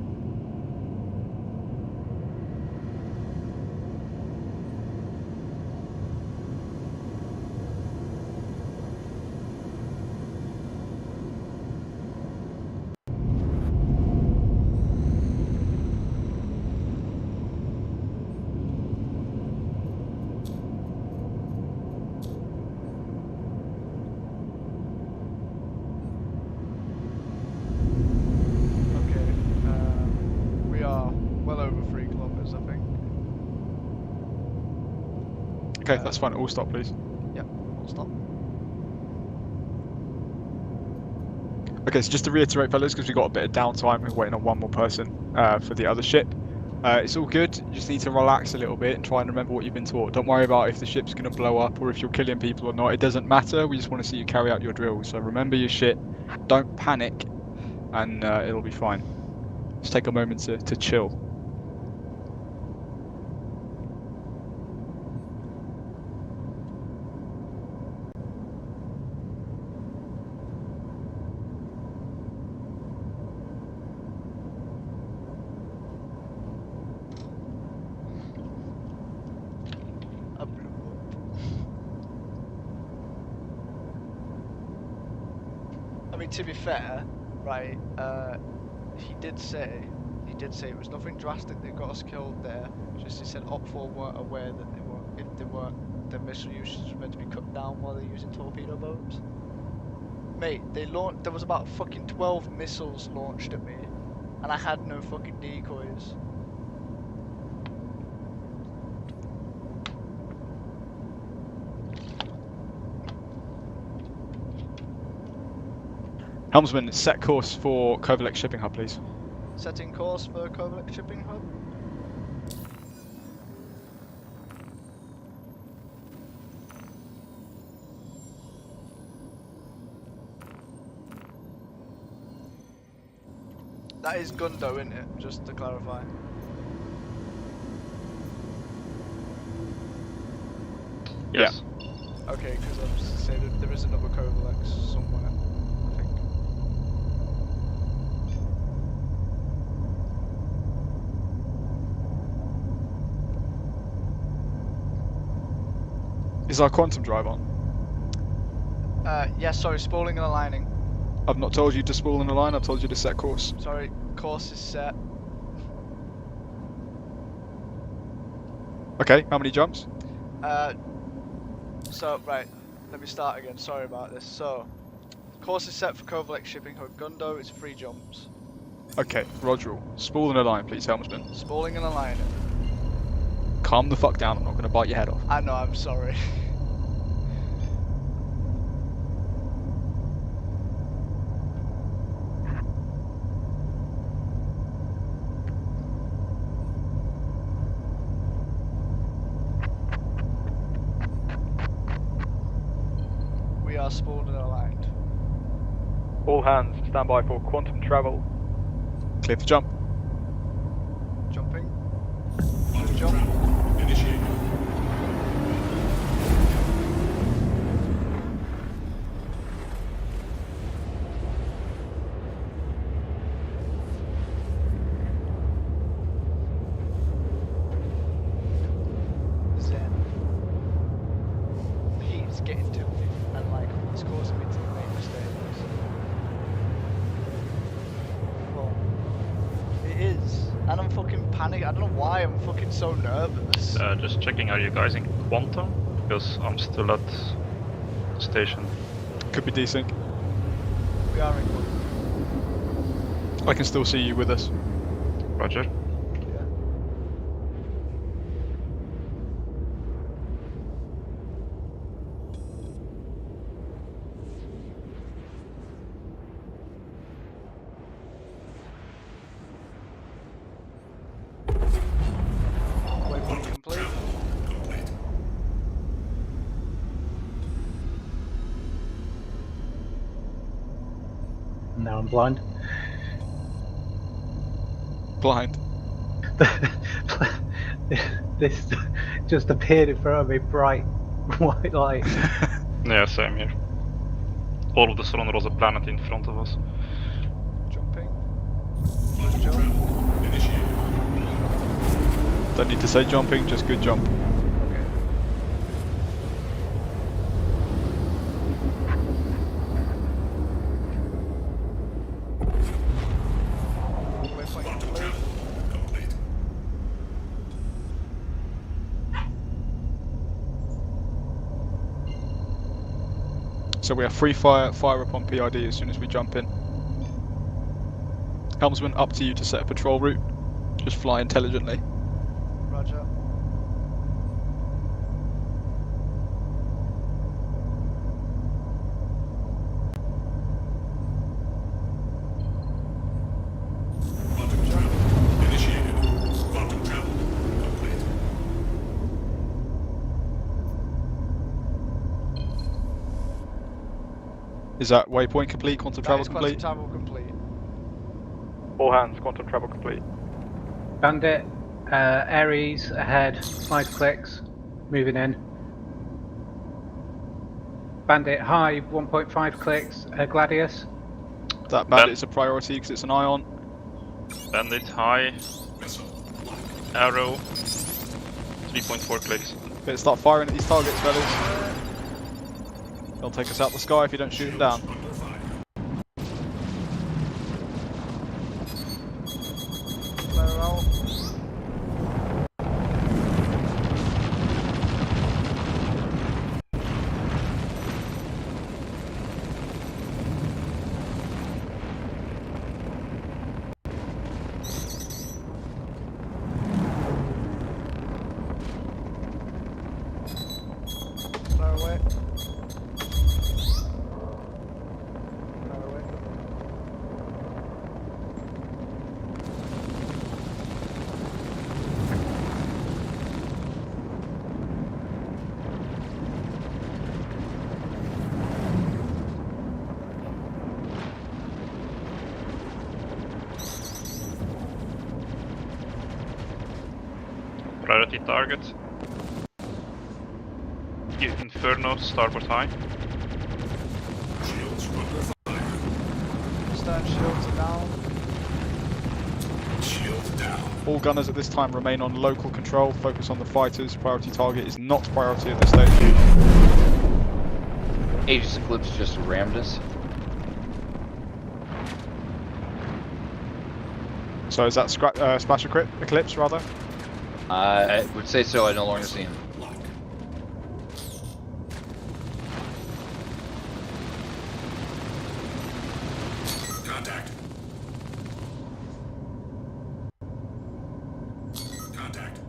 Speaker 7: Okay, that's fine. All stop, please.
Speaker 10: Yep, all stop.
Speaker 7: Okay, so just to reiterate, fellas, because we've got a bit of downtime, we're waiting on one more person for the other ship. It's all good. You just need to relax a little bit and try and remember what you've been taught. Don't worry about if the ship's going to blow up or if you're killing people or not. It doesn't matter. We just want to see you carry out your drill. So remember your shit. Don't panic, and it'll be fine. Just take a moment to chill.
Speaker 10: I mean, to be fair, right? He did say it was nothing drastic that got us killed there. Just he said Op4 weren't aware that their missile usage was meant to be cut down while they're using torpedo boats. Mate, there was about fucking 12 missiles launched at me, and I had no fucking decoys.
Speaker 7: Helmsman, set course for Kovalek Shipping Hub, please.
Speaker 10: Setting course for Kovalek Shipping Hub. That is Gundo, isn't it? Just to clarify.
Speaker 9: Yes.
Speaker 10: Yeah. Okay, because I was to say that there is another Kovalek somewhere.
Speaker 7: Is our quantum drive on?
Speaker 10: Yes, sorry, spooling and aligning.
Speaker 7: I've not told you to spool and align, I've told you to set course.
Speaker 10: Sorry, course is set.
Speaker 7: Okay, how many jumps?
Speaker 10: Right, let me start again, sorry about this. So, course is set for Kovalek Shipping Hub. Gundo is 3 jumps.
Speaker 7: Okay, Roger. Spool and align, please, Helmsman.
Speaker 10: Spooling and aligning.
Speaker 7: Calm the fuck down, I'm not going to bite your head off.
Speaker 10: I know, I'm sorry. We are spooled and aligned.
Speaker 15: All hands, stand by for quantum travel.
Speaker 7: Clear for jump.
Speaker 10: Jumping. Good jump.
Speaker 16: Initiate.
Speaker 10: Zen. The heat is getting to me, and like it's causing me to make mistakes. Well, it is, and I'm fucking panicked. I don't know why I'm fucking so nervous.
Speaker 9: Just checking, are you guys in quantum? Because I'm still at the station.
Speaker 7: Could be desync.
Speaker 10: We are in quantum.
Speaker 7: I can still see you with us.
Speaker 9: Roger.
Speaker 10: Waypoint complete.
Speaker 6: Now I'm blind.
Speaker 7: Blind.
Speaker 6: this just appeared in front of me, bright white light.
Speaker 9: Yeah, same here. All of the sudden there was a planet in front of us.
Speaker 10: Jumping. Good jump.
Speaker 7: Don't need to say jumping, just good jump.
Speaker 10: Okay. Waypoint complete.
Speaker 7: So we have free fire upon PID as soon as we jump in. Helmsman, up to you to set a patrol route. Just fly intelligently.
Speaker 10: Roger.
Speaker 16: Quantum travel initiated. Quantum travel complete.
Speaker 7: Is that waypoint complete? Quantum travel complete?
Speaker 10: Quantum travel complete.
Speaker 15: All hands, quantum travel complete.
Speaker 6: Bandit, Ares ahead, 5 clicks, moving in. Bandit high, 1.5 clicks, Gladius.
Speaker 7: That bandit's a priority because it's an ion.
Speaker 9: Bandit high. Arrow. 3.4 clicks.
Speaker 7: Better start firing at these targets, fellas. They'll take us out the sky if you don't shoot them down.
Speaker 10: Flare roll. Flare away. Flare away.
Speaker 9: Priority target. Inferno, starboard high.
Speaker 16: Shields under fire.
Speaker 10: Stern shields are down.
Speaker 16: Shields down.
Speaker 7: All gunners at this time remain on local control. Focus on the fighters. Priority target is not priority at this stage.
Speaker 1: Aegis Eclipse just rammed us.
Speaker 7: So is that Splash Eclipse rather?
Speaker 1: I would say so. I no longer see him.
Speaker 16: Contact. Contact.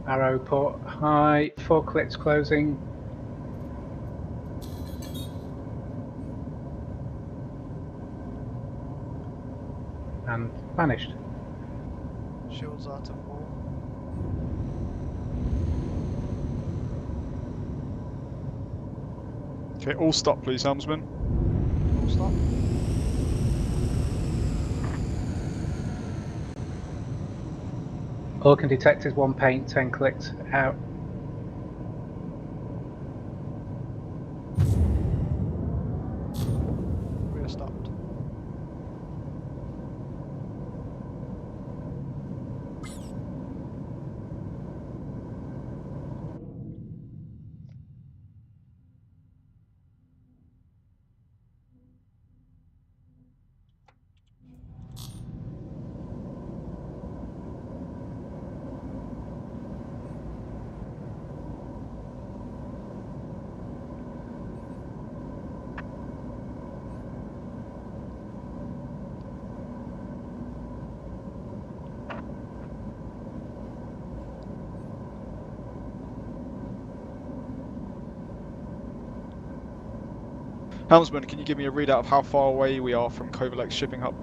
Speaker 6: Arrow port high, 4 clicks closing. And vanished.
Speaker 10: Shields are to full.
Speaker 7: Okay, all stop please, helmsman.
Speaker 10: Full stop.
Speaker 6: All can detect is 1 paint, 10 clicks out.
Speaker 10: We are stopped.
Speaker 7: Helmsman, can you give me a readout of how far away we are from Kovalek's shipping hub?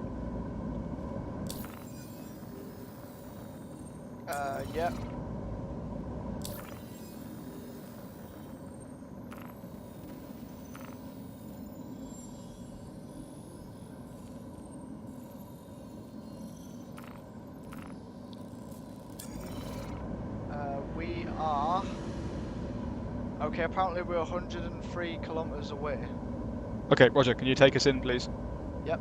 Speaker 10: Yeah. Okay, apparently we're 103 kilometers away.
Speaker 7: Okay, Roger, can you take us in, please?
Speaker 10: Yep.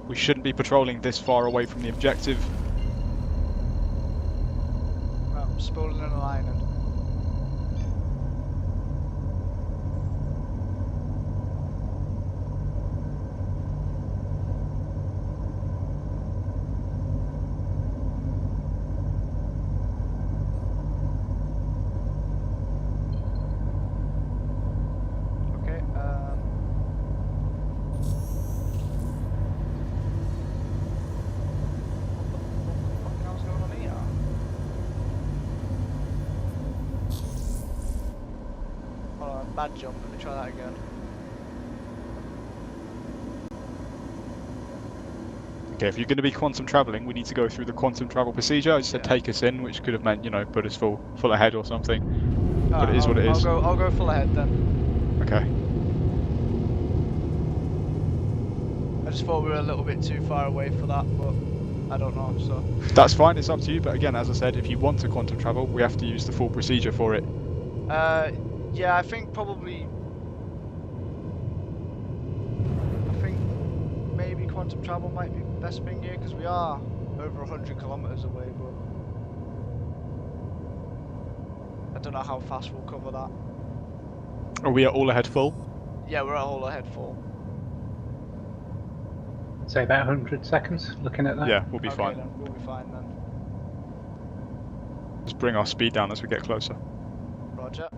Speaker 7: We shouldn't be patrolling this far away from the objective.
Speaker 10: Right, I'm spooling and aligning. Okay, what the hell's going on here? Hold on, bad jump, let me try that again.
Speaker 7: Okay, if you're going to be quantum travelling, we need to go through the quantum travel procedure. I just said take us in, which could have meant, you know, put us full ahead or something. But it is what it is.
Speaker 10: I'll go full ahead then.
Speaker 7: Okay.
Speaker 10: I just thought we were a little bit too far away for that, but I don't know, so.
Speaker 7: That's fine, it's up to you, but again, as I said, if you want to quantum travel, we have to use the full procedure for it.
Speaker 10: Yeah, I think probably... maybe quantum travel might be the best thing here, because we are over 100 kilometers away, but... I don't know how fast we'll cover that.
Speaker 7: Are we at all ahead full?
Speaker 10: Yeah, we're at all ahead full.
Speaker 6: Say about 100 seconds, looking at that.
Speaker 7: Yeah, we'll be
Speaker 10: Okay,
Speaker 7: fine.
Speaker 10: then, we'll be fine then.
Speaker 7: Just bring our speed down as we get closer.
Speaker 10: Roger.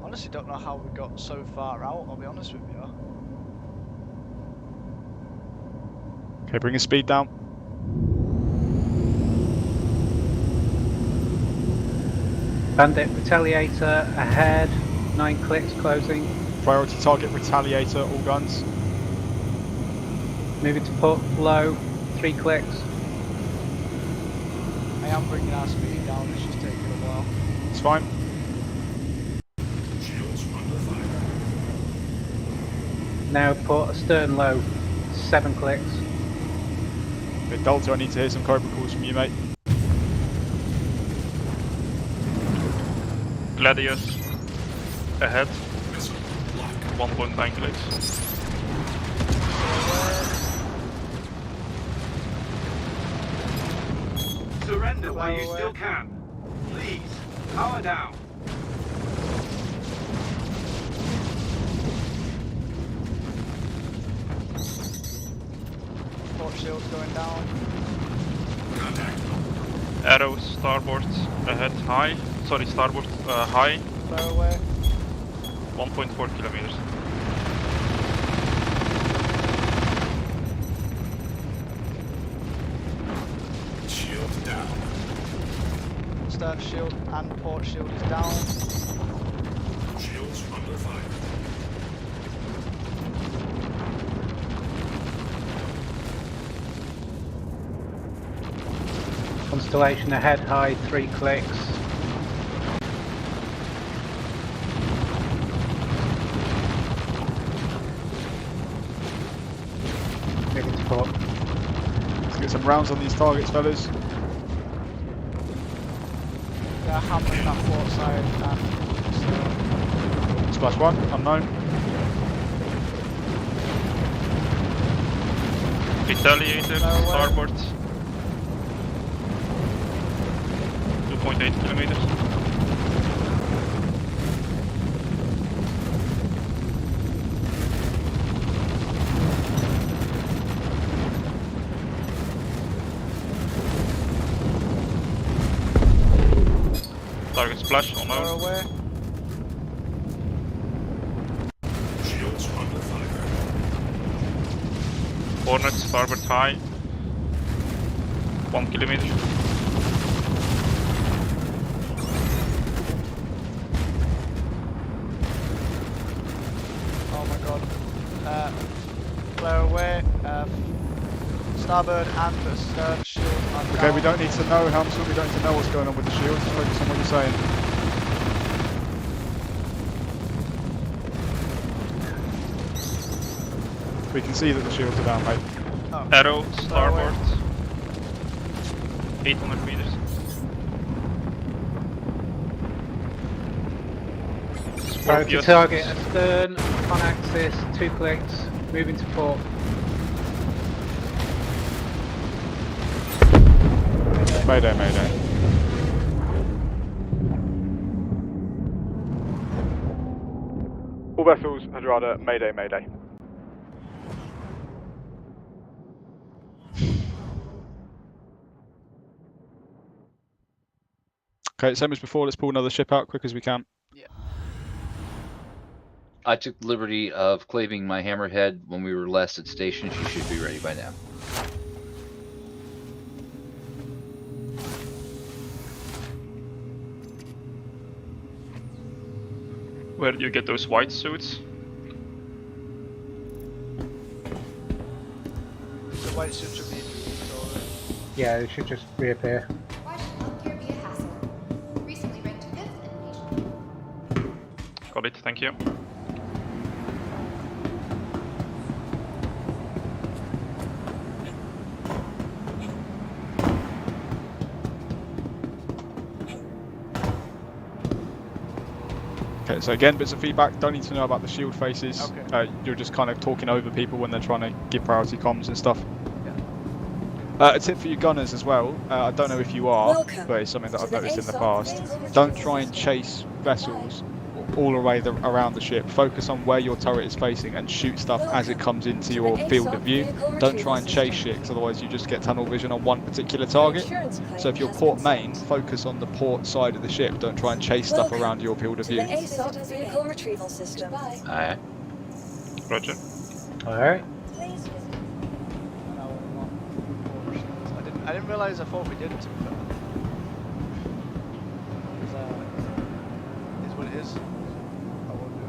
Speaker 10: Honestly don't know how we got so far out, I'll be honest with you.
Speaker 7: Okay, bring your speed down.
Speaker 6: Bandit Retaliator ahead, 9 clicks closing.
Speaker 7: Priority target Retaliator, all guns.
Speaker 6: Moving to port low, 3 clicks.
Speaker 10: I am bringing our speed down, it's just taking a while.
Speaker 7: It's fine.
Speaker 16: Shields under fire.
Speaker 6: Now port astern low, 7 clicks.
Speaker 7: Okay, Delta, I need to hear some Cobra calls from you, mate.
Speaker 9: Gladius ahead,
Speaker 16: Missile lock.
Speaker 9: 1.9 clicks.
Speaker 16: Surrender while you still can. Please, power down.
Speaker 10: Port shield's going down.
Speaker 16: Contact.
Speaker 9: Arrows, starboard ahead, high. Sorry, starboard high,
Speaker 10: Flare away.
Speaker 9: 1.4 kilometers.
Speaker 16: Shield down.
Speaker 10: Stern shield and port shield is down.
Speaker 16: Shields under fire.
Speaker 6: Constellation ahead, high, 3 clicks. Moving to port.
Speaker 7: Let's get some rounds on these targets, fellas.
Speaker 10: They're hammering that port side and
Speaker 7: Splash 1, unknown.
Speaker 9: Retaliator, starboard. 2.8 kilometers. Target splash,
Speaker 10: flare
Speaker 9: unknown.
Speaker 10: away.
Speaker 16: Shields under fire.
Speaker 9: Hornet, starboard high. 1 kilometer.
Speaker 10: Oh my god. Flare away. Starboard and the stern shield are
Speaker 7: Okay,
Speaker 10: down.
Speaker 7: we don't need to know, Helmsman, we don't need to know what's going on with the shield. Just focus on what you're saying. We can see that the shields are down, mate.
Speaker 10: Oh.
Speaker 9: Arrow, starboard. 800 meters.
Speaker 6: Priority
Speaker 9: Scorpius.
Speaker 6: target astern, on axis, 2 clicks, moving to port.
Speaker 7: Mayday, mayday. All vessels, Hadrada, mayday, mayday. Okay, same as before, let's pull another ship out quick as we can.
Speaker 1: I took the liberty of claving my hammerhead when we were last at station. She should be ready by now.
Speaker 9: Where do you get those white suits?
Speaker 10: The white suit should be in the inventory.
Speaker 6: Yeah, it should just reappear.
Speaker 14: Why should healthcare be a hassle? Recently ranked 5th in the nation.
Speaker 9: Got it, thank you.
Speaker 7: Okay, so again, bits of feedback, don't need to know about the shield faces.
Speaker 10: Okay.
Speaker 7: You're just kind of talking over people when they're trying to give priority comms and stuff. A tip for you gunners as well, I don't know if you are, but it's something that I've noticed in the past. Don't try and chase vessels all the way around the ship. Focus on where your turret is facing and shoot stuff as it comes into your field of view. Don't try and chase shit, because otherwise you just get tunnel vision on one particular target. So if you're port main, focus on the port side of the ship. Don't try and chase stuff around your field of view.
Speaker 18: Vehicle retrieval system.
Speaker 1: Aye.
Speaker 9: Roger.
Speaker 6: Alright.
Speaker 10: I didn't realise. I thought we did. To be fair. Is what it is. I won't do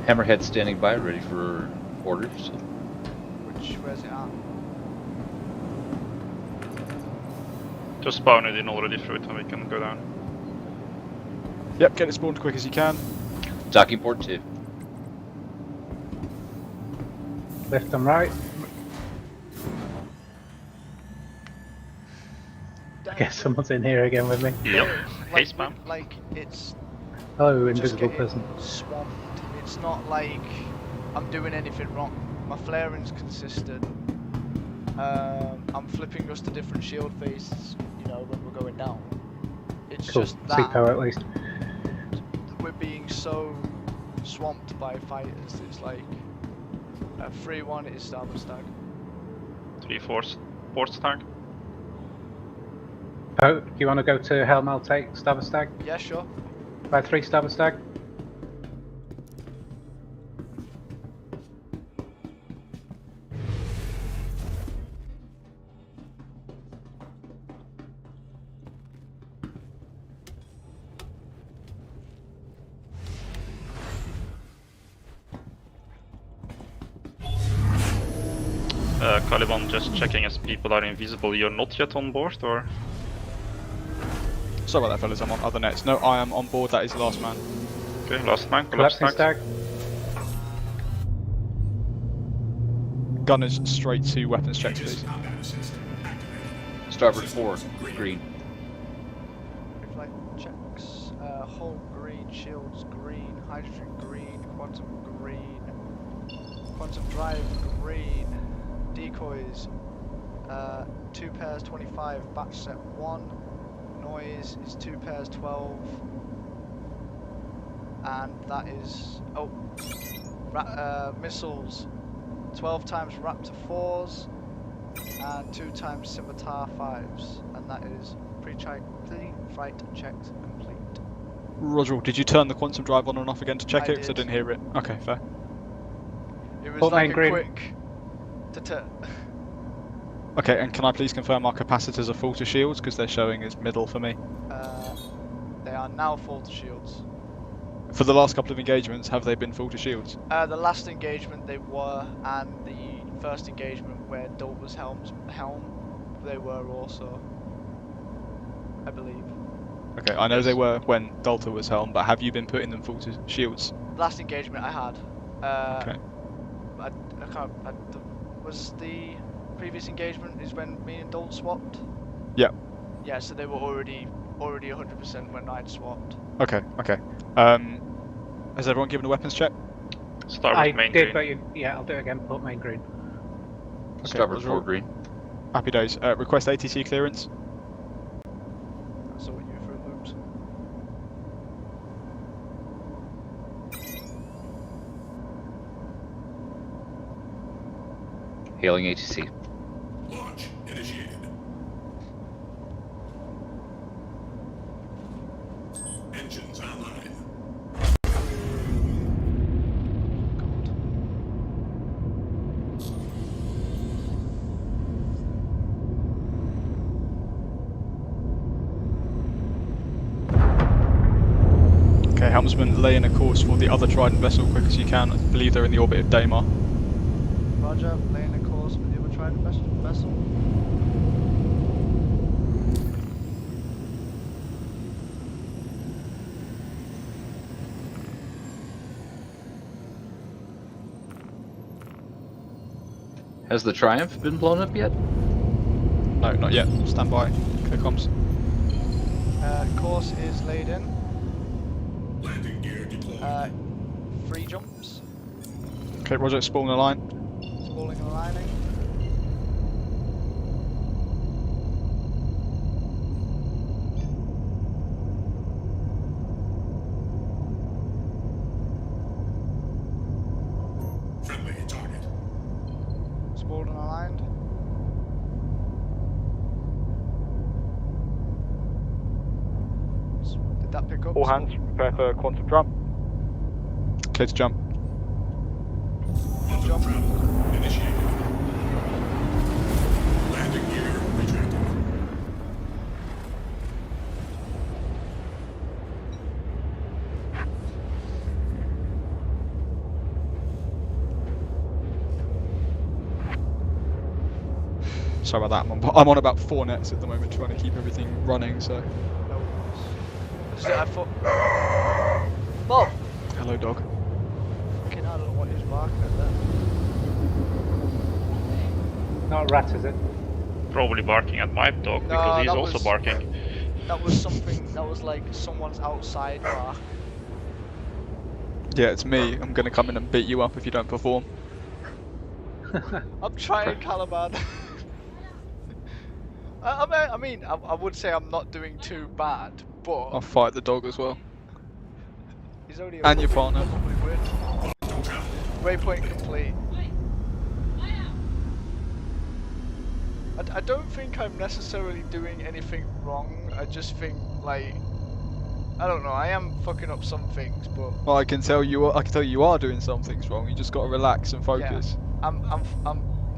Speaker 10: it.
Speaker 1: Hammerhead standing by, ready for orders.
Speaker 10: Where's it at?
Speaker 9: Just spawn it in already through it and we can go down.
Speaker 7: Yep, get it spawned quick as you can.
Speaker 1: Docking port 2.
Speaker 6: Left and right. I guess someone's in here again with me.
Speaker 9: Yep. Hey,
Speaker 10: Like,
Speaker 9: spam.
Speaker 10: like it's
Speaker 6: Hello,
Speaker 10: just
Speaker 6: invisible
Speaker 10: getting
Speaker 6: person.
Speaker 10: swamped. It's not like I'm doing anything wrong. My flaring's consistent. I'm flipping us to different shield faces, you know, when we're going down. It's
Speaker 6: Cool.
Speaker 10: just
Speaker 6: Seek power
Speaker 10: that
Speaker 6: at least.
Speaker 10: we're being so swamped by fighters. It's like a 3-1 is starboard stag.
Speaker 9: 3-4 port stag.
Speaker 6: Oh, do you want to go to Helm? I'll take starboard stag.
Speaker 10: Yeah, sure.
Speaker 6: By 3 starboard stag.
Speaker 9: Caliban, just checking as people are invisible. You're not yet on board, or?
Speaker 7: Sorry about that, fellas. I'm on other nets. No, I am on board. That is the last man.
Speaker 9: Okay, last man. Collapse
Speaker 6: Collapsing
Speaker 9: stag.
Speaker 7: Gunners straight to weapons checks, please.
Speaker 1: Starboard 4, green.
Speaker 10: Reflect checks. Hull green, shields green, hydrogen green, quantum green, quantum drive green, decoys. 2 pairs 25, batch set 1. Noise is 2 pairs 12. And that is missiles 12 times Raptor 4s and 2 times Scimitar 5s, and that is pre-flight checks complete.
Speaker 7: Roger, did you turn the quantum drive on and off again to check
Speaker 10: I
Speaker 7: it? Because I
Speaker 10: did.
Speaker 7: didn't hear it. Okay, fair.
Speaker 10: It was
Speaker 6: Port
Speaker 10: like
Speaker 6: line
Speaker 10: a
Speaker 6: green.
Speaker 10: quick to
Speaker 7: Okay, and can I please confirm our capacitors are full to shields, because they're showing as middle for me.
Speaker 10: they are now full to shields.
Speaker 7: For the last couple of engagements, have they been full to shields?
Speaker 10: The last engagement they were, and the first engagement where Dult was helm they were also. I believe.
Speaker 7: Okay, I know they were when Delta was helm, but have you been putting them full to shields?
Speaker 10: Last engagement I had.
Speaker 7: Okay.
Speaker 10: I can't. Was the previous engagement is when me and Dolt swapped?
Speaker 7: Yeah.
Speaker 10: Yeah, so they were already 100% when I'd swapped.
Speaker 7: Okay, okay. Has everyone given a weapons check?
Speaker 9: Start
Speaker 6: I
Speaker 9: with main
Speaker 6: did,
Speaker 9: green.
Speaker 6: but yeah, I'll do it again. Put main green.
Speaker 1: Start with 4 green.
Speaker 7: Happy days. Request ATC clearance.
Speaker 10: That's all you for loops.
Speaker 1: Hailing ATC.
Speaker 16: Launch initiated. Engines online.
Speaker 7: Okay, helmsman, lay in a course for the other Trident vessel quick as you can. I believe they're in the orbit of Daymar.
Speaker 10: Roger, laying a course for the other Trident vessel.
Speaker 1: Has the Triumph been blown up yet?
Speaker 7: No, not yet. Stand by. Clear comms.
Speaker 10: Course is laid in.
Speaker 16: Landing gear deployed.
Speaker 10: 3 jumps.
Speaker 7: Okay, Roger, spawn a line.
Speaker 10: Spalling and aligning.
Speaker 16: Friendly target.
Speaker 10: Spalled and aligned. Did that pick up?
Speaker 15: All hands, prepare for quantum jump.
Speaker 7: Clear to jump.
Speaker 10: Jump.
Speaker 16: Initiated. Landing gear retracted.
Speaker 7: Sorry about that. I'm on about 4 nets at the moment, trying to keep everything running. So.
Speaker 10: I thought. Bob.
Speaker 7: Hello, dog.
Speaker 10: Fucking, I don't know what he's barking at there.
Speaker 6: Not a rat, is it?
Speaker 9: Probably barking at my dog
Speaker 10: No,
Speaker 9: because he's
Speaker 10: that
Speaker 9: also
Speaker 10: was-
Speaker 9: barking.
Speaker 10: That was something. That was like someone's outside bark.
Speaker 7: Yeah, it's me. I'm gonna come in and beat you up if you don't perform.
Speaker 10: I'm trying, Caliban. I mean, I would say I'm not doing too bad, but
Speaker 7: I'll fight the dog as well.
Speaker 10: he's only
Speaker 7: And your partner.
Speaker 10: Probably win. Waypoint complete. I don't think I'm necessarily doing anything wrong. I just think like I don't know. I am fucking up some things, but
Speaker 7: Well, I can tell you are doing some things wrong. You just gotta relax and focus.
Speaker 10: yeah,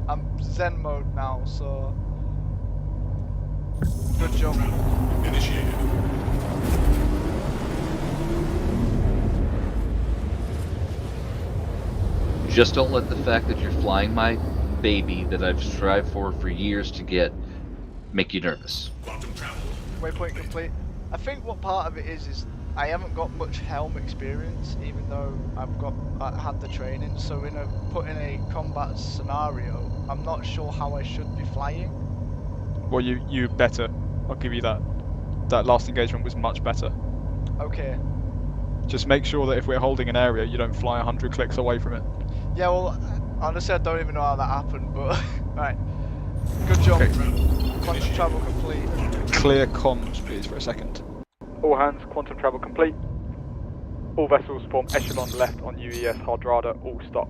Speaker 10: I'm Zen mode now, so good jump.
Speaker 16: Initiated.
Speaker 1: Just don't let the fact that you're flying my baby that I've strived for years to get make you nervous.
Speaker 16: Quantum travel.
Speaker 10: Waypoint complete. I think what part of it is I haven't got much helm experience, even though I had the training. So put in a combat scenario, I'm not sure how I should be flying.
Speaker 7: Well, you better. I'll give you that. That last engagement was much better.
Speaker 10: Okay.
Speaker 7: Just make sure that if we're holding an area, you don't fly 100 clicks away from it.
Speaker 10: Yeah, well, honestly, I don't even know how that happened, but right. Good job. Quantum travel complete.
Speaker 7: Clear comms, please, for a second.
Speaker 15: All hands, quantum travel complete. All vessels form echelon left on UES Hardrada, all stop.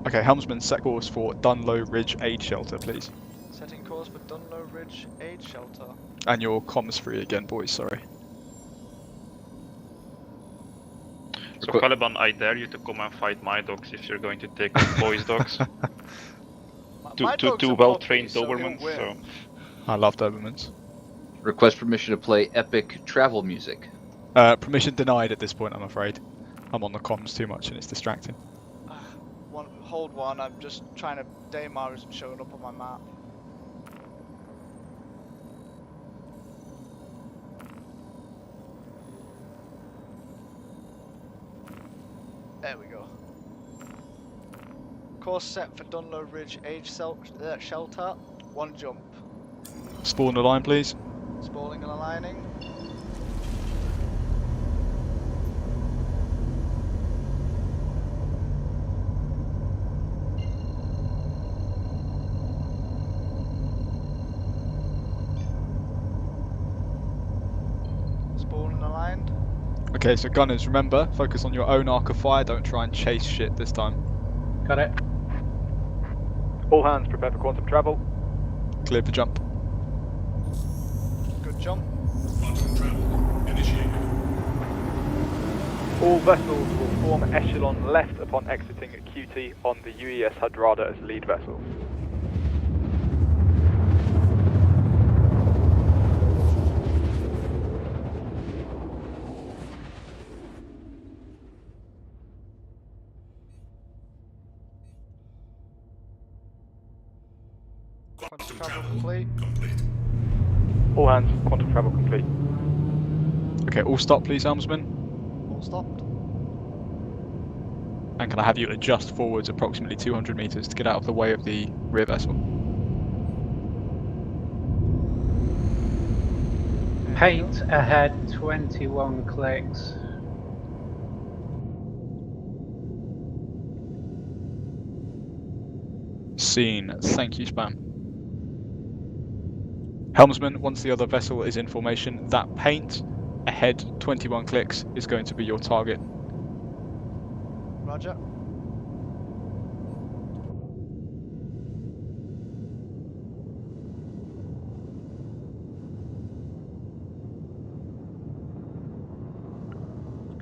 Speaker 7: Okay, helmsman, set course for Dunlow Ridge Aid Shelter, please.
Speaker 10: Setting course for Dunlow Ridge Aid Shelter.
Speaker 7: And your comms free again, boys, sorry.
Speaker 9: So Caliban, I dare you to come and fight my dogs if you're going to take the boys' dogs.
Speaker 10: My dog's
Speaker 9: Two
Speaker 10: a
Speaker 9: well-trained
Speaker 10: puppy, so he'll
Speaker 9: Dobermans.
Speaker 10: win.
Speaker 9: So.
Speaker 7: I love Dobermans.
Speaker 1: Request permission to play epic travel music.
Speaker 7: Permission denied at this point, I'm afraid. I'm on the comms too much and it's distracting.
Speaker 10: Hold one, I'm just trying to... Daymar isn't showing up on my map. There we go. Course set for Dunlow Ridge Aid Shelter. 1 jump.
Speaker 7: Spawn a line, please.
Speaker 10: Spawning and aligning. Spawning aligned.
Speaker 7: Okay, so gunners, remember, focus on your own arc of fire, don't try and chase shit this time.
Speaker 6: Got it.
Speaker 15: All hands prepare for quantum travel.
Speaker 7: Clear for jump.
Speaker 10: Good jump.
Speaker 16: Quantum travel initiated.
Speaker 15: All vessels will form echelon left upon exiting QT on the UES Hadrada as lead vessel.
Speaker 10: Quantum travel complete.
Speaker 15: All hands, quantum travel complete.
Speaker 7: Okay, all stop please, helmsman.
Speaker 10: All stopped.
Speaker 7: And can I have you adjust forwards approximately 200 meters to get out of the way of the rear vessel?
Speaker 6: Paint ahead, 21 clicks.
Speaker 7: Seen. Thank you, Spam. Helmsman, once the other vessel is in formation, that paint ahead 21 clicks is going to be your target.
Speaker 10: Roger.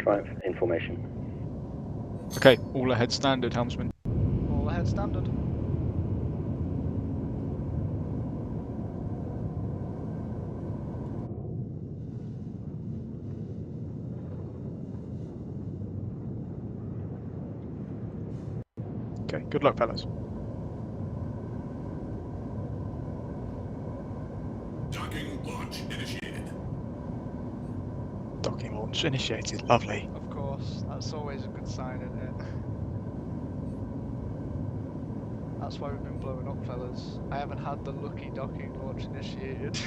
Speaker 17: Triumph information.
Speaker 7: Okay, all ahead standard, helmsman.
Speaker 10: All ahead standard.
Speaker 7: Okay, good luck, fellas.
Speaker 16: Docking launch initiated.
Speaker 7: Docking launch initiated, lovely.
Speaker 10: Of course, that's always a good sign, isn't it? That's why we've been blowing up, fellas. I haven't had the lucky docking launch initiated.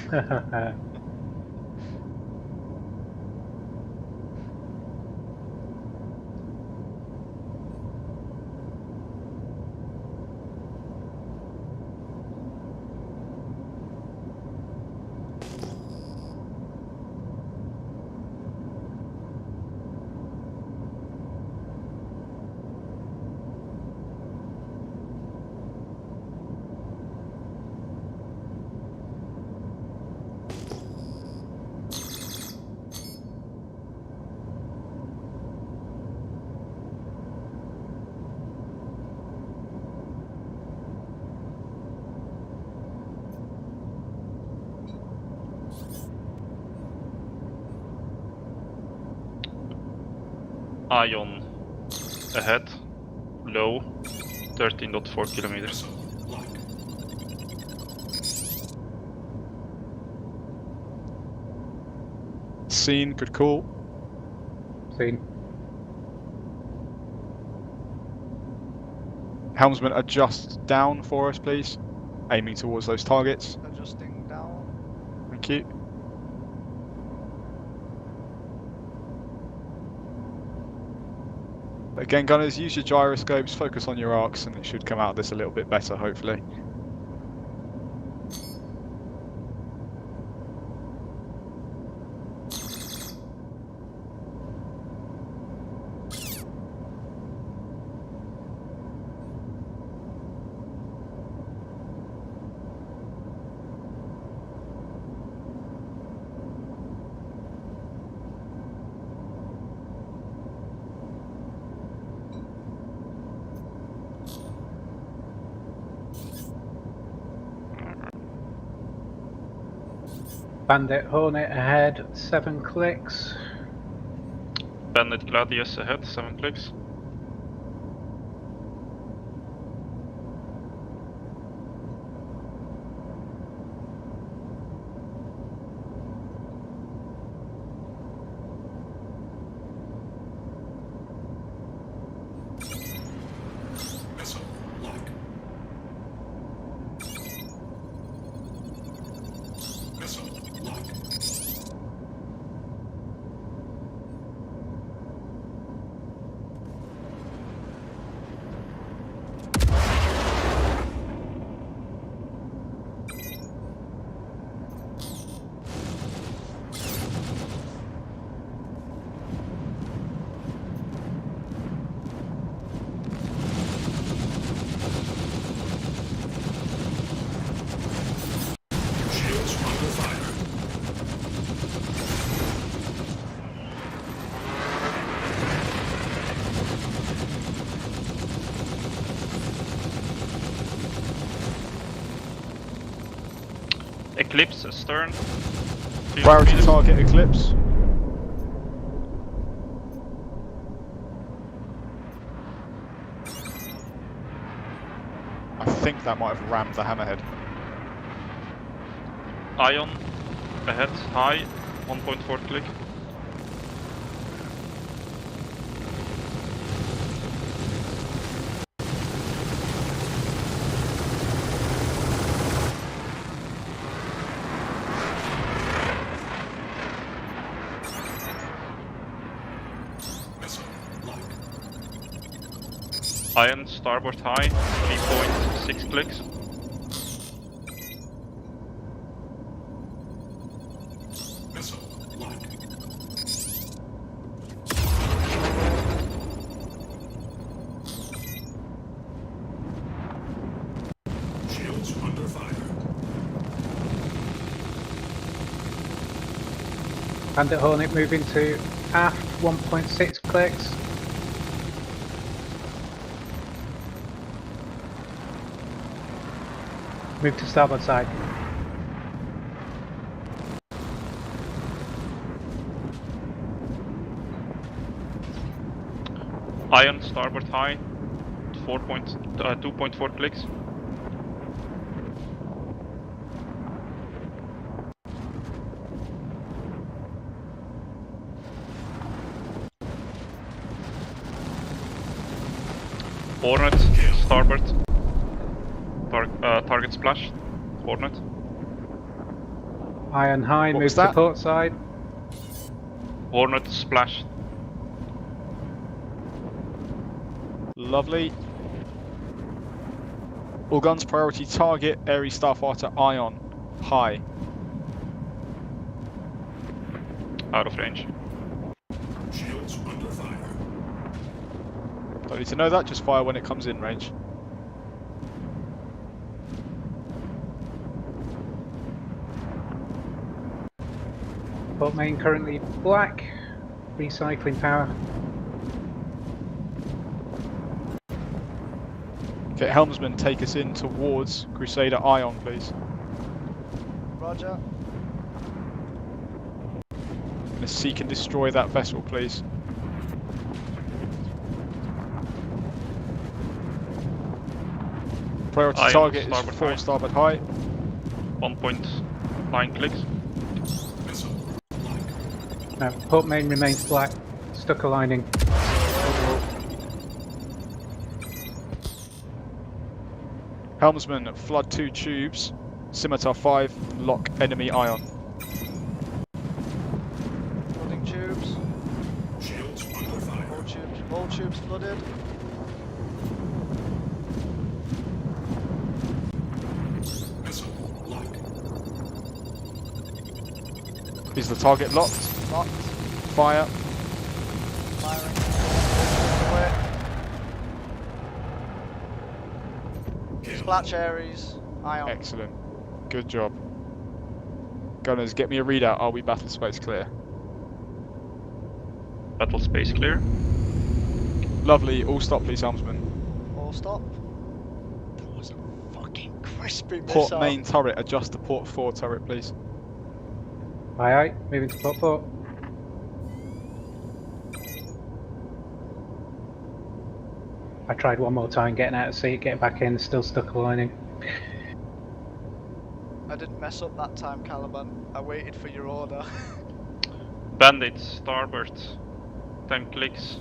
Speaker 9: Ion ahead, low, 13.4 kilometers.
Speaker 7: Seen, good call.
Speaker 6: Seen.
Speaker 7: Helmsman, adjust down for us, please. Aiming towards those targets.
Speaker 10: Adjusting down.
Speaker 7: Thank you. Again, gunners, use your gyroscopes, focus on your arcs, and it should come out of this a little bit better, hopefully.
Speaker 6: Bandit Hornet ahead, 7 clicks.
Speaker 9: Bandit Gladius ahead, 7 clicks. Eclipse astern.
Speaker 7: Priority target Eclipse. I think that might have rammed the hammerhead.
Speaker 9: Ion ahead, high, 1.4 click. Ion starboard high, 3.6 clicks.
Speaker 16: Shields under fire.
Speaker 6: Bandit Hornet moving to aft, 1.6 clicks. Move to starboard side.
Speaker 9: Ion starboard high, 2.4 clicks. Hornet starboard. Target splash. Hornet.
Speaker 6: Iron high,
Speaker 7: What
Speaker 6: move
Speaker 7: was
Speaker 6: to
Speaker 7: that?
Speaker 6: port side.
Speaker 9: Hornet splash.
Speaker 7: Lovely. All guns priority target Ares Starfighter Ion high.
Speaker 9: Out of range.
Speaker 16: Shields under fire.
Speaker 7: Don't need to know that, just fire when it comes in range.
Speaker 6: Port main currently black. Recycling power.
Speaker 7: Okay, helmsman, take us in towards Crusader Ion, please.
Speaker 10: Roger.
Speaker 7: Gonna seek and destroy that vessel, please. Priority
Speaker 9: Ion,
Speaker 7: target is
Speaker 9: starboard
Speaker 7: 4
Speaker 9: high.
Speaker 7: starboard high.
Speaker 9: 1.9 clicks.
Speaker 6: No, port main remains black. Stuck aligning.
Speaker 7: Helmsman, flood 2 tubes. Scimitar 5, lock enemy Ion.
Speaker 10: Flooding tubes.
Speaker 16: Shields under fire.
Speaker 10: All tubes flooded.
Speaker 16: Missile locked.
Speaker 7: Is the target locked?
Speaker 10: Locked.
Speaker 7: Fire.
Speaker 10: Firing. Away. Splash Ares. Ion.
Speaker 7: Excellent. Good job. Gunners, get me a readout. Are we battle space clear?
Speaker 9: Battle space clear.
Speaker 7: Lovely. All stop, please, helmsman.
Speaker 10: All stop. That was a fucking crispy
Speaker 7: Port
Speaker 10: missile.
Speaker 7: main turret. Adjust the port 4 turret, please.
Speaker 6: Aye, moving to port 4. I tried one more time getting out of seat, getting back in, still stuck aligning.
Speaker 10: I didn't mess up that time, Caliban. I waited for your order.
Speaker 9: Bandit, starboard. 10 clicks.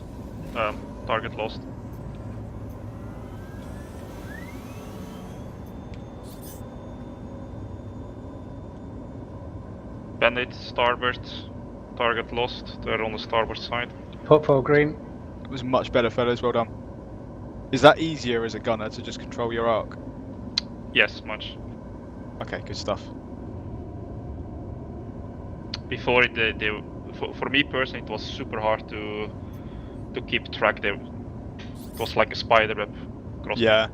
Speaker 9: Target lost. Bandit, starboard. Target lost. They're on the starboard side.
Speaker 6: Port 4 green.
Speaker 7: It was much better, fellas. Well done. Is that easier as a gunner to just control your arc?
Speaker 9: Yes, much.
Speaker 7: Okay, good stuff.
Speaker 9: Before for me personally, it was super hard to keep track there. It was like a spider web.
Speaker 7: Yeah.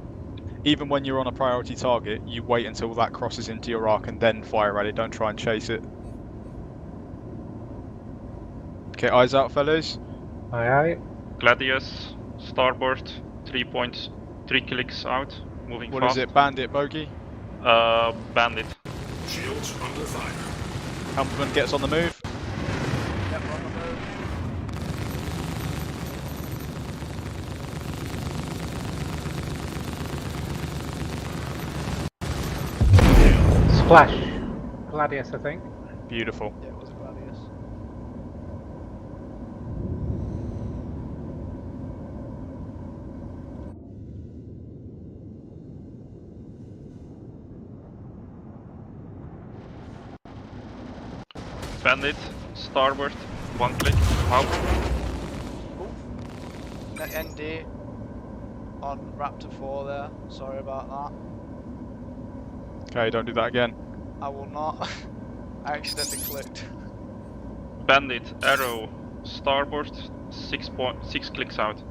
Speaker 7: Even when you're on a priority target, you wait until that crosses into your arc and then fire at it. Don't try and chase it. Okay, eyes out, fellas.
Speaker 6: Aye, aye.
Speaker 9: Gladius, starboard, 3 clicks out, moving
Speaker 7: What
Speaker 9: fast.
Speaker 7: is it, bandit, bogey?
Speaker 9: Bandit.
Speaker 16: Shields under fire.
Speaker 7: Helmsman gets on the move.
Speaker 10: Yep, we're on the move.
Speaker 6: Splash. Gladius, I think.
Speaker 7: Beautiful.
Speaker 10: Yeah, it was a Gladius.
Speaker 9: Bandit, starboard, 1 click, out.
Speaker 10: ND on Raptor 4 there. Sorry about that.
Speaker 7: Okay, don't do that again.
Speaker 10: I will not. I accidentally clicked.
Speaker 9: Bandit, arrow, starboard, 6 clicks out.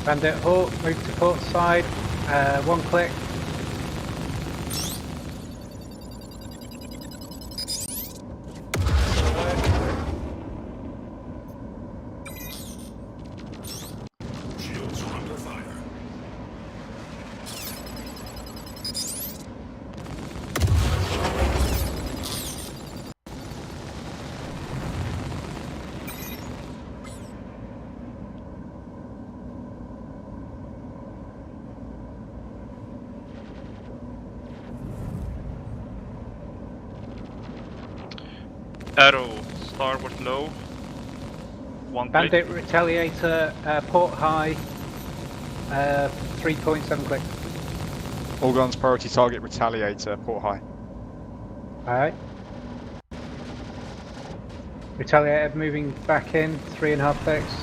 Speaker 6: Bandit Hawk, move to port side. 1 click.
Speaker 16: Shields under fire.
Speaker 9: Arrow, starboard low, 1 click.
Speaker 6: Bandit Retaliator, port high. 3.7 click.
Speaker 7: All guns, priority target, retaliator, port high.
Speaker 6: Alright. Retaliator moving back in, 3.5 clicks.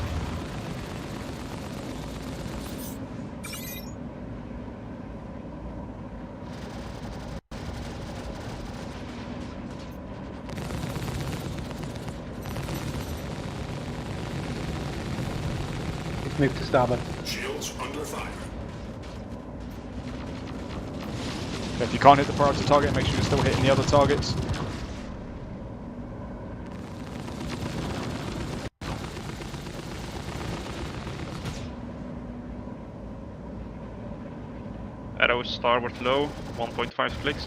Speaker 6: It's moved to starboard.
Speaker 16: Shields under fire.
Speaker 7: Okay, if you can't hit the priority target, make sure you're still hitting the other targets.
Speaker 9: Arrow, starboard low, 1.5 clicks.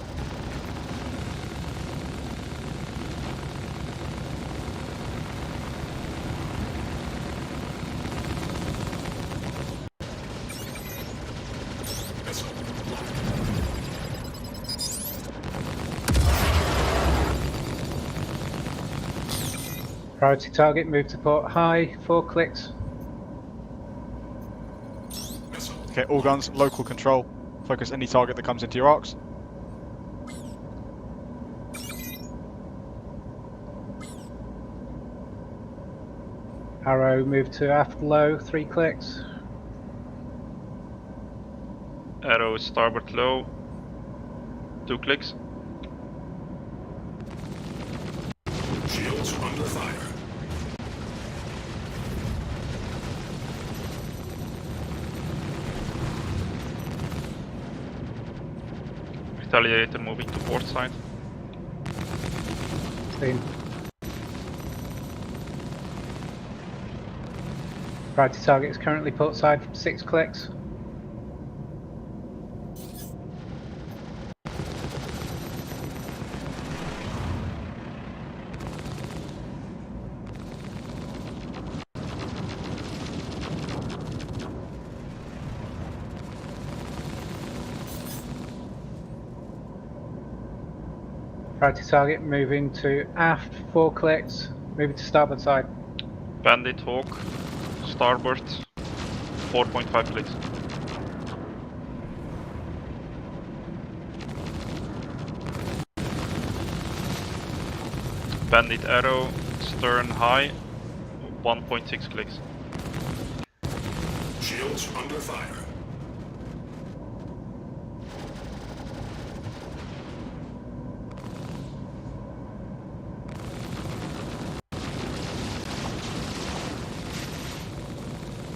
Speaker 6: Priority target, move to port high, 4 clicks.
Speaker 7: Okay, all guns, local control. Focus any target that comes into your arcs.
Speaker 6: Arrow, move to aft low, 3 clicks.
Speaker 9: Arrow, starboard low, 2 clicks.
Speaker 16: Shields under fire.
Speaker 9: Retaliator moving to port side.
Speaker 6: Seen. Priority target is currently port side, 6 clicks. Priority target moving to aft, 4 clicks, moving to starboard side.
Speaker 9: Bandit Hawk, starboard, 4.5 clicks. Bandit Arrow, stern high, 1.6 clicks.
Speaker 16: Shields under fire.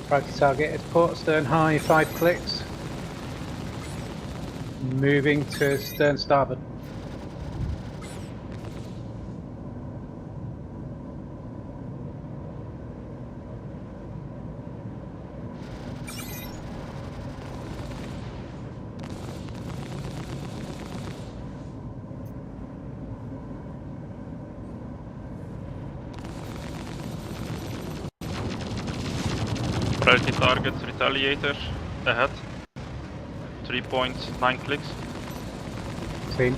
Speaker 6: Priority target is port, stern high, 5 clicks. Moving to stern starboard.
Speaker 9: Priority target, Retaliator, ahead. 3.9 clicks.
Speaker 6: Seen.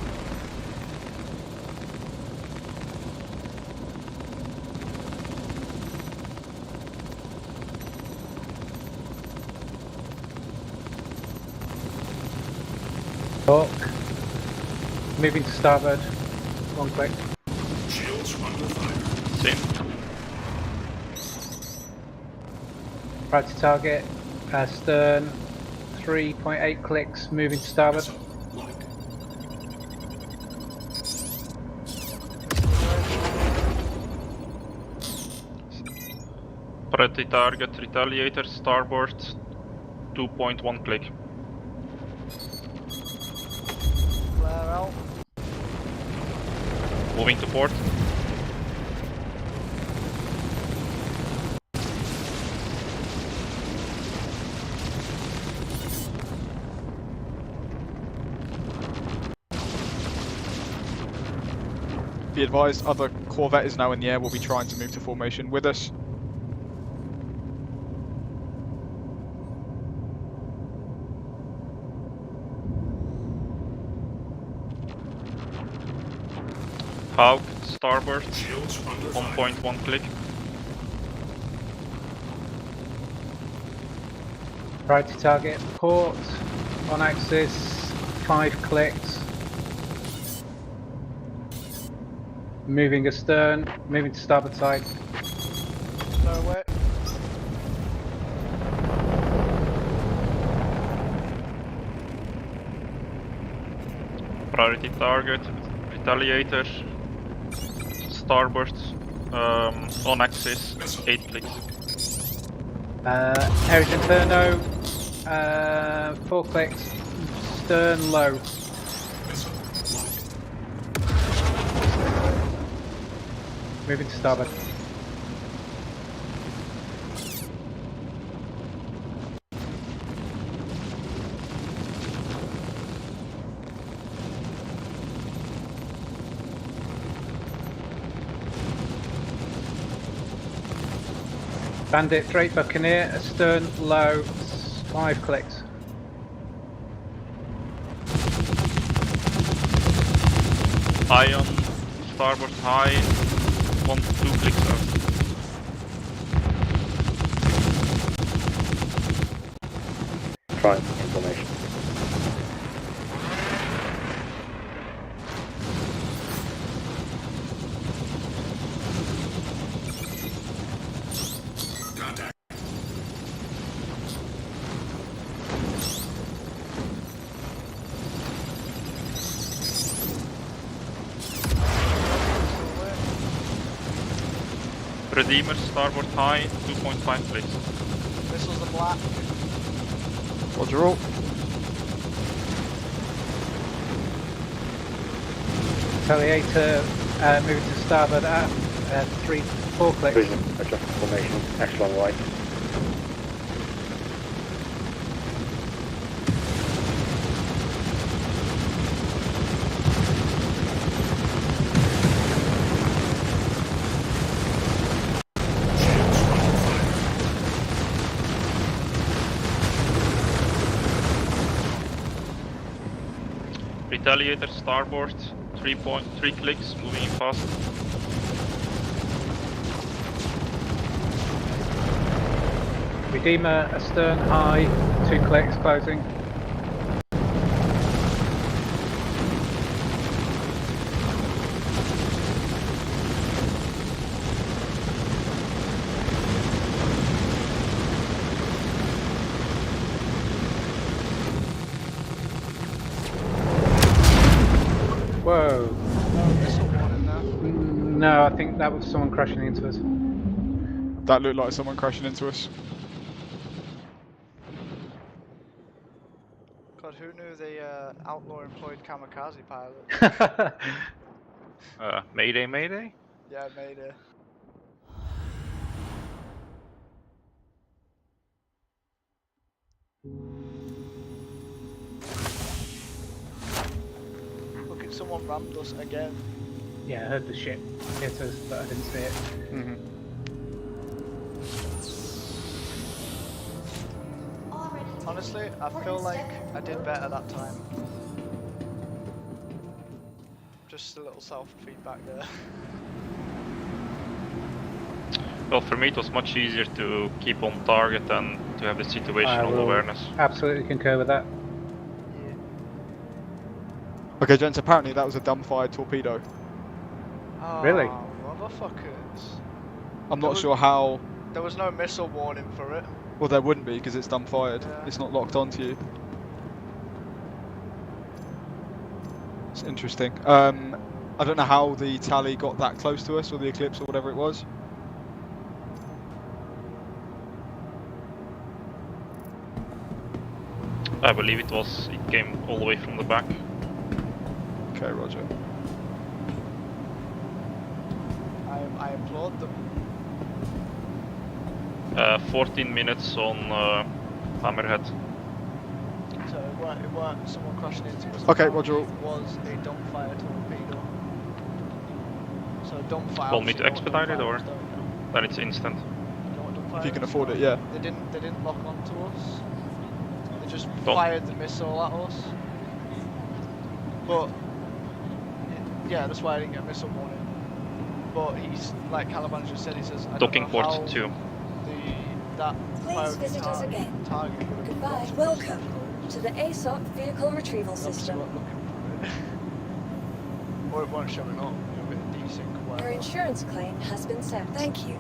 Speaker 6: Hawk. Moving to starboard. 1 click.
Speaker 16: Shields under fire.
Speaker 9: Seen.
Speaker 6: Priority target, stern, 3.8 clicks, moving to starboard.
Speaker 9: Priority target, Retaliator, starboard, 2.1 click.
Speaker 10: Flare out.
Speaker 9: Moving to port.
Speaker 7: Be advised, other corvette is now in the air. We'll be trying to move to formation with us.
Speaker 9: Hawk, starboard, 1.1 click.
Speaker 6: Priority target, port, on axis, 5 clicks. Moving astern, moving to starboard side.
Speaker 10: No way.
Speaker 9: Priority target, Retaliator, starboard, on axis, 8 clicks.
Speaker 6: Aries Inferno, 4 clicks, stern low. Moving to starboard. Bandit, Drake Buccaneer, astern low, 5 clicks.
Speaker 9: Ion, starboard high, 1-2 clicks out.
Speaker 17: Trying information.
Speaker 16: Contact.
Speaker 9: Redeemer, starboard high, 2.5 clicks.
Speaker 10: Missiles are black.
Speaker 7: Roger all.
Speaker 6: Retaliator, moving to starboard at 4 clicks.
Speaker 17: Vision, adjust formation, echelon right.
Speaker 9: Retaliator, starboard, 3 clicks, moving in fast.
Speaker 6: Redeemer astern high, 2 clicks closing. Whoa. No, I think that was someone crashing into us.
Speaker 7: That looked like someone crashing into us.
Speaker 10: God, who knew the outlaw employed kamikaze pilots?
Speaker 9: Mayday, mayday?
Speaker 10: Yeah, mayday. Look at someone rammed us again.
Speaker 6: Yeah, I heard the ship hit us, but I didn't see it.
Speaker 10: Honestly, I feel like I did better that time. Just a little self-feedback there.
Speaker 9: Well, for me it was much easier to keep on target than to have the situational awareness.
Speaker 6: Absolutely concur with that.
Speaker 7: Okay, gents, apparently that was a dumbfired torpedo.
Speaker 10: Oh,
Speaker 6: Really?
Speaker 10: motherfuckers.
Speaker 7: I'm not sure how...
Speaker 10: There was no missile warning for it.
Speaker 7: Well, there wouldn't be because it's dumbfired.
Speaker 10: Yeah.
Speaker 7: It's not locked onto you. It's interesting. I don't know how the tally got that close to us, or the eclipse, or whatever it was.
Speaker 9: I believe it came all the way from the back.
Speaker 7: Okay, roger.
Speaker 10: I applaud them.
Speaker 9: 14 minutes on Hammerhead.
Speaker 10: So it weren't someone crashing into us.
Speaker 7: Okay, roger.
Speaker 10: It was a dumbfire torpedo. So dumbfire.
Speaker 9: Want me to expedite it, or then it's instant?
Speaker 7: If you can afford it, yeah.
Speaker 10: They didn't lock onto us. They just fired the missile at us. But yeah, that's why I didn't get a missile warning. But he's like Caliban just said. He says I
Speaker 9: Docking
Speaker 10: don't know
Speaker 9: port
Speaker 10: how
Speaker 9: 2.
Speaker 10: That
Speaker 18: Please visit us again.
Speaker 10: target.
Speaker 18: Goodbye. Welcome to the ASOC Vehicle Retrieval System.
Speaker 10: Or it weren't showing up. A bit desync.
Speaker 18: Your insurance claim has been sent. Thank you.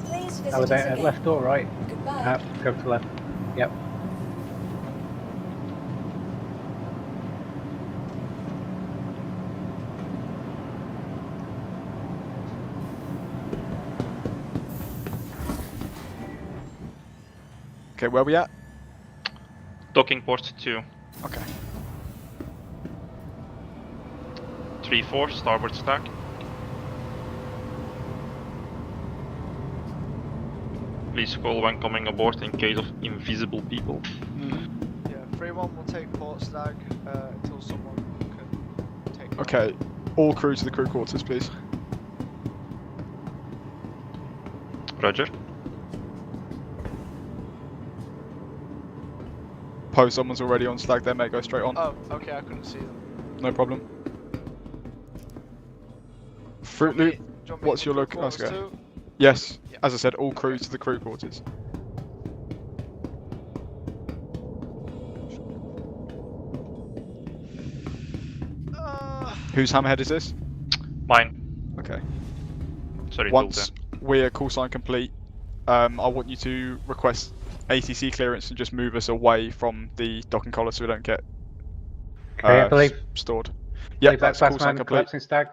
Speaker 18: Please visit
Speaker 6: I was
Speaker 18: us
Speaker 6: at
Speaker 18: again.
Speaker 6: left or right?
Speaker 18: Goodbye.
Speaker 6: Go to left. Yep.
Speaker 7: Okay, where are we at?
Speaker 9: Docking port 2.
Speaker 7: Okay.
Speaker 9: 3-4, starboard stack. Please call when coming aboard in case of invisible people.
Speaker 10: Yeah, 3-1 will take port stag until someone can take.
Speaker 7: Okay, all crew to the crew quarters, please.
Speaker 9: Roger.
Speaker 7: Post, someone's already on stag there, mate. Go straight on.
Speaker 10: Oh, okay, I couldn't see them.
Speaker 7: No problem. Fruit Loop, what's your location? Yes, as I said, all crew to the crew quarters. Whose hammerhead is this?
Speaker 9: Mine.
Speaker 7: Okay.
Speaker 9: Sorry,
Speaker 7: once we're call sign complete, I want you to request ATC clearance and just move us away from the docking collar so we don't get
Speaker 6: Okay, I believe
Speaker 7: stored. Yeah, that's call sign complete.
Speaker 6: Collapsing stag.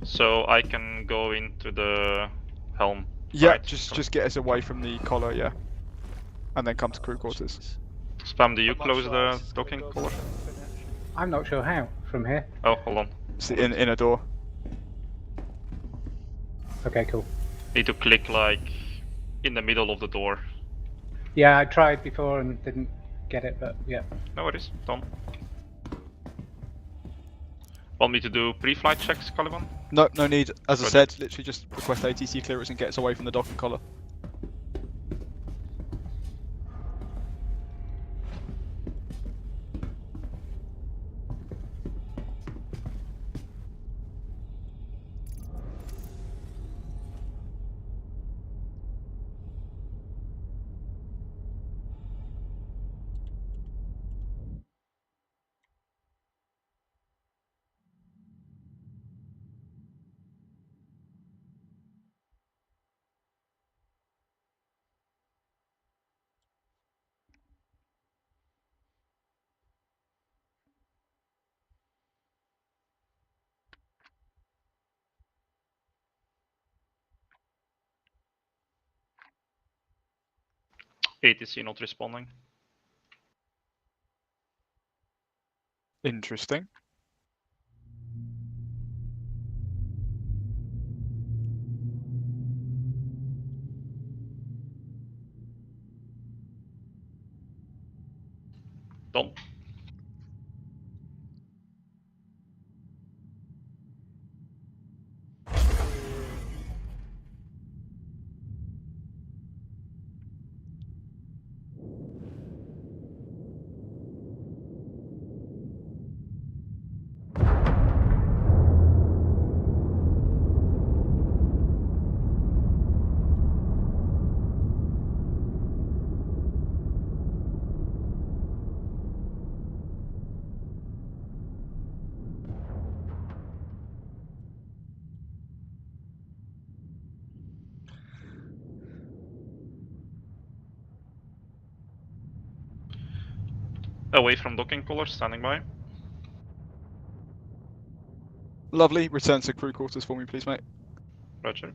Speaker 9: So I can go into the helm.
Speaker 7: Yeah,
Speaker 9: right?
Speaker 7: just get us away from the collar, yeah, and then come to crew quarters.
Speaker 9: Spam, do you close the docking collar?
Speaker 6: I'm not sure how from here.
Speaker 9: Oh, hold on.
Speaker 7: It's the inner door.
Speaker 6: Okay, cool.
Speaker 9: Need to click like in the middle of the door.
Speaker 6: Yeah, I tried before and didn't get it, but yeah.
Speaker 9: No worries, done. Want me to do pre-flight checks, Caliban?
Speaker 7: No, no need. As I said, literally just request ATC clearance and get us away from the docking collar.
Speaker 9: ATC not responding.
Speaker 7: Interesting.
Speaker 9: Done. Away from docking colors, standing by.
Speaker 7: Lovely. Return to crew quarters for me, please, mate.
Speaker 9: Roger.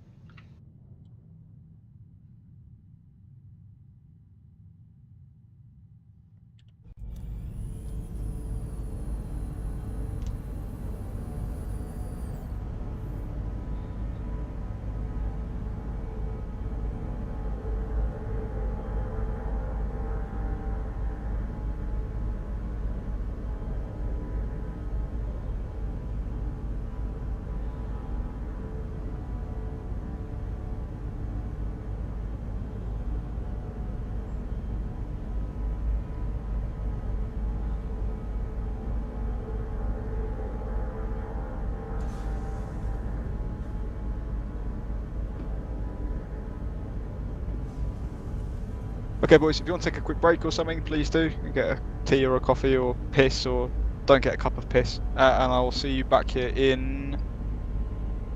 Speaker 7: Okay, boys, if you want to take a quick break or something, please do. And get a tea or a coffee or piss, or don't get a cup of piss. And I will see you back here in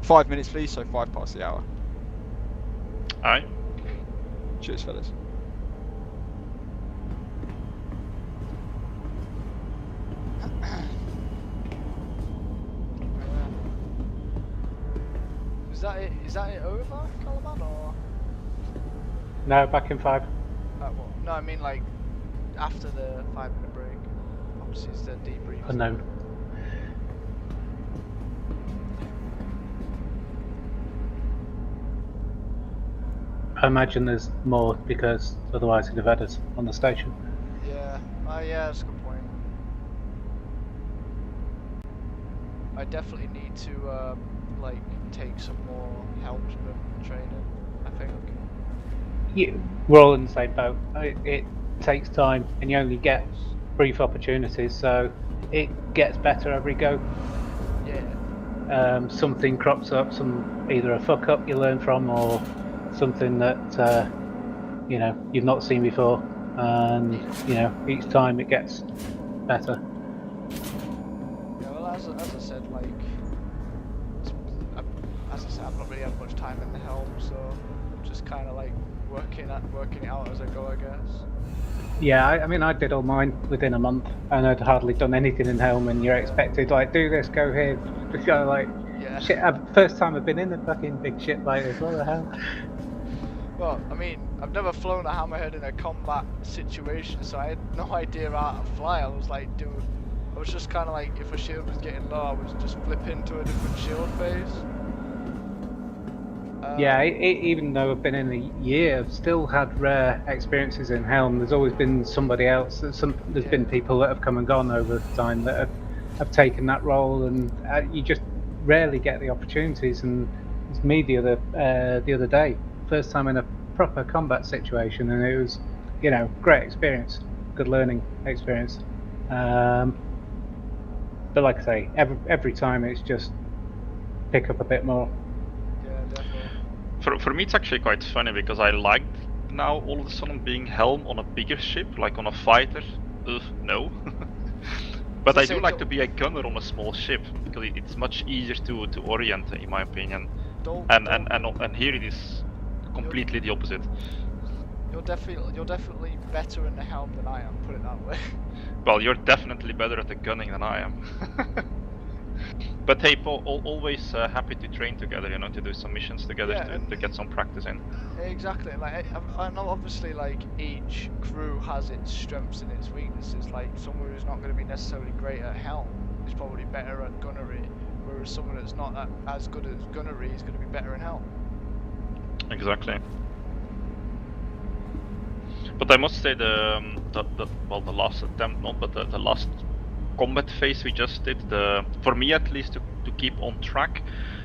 Speaker 7: 5 minutes, please, so 5 past the hour.
Speaker 9: Aye.
Speaker 7: Cheers, fellas.
Speaker 10: Is that it over, Caliban, or?
Speaker 6: No, back in 5.
Speaker 10: Well, no, I mean like after the 5-minute break. Obviously, it's the debrief.
Speaker 6: Unknown. I imagine there's more because otherwise he'd have had us on the station.
Speaker 10: Yeah. Yeah, that's a good point. I definitely need to like take some more helmsman training, I think.
Speaker 6: Yeah, we're all in the same boat. It takes time, and you only get brief opportunities, so it gets better every go.
Speaker 10: Yeah.
Speaker 6: Something crops up, either a fuck up you learn from, or something that you know you've not seen before, and you know each time it gets better.
Speaker 10: Yeah, well, as I said, like, as I said, I've not really had much time in the helm, so I'm just kind of like working it out as I go, I guess.
Speaker 6: Yeah, I mean, I did all mine within a month, and I'd hardly done anything in helm, and you're expected like do this, go here, just go like,
Speaker 10: yeah.
Speaker 6: Shit. First time I've been in a fucking big ship like this. What the hell?
Speaker 10: Well, I mean, I've never flown a hammerhead in a combat situation, so I had no idea how to fly. I was like, I was just kind of like, if a shield was getting low, I would just flip into a different shield phase.
Speaker 6: Yeah, even though I've been in a year, I've still had rare experiences in helm. There's always been somebody else. There's been people that have come and gone over time that have taken that role, and you just rarely get the opportunities. And it's me the other day, first time in a proper combat situation, and it was, you know, great experience, good learning experience. But like I say, every time it's just pick up a bit more.
Speaker 10: Yeah, definitely.
Speaker 9: For me, it's actually quite funny because I liked now all of a sudden being helm on a bigger ship, like on a fighter. No. But I do like to be a gunner on a small ship because it's much easier to orient, in my opinion. And here it is completely the opposite.
Speaker 10: You're definitely better in the helm than I am. Put it that way.
Speaker 9: Well, you're definitely better at the gunning than I am. But hey, Paul, always happy to train together, you know, to do some missions together
Speaker 10: Yeah,
Speaker 9: to get some practice in.
Speaker 10: Exactly. Like I know, obviously, like each crew has its strengths and its weaknesses. Like someone who's not going to be necessarily great at helm is probably better at gunnery, whereas someone that's not as good at gunnery is going to be better in helm.
Speaker 9: Exactly. But I must say the last attempt, not, but the last combat phase we just did, for me at least, to keep on track.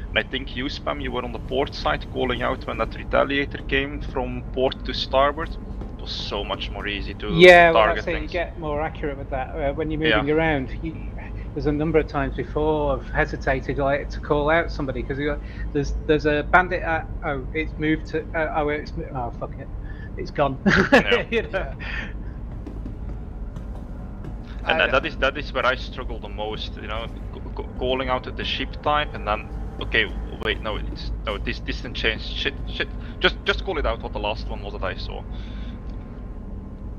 Speaker 9: And I think you, Spam, you were on the port side calling out when that retaliator came from port to starboard. It was so much more easy to
Speaker 6: well,
Speaker 9: target
Speaker 6: that's it.
Speaker 9: things.
Speaker 6: You get more accurate with that when you're moving around. There's a number of times before I've hesitated like to call out somebody because there's a bandit at, oh, it's moved to oh fuck it, it's gone. You know?
Speaker 9: And that is where I struggle the most, you know, calling out the ship type and then, okay, wait, no, this didn't change. Shit. Just call it out what the last one was that I saw.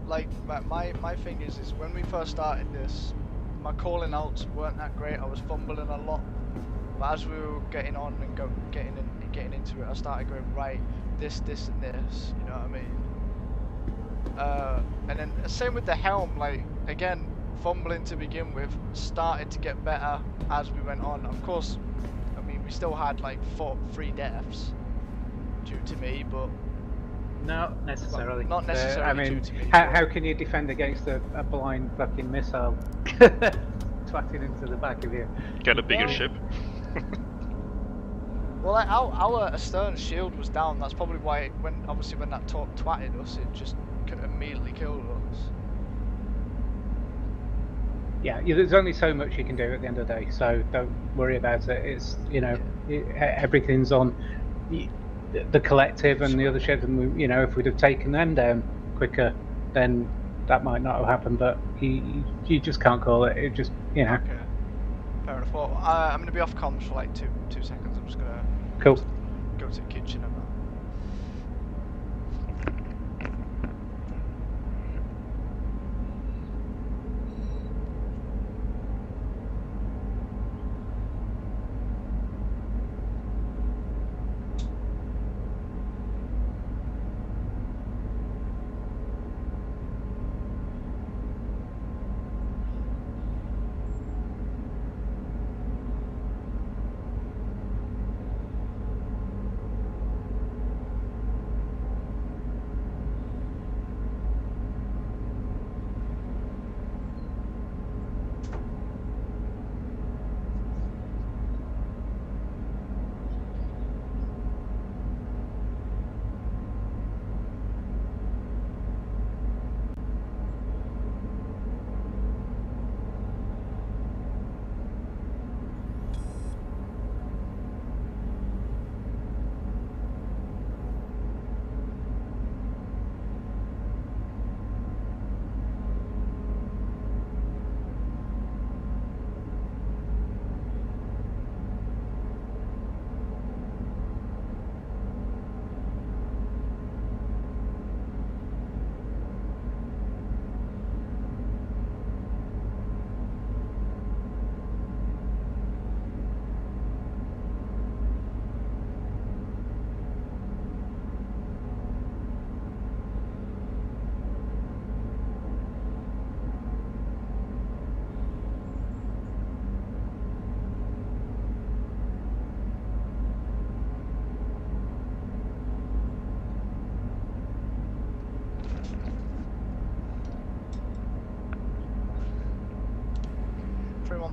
Speaker 10: Like my thing is when we first started this, my calling outs weren't that great. I was fumbling a lot, but as we were getting on and getting into it, I started going right, this and this. You know what I mean? And then same with the helm. Like again, fumbling to begin with, started to get better as we went on. Of course, I mean we still had like 3 deaths due to me, but.
Speaker 6: Not necessarily.
Speaker 10: Not necessarily.
Speaker 6: I mean,
Speaker 10: due to me,
Speaker 6: how can you defend against a blind fucking missile twatting into the back of you?
Speaker 9: Get a bigger ship.
Speaker 10: Well, like, our astern shield was down. That's probably why when that twatted us, it just immediately killed us.
Speaker 6: Yeah, there's only so much you can do at the end of the day, so don't worry about it. It's, you know, everything's on the collective and the other ships, and you know, if we'd have taken them down quicker, then that might not have happened. But you just can't call it. It just, you know.
Speaker 10: Okay. Fair enough. Well, I'm gonna be off comms for like two seconds. I'm just gonna
Speaker 6: go
Speaker 10: to the kitchen and that.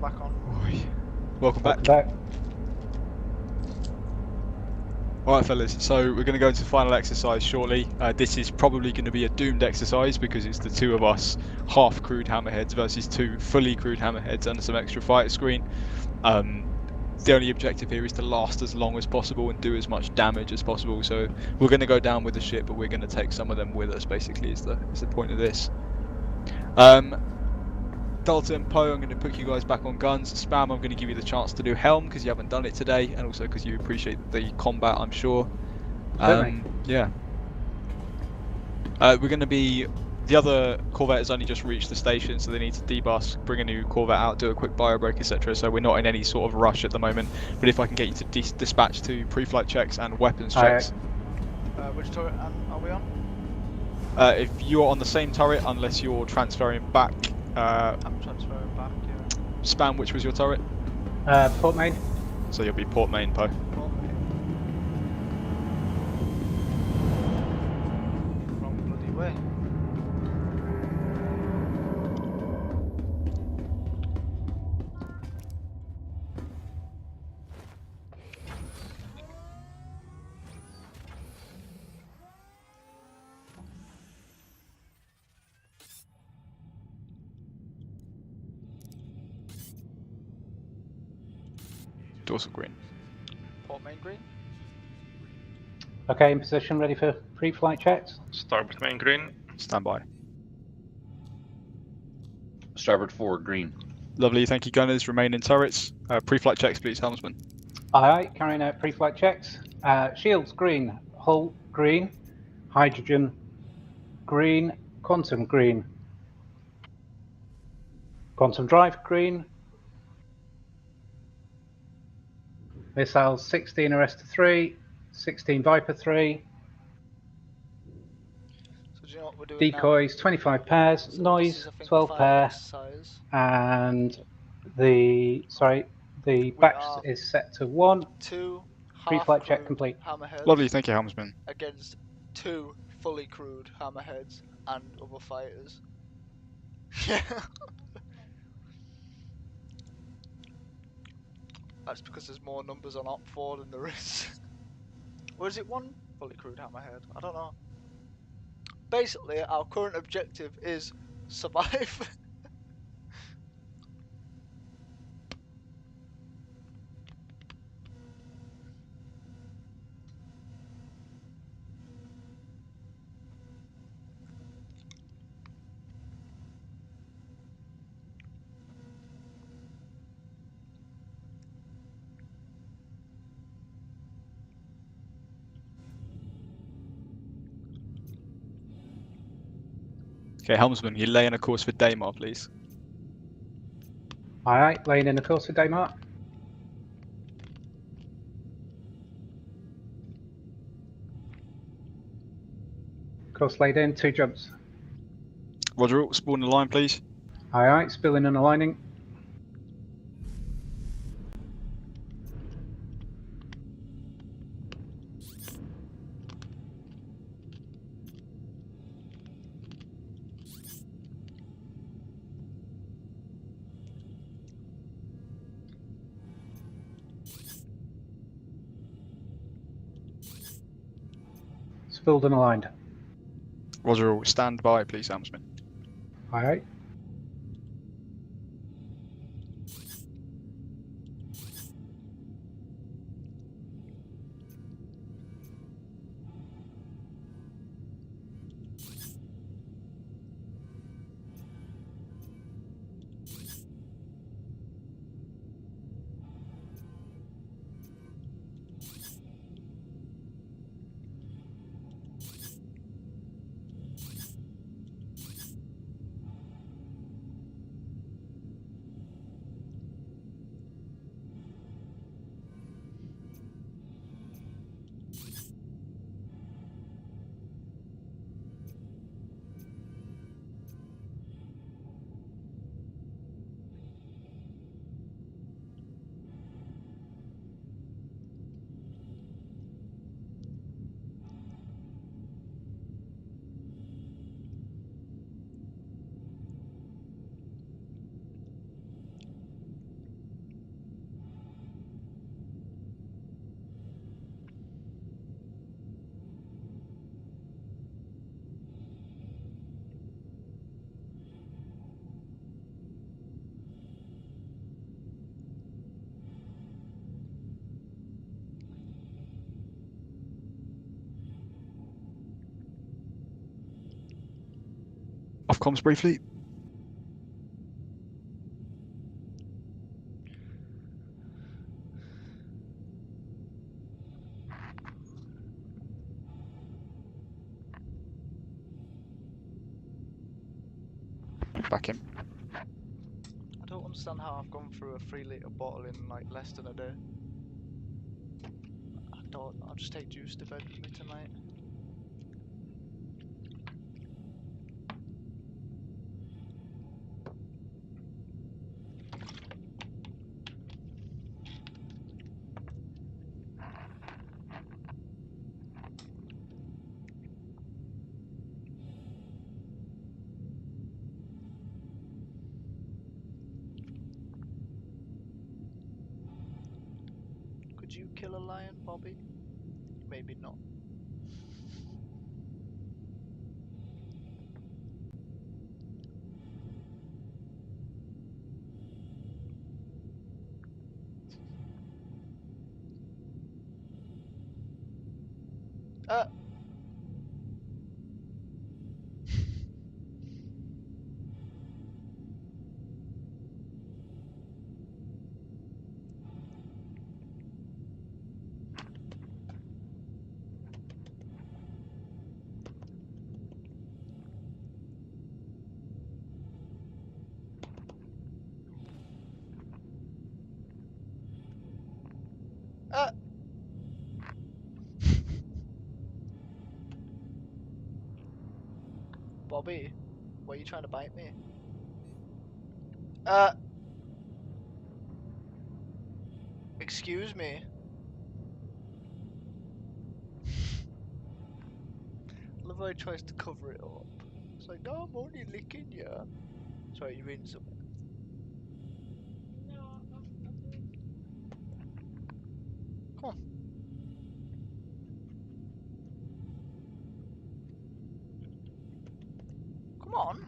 Speaker 10: Back on.
Speaker 7: Welcome back. Alright fellas, so we're going to go into the final exercise shortly. This is probably going to be a doomed exercise because it's the 2 of us half crewed hammerheads versus 2 fully crewed hammerheads under some extra fighter screen. The only objective here is to last as long as possible and do as much damage as possible. So we're going to go down with the ship, but we're going to take some of them with us, basically, is the point of this. Dalton, Poe, I'm going to put you guys back on guns. Spam, I'm going to give you the chance to do helm because you haven't done it today, and also because you appreciate the combat, I'm sure. Yeah. We're going to be The other Corvette has only just reached the station, so they need to debus, bring a new Corvette out, do a quick bio break, etc. So we're not in any sort of rush at the moment. But if I can get you to dispatch to pre-flight checks and weapons checks.
Speaker 10: Which turret are we on?
Speaker 7: If you're on the same turret, unless you're transferring back.
Speaker 10: I'm transferring back, yeah.
Speaker 7: Spam, which was your turret?
Speaker 6: Port main.
Speaker 7: So you'll be port main, Po.
Speaker 10: Wrong bloody way.
Speaker 7: Dorsal green.
Speaker 10: Port main green.
Speaker 6: Okay, in position, ready for pre-flight checks.
Speaker 9: Starboard main green.
Speaker 7: Stand by.
Speaker 1: Starboard forward green.
Speaker 7: Lovely, thank you, gunners. Remain in turrets. Pre-flight checks, please, helmsman.
Speaker 6: Aye, carrying out pre-flight checks. Shields green, hull green, hydrogen green, quantum green, quantum drive green, missiles 16 Arrester 3, 16 Viper 3,
Speaker 10: So do you know what we're doing
Speaker 6: decoys
Speaker 10: now?
Speaker 6: 25 pairs,
Speaker 10: So
Speaker 6: noise
Speaker 10: this is, I think,
Speaker 6: 12
Speaker 10: final
Speaker 6: pair,
Speaker 10: exercise.
Speaker 6: and the backs
Speaker 10: are
Speaker 6: is set to 1.
Speaker 10: 2
Speaker 6: Pre-flight check
Speaker 10: half-crewed
Speaker 6: complete.
Speaker 10: hammerheads.
Speaker 7: Lovely, thank you, helmsman.
Speaker 10: Against 2 fully crewed hammerheads and other fighters. Yeah. That's because there's more numbers on Op 4 than there is. Or is it 1 fully crewed hammerhead? I don't know. Basically, our current objective is survive.
Speaker 7: Okay, helmsman, you lay in a course for Daymar, please.
Speaker 6: Aye, laying in the course for Daymar. Course laid in, 2 jumps.
Speaker 7: Roger, spawn the line, please.
Speaker 6: Aye, spilling and aligning. Spilled and aligned.
Speaker 7: Roger, stand by, please, helmsman.
Speaker 6: Aye.
Speaker 7: Off comms briefly. Back in.
Speaker 10: I don't understand how I've gone through a 3-litre bottle in like less than a day. I don't. I'll just take juice to bed with me tonight. Could you kill a lion, Bobby? Maybe not. Bobby, why are you trying to bite me? Excuse me. I love how he tries to cover it up. It's like, no, I'm only licking you. Sorry, you're reading something.
Speaker 13: No, I'm doing.
Speaker 10: Come on. Come on.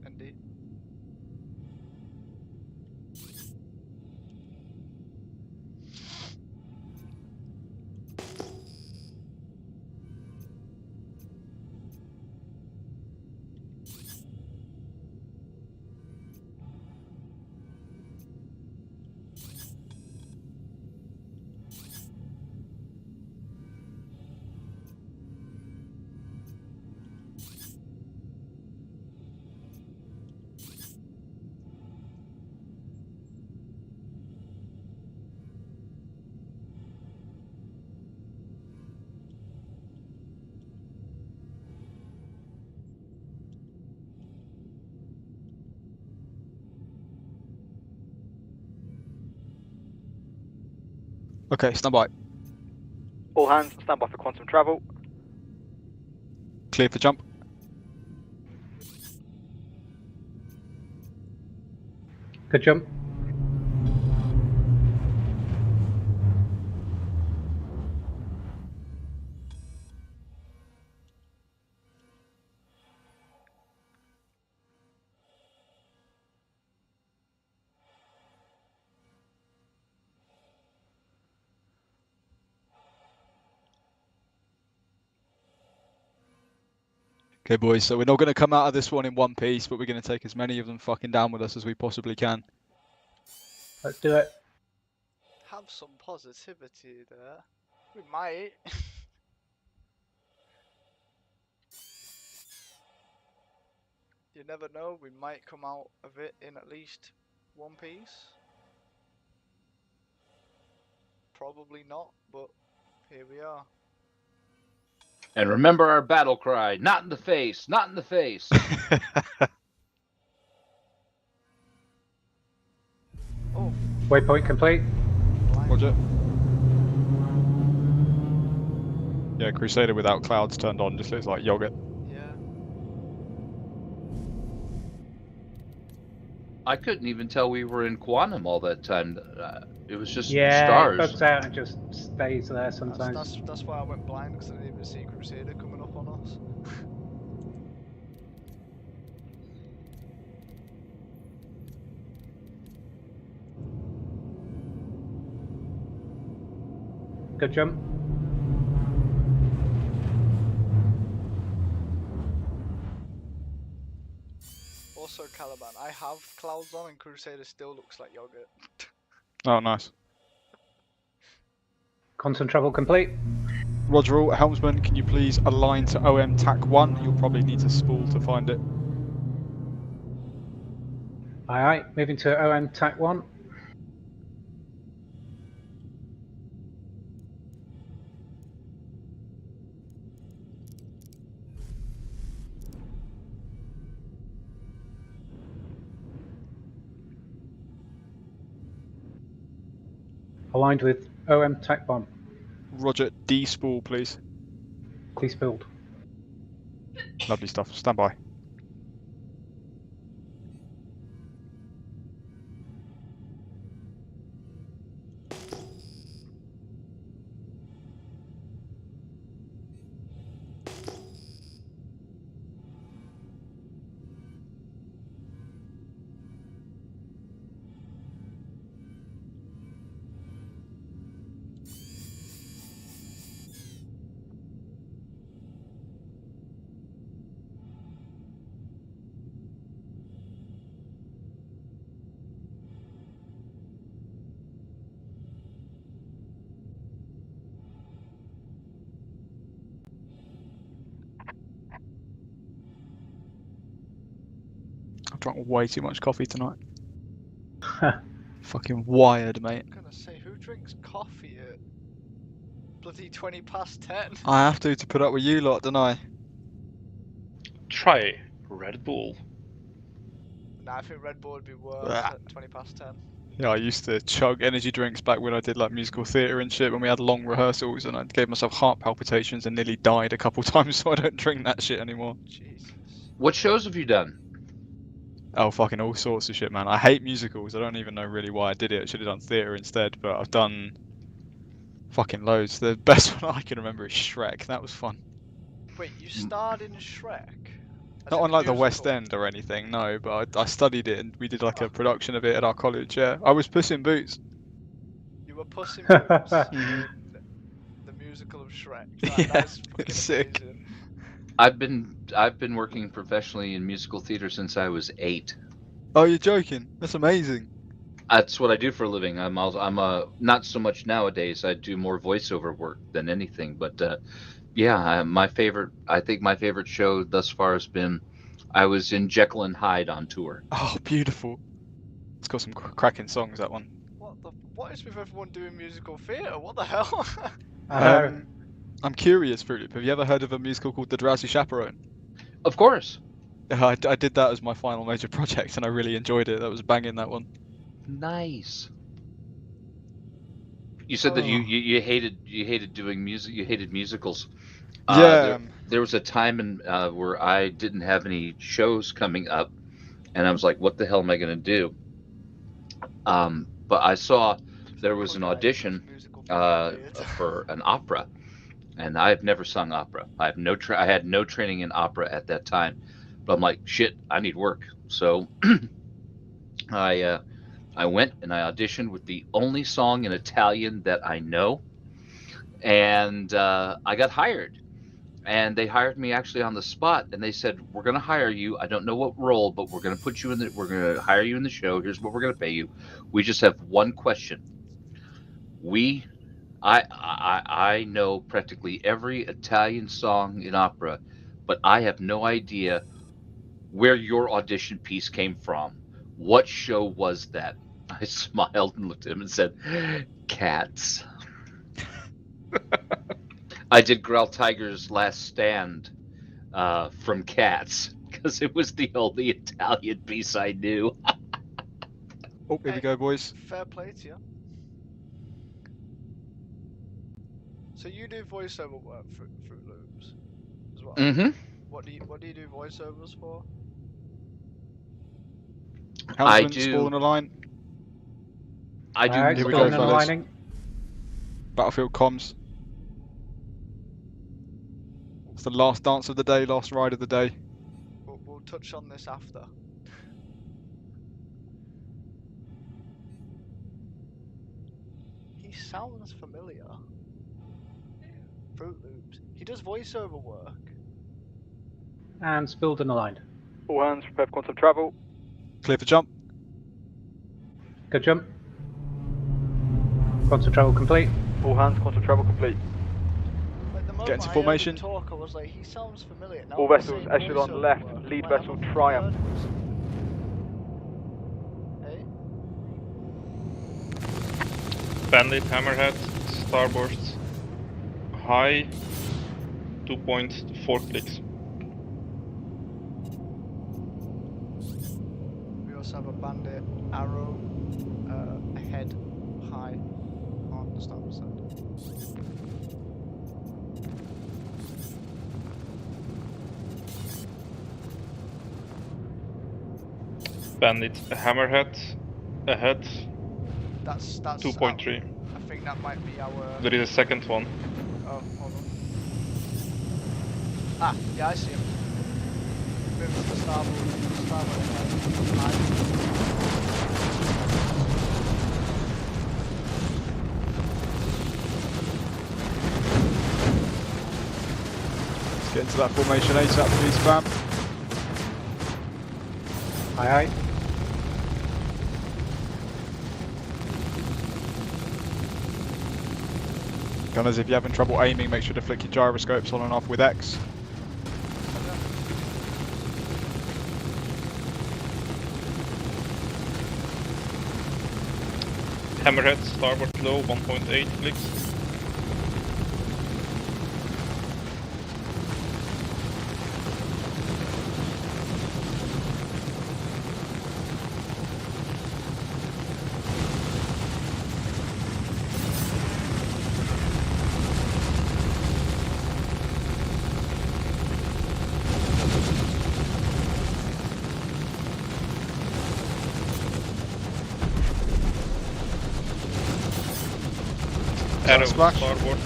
Speaker 10: Andy.
Speaker 7: Okay, stand by.
Speaker 15: All hands, stand by for quantum travel.
Speaker 7: Clear for jump.
Speaker 6: Good jump.
Speaker 7: Okay, boys, so we're not going to come out of this one in one piece, but we're going to take as many of them fucking down with us as we possibly can.
Speaker 6: Let's do it.
Speaker 10: Have some positivity there. We might. You never know, we might come out of it in at least one piece. Probably not, but here we are.
Speaker 1: And remember our battle cry: not in the face, not in the face.
Speaker 10: Oh.
Speaker 6: Waypoint complete.
Speaker 7: Roger. Yeah, Crusader without clouds turned on just looks like yogurt.
Speaker 10: Yeah.
Speaker 1: I couldn't even tell we were in quantum all that time. It was just
Speaker 6: Yeah,
Speaker 1: stars.
Speaker 6: it bugs out and just stays there sometimes.
Speaker 10: That's why I went blind, because I didn't even see Crusader coming up on us.
Speaker 6: Good jump.
Speaker 10: Also, Caliban, I have clouds on and Crusader still looks like yogurt.
Speaker 7: Oh, nice.
Speaker 6: Constant travel complete.
Speaker 7: Roger all. Helmsman, can you please align to OM TAC 1? You'll probably need to spool to find it.
Speaker 6: Aye, moving to OM TAC 1. Aligned with OM TAC 1.
Speaker 7: Roger, D-spool, please.
Speaker 6: D-spooled.
Speaker 7: Lovely stuff. Stand by. I've drunk way too much coffee tonight. Fucking wired, mate.
Speaker 10: I'm gonna say, who drinks coffee at bloody 20 past 10?
Speaker 7: I have to put up with you lot, don't I?
Speaker 9: Try Red Bull.
Speaker 10: Nah, I think Red Bull would be worse
Speaker 7: Ah.
Speaker 10: at 20 past 10.
Speaker 7: Yeah, I used to chug energy drinks back when I did like musical theatre and shit when we had long rehearsals, and I gave myself heart palpitations and nearly died a couple times, so I don't drink that shit anymore.
Speaker 10: Jesus.
Speaker 1: What shows have you done?
Speaker 7: Oh, fucking all sorts of shit, man. I hate musicals. I don't even know really why I did it. I should have done theatre instead, but I've done fucking loads. The best one I can remember is Shrek. That was fun.
Speaker 10: Wait, you starred in Shrek? As
Speaker 7: Not
Speaker 10: in
Speaker 7: on
Speaker 10: the
Speaker 7: like the West
Speaker 10: musical?
Speaker 7: End or anything, no, but I studied it and we did like a production of it at our college, yeah. I was Puss in Boots.
Speaker 10: You were Puss in Boots in the musical of Shrek. That's fucking
Speaker 7: Sick.
Speaker 10: amazing.
Speaker 1: I've been working professionally in musical theater since I was 8.
Speaker 7: Oh, you're joking? That's amazing.
Speaker 1: That's what I do for a living. I'm not so much nowadays. I do more voiceover work than anything. But yeah, I think my favorite show thus far has been, I was in Jekyll and Hyde on tour.
Speaker 7: Oh, beautiful. It's got some cracking songs, that one.
Speaker 10: What is with everyone doing musical theatre? What the hell?
Speaker 7: I'm curious, Philip. Have you ever heard of a musical called The Drowsy Chaperone?
Speaker 1: Of course.
Speaker 7: I did that as my final major project, and I really enjoyed it. That was banging, that one.
Speaker 1: Nice. You said that you hated doing music. You hated musicals.
Speaker 7: Yeah.
Speaker 1: There was a time where I didn't have any shows coming up, and I was like, "What the hell am I going to do?" But I saw there was an audition for an opera, and I've never sung opera. I had no training in opera at that time, but I'm like, shit, I need work. So I went and I auditioned with the only song in Italian that I know, and I got hired. And they hired me actually on the spot, and they said, "We're going to hire you. I don't know what role, but we're going to put you in we're going to hire you in the show. Here's what we're going to pay you. We just have one question. I know practically every Italian song in opera, but I have no idea where your audition piece came from. What show was that? I smiled and looked at him and said, Cats. I did Growl Tiger's Last Stand from Cats because it was the only Italian piece I knew.
Speaker 7: Oh, here we go, boys.
Speaker 10: Fair play to you. So you do voiceover work for Fruit Loops as well.
Speaker 1: Mm-hmm.
Speaker 10: What do you do voiceovers for?
Speaker 7: Helmsman, spawn on the line.
Speaker 1: I do.
Speaker 7: Here we go, fellas. Battlefield comms. It's the last dance of the day, last ride of the day.
Speaker 10: We'll touch on this after. He sounds familiar. Fruit Loops. He does voiceover work.
Speaker 6: And spilled and aligned.
Speaker 15: All hands prepare for quantum travel.
Speaker 7: Clear for jump.
Speaker 6: Good jump. Quantum travel complete.
Speaker 15: All hands quantum travel complete.
Speaker 7: Get into formation.
Speaker 10: Talk, I was like, he sounds familiar. Now
Speaker 15: All vessels, echelon left, lead vessel Triumph.
Speaker 10: Hey?
Speaker 9: Bandit, Hammerhead, Starboard, high, 2.4 clicks.
Speaker 10: We also have a Bandit Arrow ahead, high, on the starboard side.
Speaker 9: Bandit, Hammerhead, ahead,
Speaker 10: That's
Speaker 9: 2.3.
Speaker 10: I think that might be our.
Speaker 9: There is a second one.
Speaker 10: Oh, hold on. Ah, yeah, I see him. Moving to the starboard ahead.
Speaker 7: Let's get into that formation ASAP, please, spam.
Speaker 6: Aye, aye.
Speaker 7: Gunners, if you're having trouble aiming, make sure to flick your gyroscopes on and off with X.
Speaker 9: Hammerhead, starboard low, 1.8 clicks. Arrow, starboard,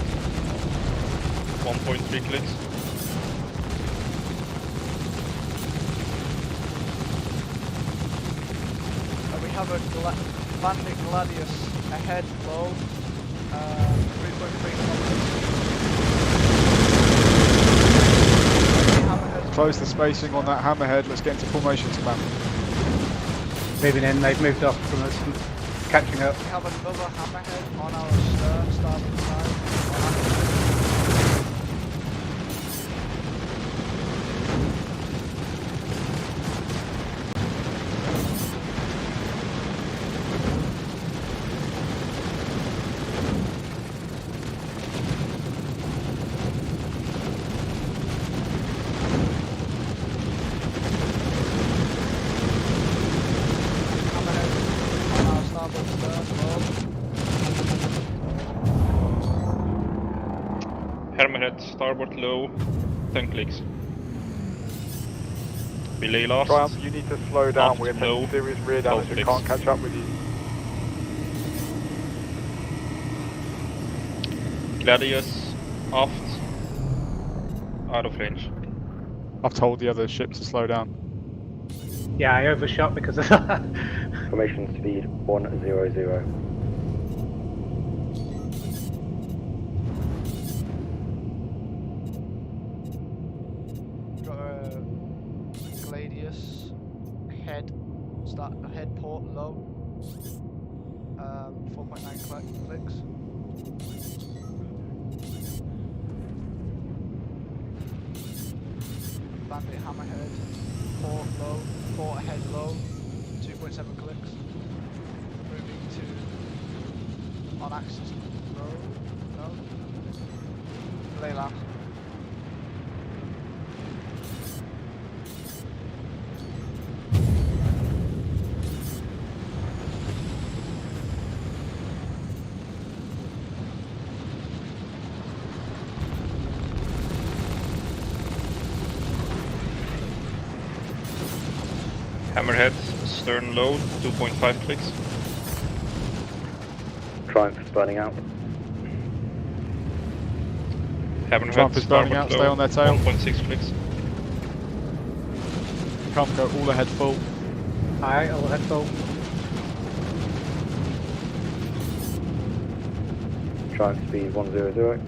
Speaker 9: 1.3 clicks.
Speaker 10: We have a Bandit Gladius ahead, low, 3.3 kilometers.
Speaker 7: Close the spacing on that hammerhead. Let's get into formation, spam.
Speaker 6: Moving in, they've moved off from us, catching up.
Speaker 10: We have another hammerhead on our starboard side.
Speaker 9: Hammerhead, starboard low, 10 clicks. Belay last.
Speaker 15: Triumph, you need to slow down.
Speaker 9: Aft
Speaker 15: We're
Speaker 9: low,
Speaker 15: taking serious rear
Speaker 9: 12
Speaker 15: damage. We
Speaker 9: clicks.
Speaker 15: can't catch up with you.
Speaker 9: Gladius, aft, out of range.
Speaker 7: I've told the other ship to slow down.
Speaker 6: Yeah, I overshot because of that.
Speaker 17: Formation speed 100.
Speaker 10: Got a Gladius ahead port low, 4.9 clicks. Bandit Hammerhead port low, port ahead low, 2.7 clicks. Moving to on axis road, no. Lay left.
Speaker 9: Hammerhead, stern low, 2.5 clicks.
Speaker 17: Triumph is burning out.
Speaker 9: Hammerhead,
Speaker 7: Triumph is burning out,
Speaker 9: starboard
Speaker 7: stay on their tail.
Speaker 9: 1.6 clicks.
Speaker 7: Triumph go all ahead full.
Speaker 6: Aye, all ahead full.
Speaker 17: Triumph speed 100.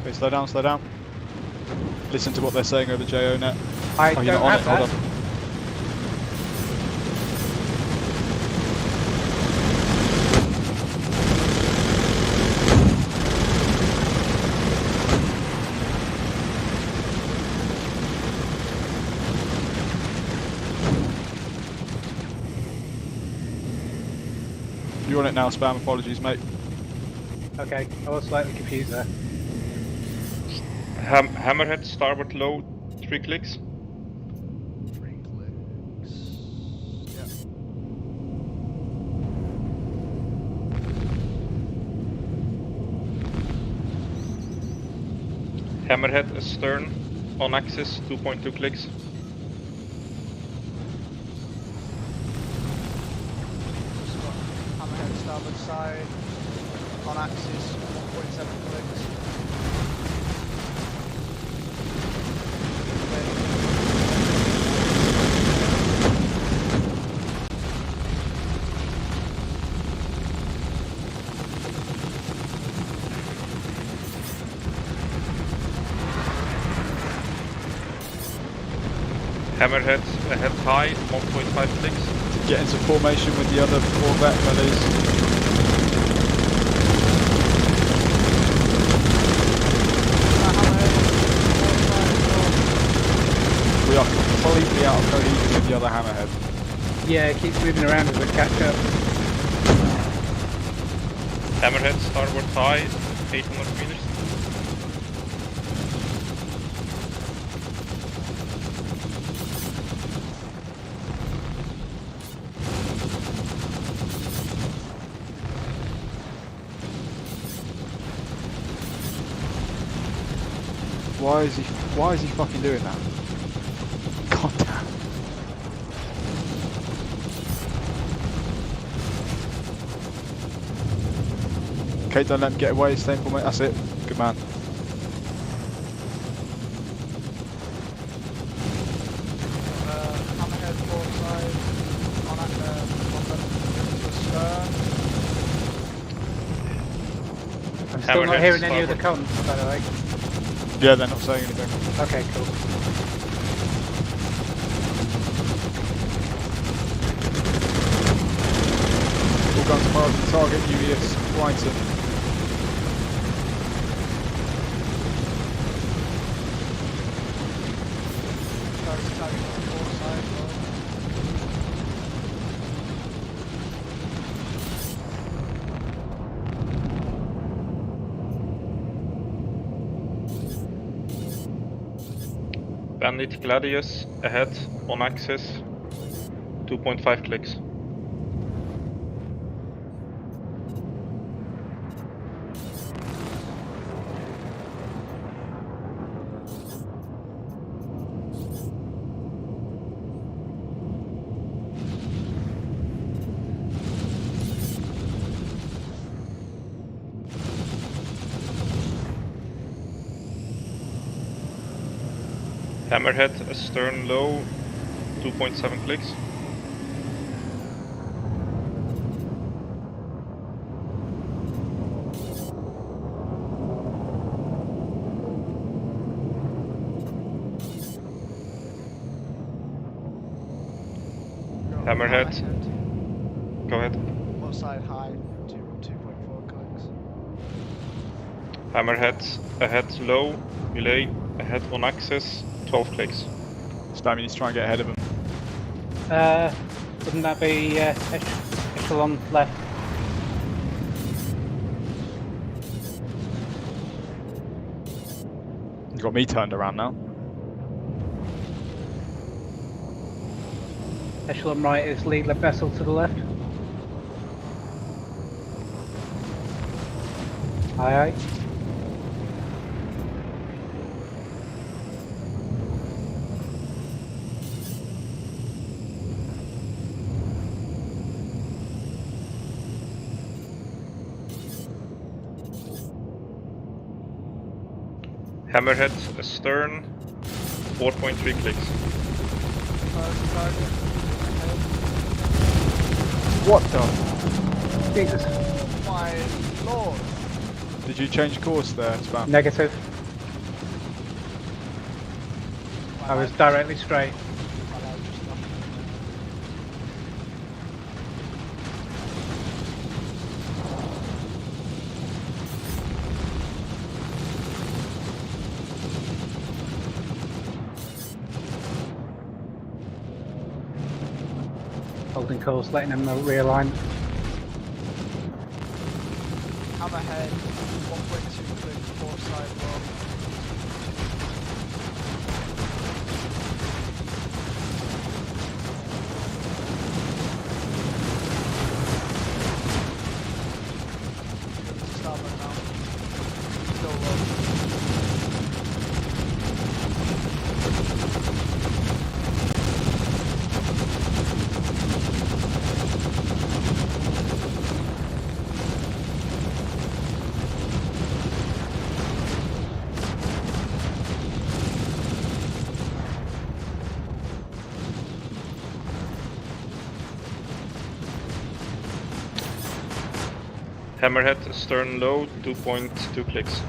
Speaker 7: Okay, slow down, slow down. Listen to what they're saying over JO net.
Speaker 6: I
Speaker 7: Oh, you're
Speaker 6: don't
Speaker 7: not on
Speaker 6: have
Speaker 7: it, hold
Speaker 6: that.
Speaker 7: on. You're on it now, Spam. Apologies, mate.
Speaker 6: Okay, I was slightly confused there.
Speaker 9: Hammerhead, starboard low, 3 clicks.
Speaker 10: 3 clicks. Yeah.
Speaker 9: Hammerhead, astern, on axis, 2.2 clicks.
Speaker 10: Hammerhead starboard side, on axis, 1.7 clicks.
Speaker 9: Hammerhead, ahead high, 1.5 clicks.
Speaker 7: Get into formation with the other Corvette fellas. We are completely out of cohesion with the other Hammerhead.
Speaker 6: Yeah, it keeps moving around as we catch up.
Speaker 9: Hammerhead, starboard high, 800 meters.
Speaker 7: Why is he fucking doing that? God damn. Okay, don't let him get away, stay in formation. That's it. Good man.
Speaker 10: Hammerhead port side, on at the stern.
Speaker 6: I'm still not hearing any of the comms, by the way.
Speaker 7: Yeah, they're not saying anything.
Speaker 6: Okay, cool.
Speaker 7: All guns fired target UES Brighton.
Speaker 10: Target on the port side, low.
Speaker 9: Bandit Gladius, ahead, on axis, 2.5 clicks. Hammerhead, astern low, 2.7 clicks. Hammerhead. Go ahead.
Speaker 10: Port side high, 2.4 clicks.
Speaker 9: Hammerhead ahead low, relay ahead on access, 12 clicks.
Speaker 7: Spam, you need to try and get ahead of him.
Speaker 6: Wouldn't that be echelon left?
Speaker 7: You got me turned around now.
Speaker 6: Echelon right is lead vessel to the left. Aye aye.
Speaker 9: Hammerhead astern, 4.3 clicks.
Speaker 7: What the?
Speaker 6: Jesus.
Speaker 10: My lord.
Speaker 7: Did you change course there, Spam?
Speaker 6: Negative. I was directly straight. Holding course, letting them realign.
Speaker 10: Hammerhead, 1.2 click, 4 side roll. Starboard now. Still low.
Speaker 9: Hammerhead astern low, 2.2 clicks.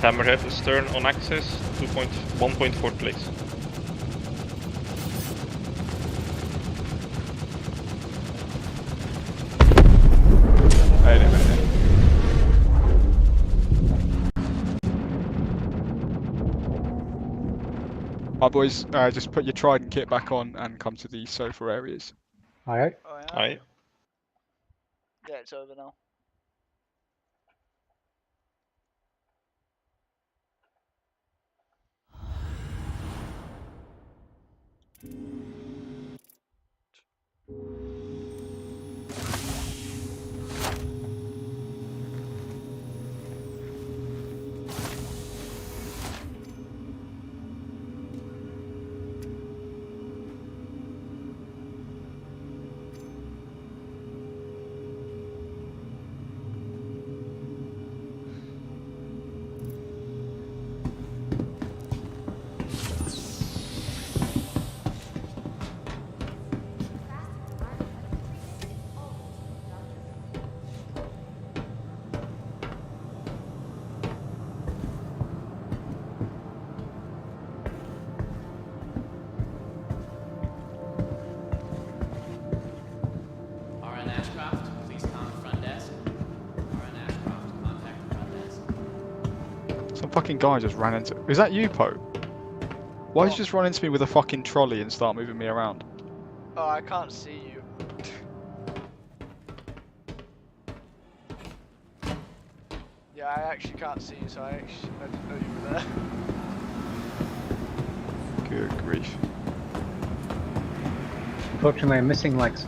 Speaker 9: Hammerhead astern on access, 1.4 clicks.
Speaker 7: Wait a minute. Right, boys, just put your Trident kit back on and come to the sofa areas.
Speaker 6: Aye aye.
Speaker 10: Oh, yeah?
Speaker 9: Aye.
Speaker 10: Yeah, it's over now.
Speaker 7: Some fucking guy just ran into... Is that you, Poe? Why did you just run into me with a fucking trolley and start moving me around?
Speaker 10: Oh, I can't see you. Yeah, I actually can't see you, so I didn't know you were there.
Speaker 7: Good grief.
Speaker 6: Unfortunately, I'm missing legs.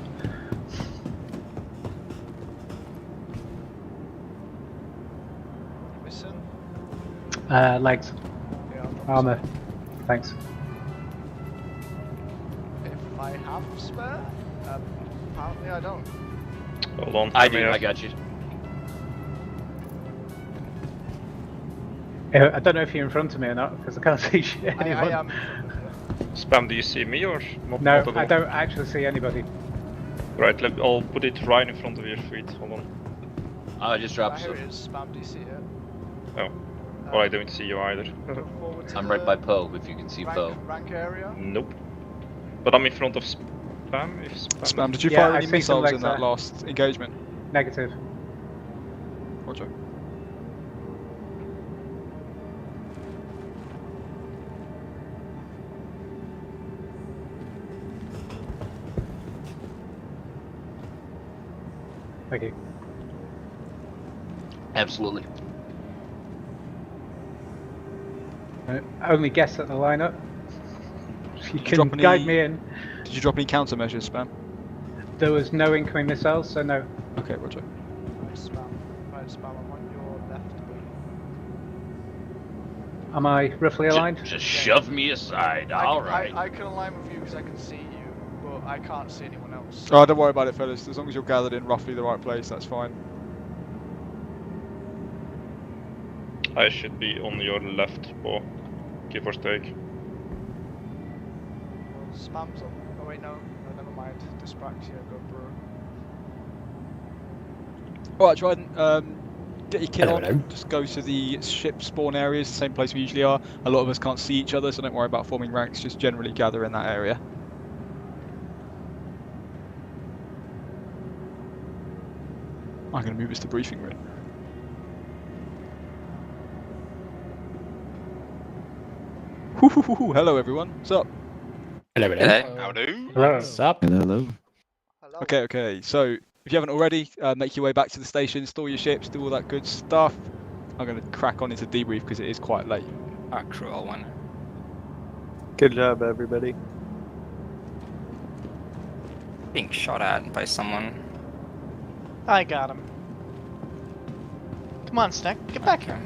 Speaker 10: Missing?
Speaker 6: Legs.
Speaker 10: Yeah,
Speaker 6: Armor. Thanks.
Speaker 10: if I have spare, apparently I don't.
Speaker 9: Hold on.
Speaker 1: I do. I got you.
Speaker 6: I don't know if you're in front of me or not because I can't see shit.
Speaker 10: I am.
Speaker 9: Spam, do you see me or not?
Speaker 6: No,
Speaker 9: not at all?
Speaker 6: I don't actually see anybody.
Speaker 9: Right, I'll put it right in front of your feet. Hold on.
Speaker 1: I just dropped
Speaker 10: Here
Speaker 1: some.
Speaker 10: it is, spam, do you see it?
Speaker 9: Oh. Well, I don't see you either.
Speaker 10: Go forward to
Speaker 1: I'm
Speaker 10: the
Speaker 1: right by Poe, if you can see
Speaker 10: rank,
Speaker 1: Poe.
Speaker 10: rank area.
Speaker 9: Nope. But I'm in front of
Speaker 19: Spam, if spam.
Speaker 7: Spam, did you
Speaker 6: Yeah,
Speaker 7: fire
Speaker 6: I
Speaker 7: any
Speaker 6: see some
Speaker 7: missiles
Speaker 6: legs
Speaker 7: in that
Speaker 6: there.
Speaker 7: last engagement?
Speaker 6: Negative.
Speaker 7: Roger.
Speaker 6: Thank you.
Speaker 1: Absolutely.
Speaker 6: Only guess at the lineup. You
Speaker 7: Did you drop
Speaker 6: can guide
Speaker 7: any-
Speaker 6: me in.
Speaker 7: Did you drop any countermeasures, Spam?
Speaker 6: There was no incoming missiles, so no.
Speaker 7: Okay, Roger.
Speaker 10: Right, spam. Right, spam. I'm on your left.
Speaker 6: Am I roughly aligned?
Speaker 1: Just shove me aside. All right.
Speaker 10: I can align with you because I can see you, but I can't see anyone else.
Speaker 7: Oh, don't worry about it, fellas. As long as you're gathered in roughly the right place, that's fine.
Speaker 9: I should be on your left, Bo, give or take.
Speaker 10: Well, spam's on. Oh wait, no, never mind. Dyspraxia, go bro.
Speaker 7: Alright, Trident, get your kit
Speaker 5: Hello,
Speaker 7: on.
Speaker 5: hello.
Speaker 7: Just go to the ship spawn areas, the same place we usually are. A lot of us can't see each other, so don't worry about forming ranks. Just generally gather in that area. I'm going to move us to briefing room. Hello, everyone. What's up?
Speaker 5: Hello, hello.
Speaker 3: Howdy.
Speaker 6: Hello.
Speaker 2: What's up?
Speaker 4: Hello.
Speaker 7: Okay. So, if you haven't already, make your way back to the station, store your ships, do all that good stuff. I'm going to crack on into debrief because it is quite late.
Speaker 3: Cruel one.
Speaker 19: Good job, everybody.
Speaker 3: Being shot at by someone.
Speaker 10: I got him. Come on, Snack, get back here.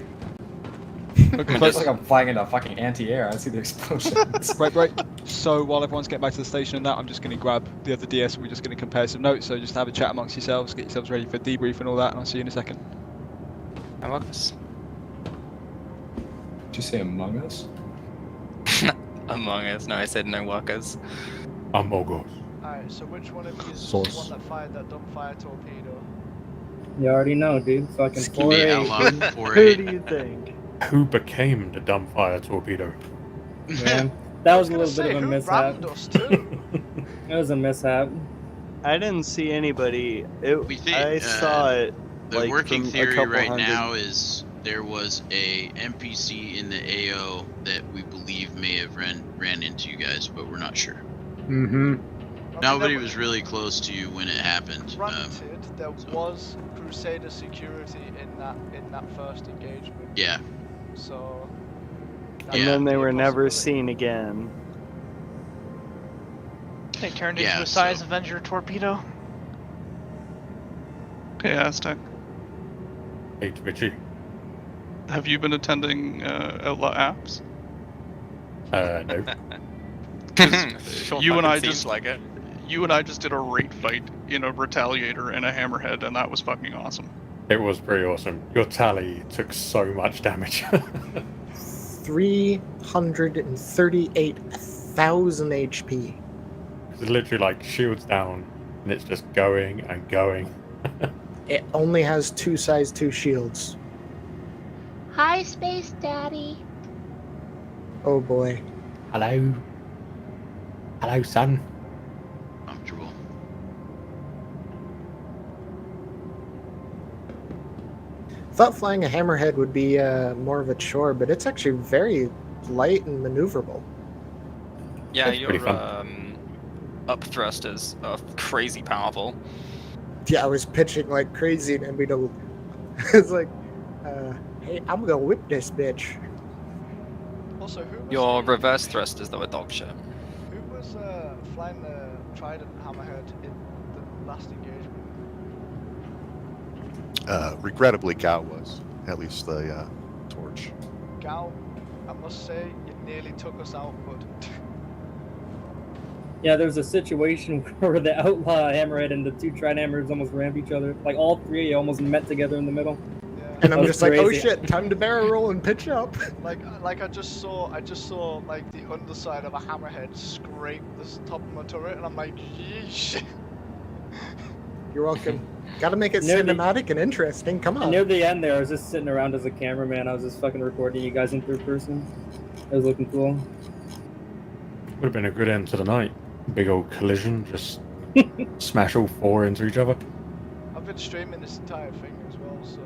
Speaker 7: Okay,
Speaker 20: It's like I'm flying into fucking anti-air. I see the explosions.
Speaker 7: Right. So while everyone's getting back to the station and that, I'm just going to grab the other DS and we're just going to compare some notes. So just have a chat amongst yourselves, get yourselves ready for debrief and all that, and I'll see you in a second.
Speaker 3: Among Us.
Speaker 20: Did you say Among Us?
Speaker 3: Among Us. No, I said no workers.
Speaker 5: Among Us.
Speaker 10: Alright, so which one of you is
Speaker 5: Source.
Speaker 10: the one that fired that dumbfire torpedo?
Speaker 17: You already know, dude. Fucking
Speaker 12: Give me
Speaker 17: 4-8.
Speaker 12: outline
Speaker 19: Who
Speaker 12: 4-8.
Speaker 19: do you think?
Speaker 5: Who became the dumbfire torpedo?
Speaker 17: Man, that was a little
Speaker 10: Say,
Speaker 17: bit of a
Speaker 10: who
Speaker 17: mishap.
Speaker 10: rammed us too?
Speaker 17: It was a mishap.
Speaker 19: I didn't see anybody.
Speaker 12: We think,
Speaker 19: I saw it.
Speaker 12: The
Speaker 19: like,
Speaker 12: working
Speaker 19: from a
Speaker 12: theory
Speaker 19: couple
Speaker 12: right
Speaker 19: hundred.
Speaker 12: now is there was a NPC in the AO that we believe may have ran into you guys, but we're not sure.
Speaker 6: Mm-hmm.
Speaker 12: Nobody was really close to you when it happened.
Speaker 10: Granted, there was Crusader security in that first engagement.
Speaker 12: Yeah.
Speaker 10: So. that
Speaker 19: And
Speaker 12: Yeah.
Speaker 19: then they
Speaker 10: might be a
Speaker 19: were never
Speaker 10: possibility.
Speaker 19: seen again.
Speaker 21: They turned
Speaker 12: Yeah,
Speaker 21: into a size
Speaker 12: so-
Speaker 21: Avenger torpedo.
Speaker 22: Hey, Aztec.
Speaker 5: Hey, Twitchy.
Speaker 22: Have you been attending Outlaw Apps?
Speaker 5: No.
Speaker 22: You and I
Speaker 3: seems
Speaker 22: just
Speaker 3: like it.
Speaker 22: You and I just did a raid fight in a Retaliator and a Hammerhead, and that was fucking awesome.
Speaker 5: It was pretty awesome. Your tally took so much damage.
Speaker 2: 338,000 HP.
Speaker 5: It's literally like shields down, and it's just going and going.
Speaker 2: It only has 2 size 2 shields.
Speaker 13: Hi, Space Daddy.
Speaker 2: Oh boy.
Speaker 5: Hello. Hello, son.
Speaker 12: Comfortable.
Speaker 2: Thought flying a hammerhead would be more of a chore, but it's actually very light and maneuverable.
Speaker 3: Yeah,
Speaker 5: That's pretty
Speaker 3: your
Speaker 5: fun.
Speaker 3: up thrusters are crazy powerful.
Speaker 2: Yeah, I was pitching like crazy, and we don't. It's like, hey, I'm gonna whip this bitch.
Speaker 10: Also, who was
Speaker 3: Your reverse thrusters though are dog shit.
Speaker 10: who was flying the Trident Hammerhead in the last engagement?
Speaker 23: Regrettably, Gao was. At least the torch.
Speaker 10: Gal, I must say, you nearly took us out, bud.
Speaker 17: Yeah, there was a situation where the outlaw hammerhead and the 2 trident hammers almost rammed each other. Like all 3 almost met together in the middle.
Speaker 2: And I'm
Speaker 17: That was
Speaker 2: just like, oh
Speaker 17: crazy.
Speaker 2: shit, time to barrel roll and pitch up.
Speaker 10: Like I just saw like the underside of a hammerhead scrape the top of my turret, and I'm like, yeesh.
Speaker 2: You're welcome. Gotta make it
Speaker 17: Near the-
Speaker 2: cinematic and interesting. Come on.
Speaker 17: Near the end there, I was just sitting around as a cameraman. I was just fucking recording you guys in 3rd person. It was looking cool.
Speaker 5: Would have been a good end to the night. big old collision, just smash all four into each other.
Speaker 10: I've been streaming this entire thing as well, so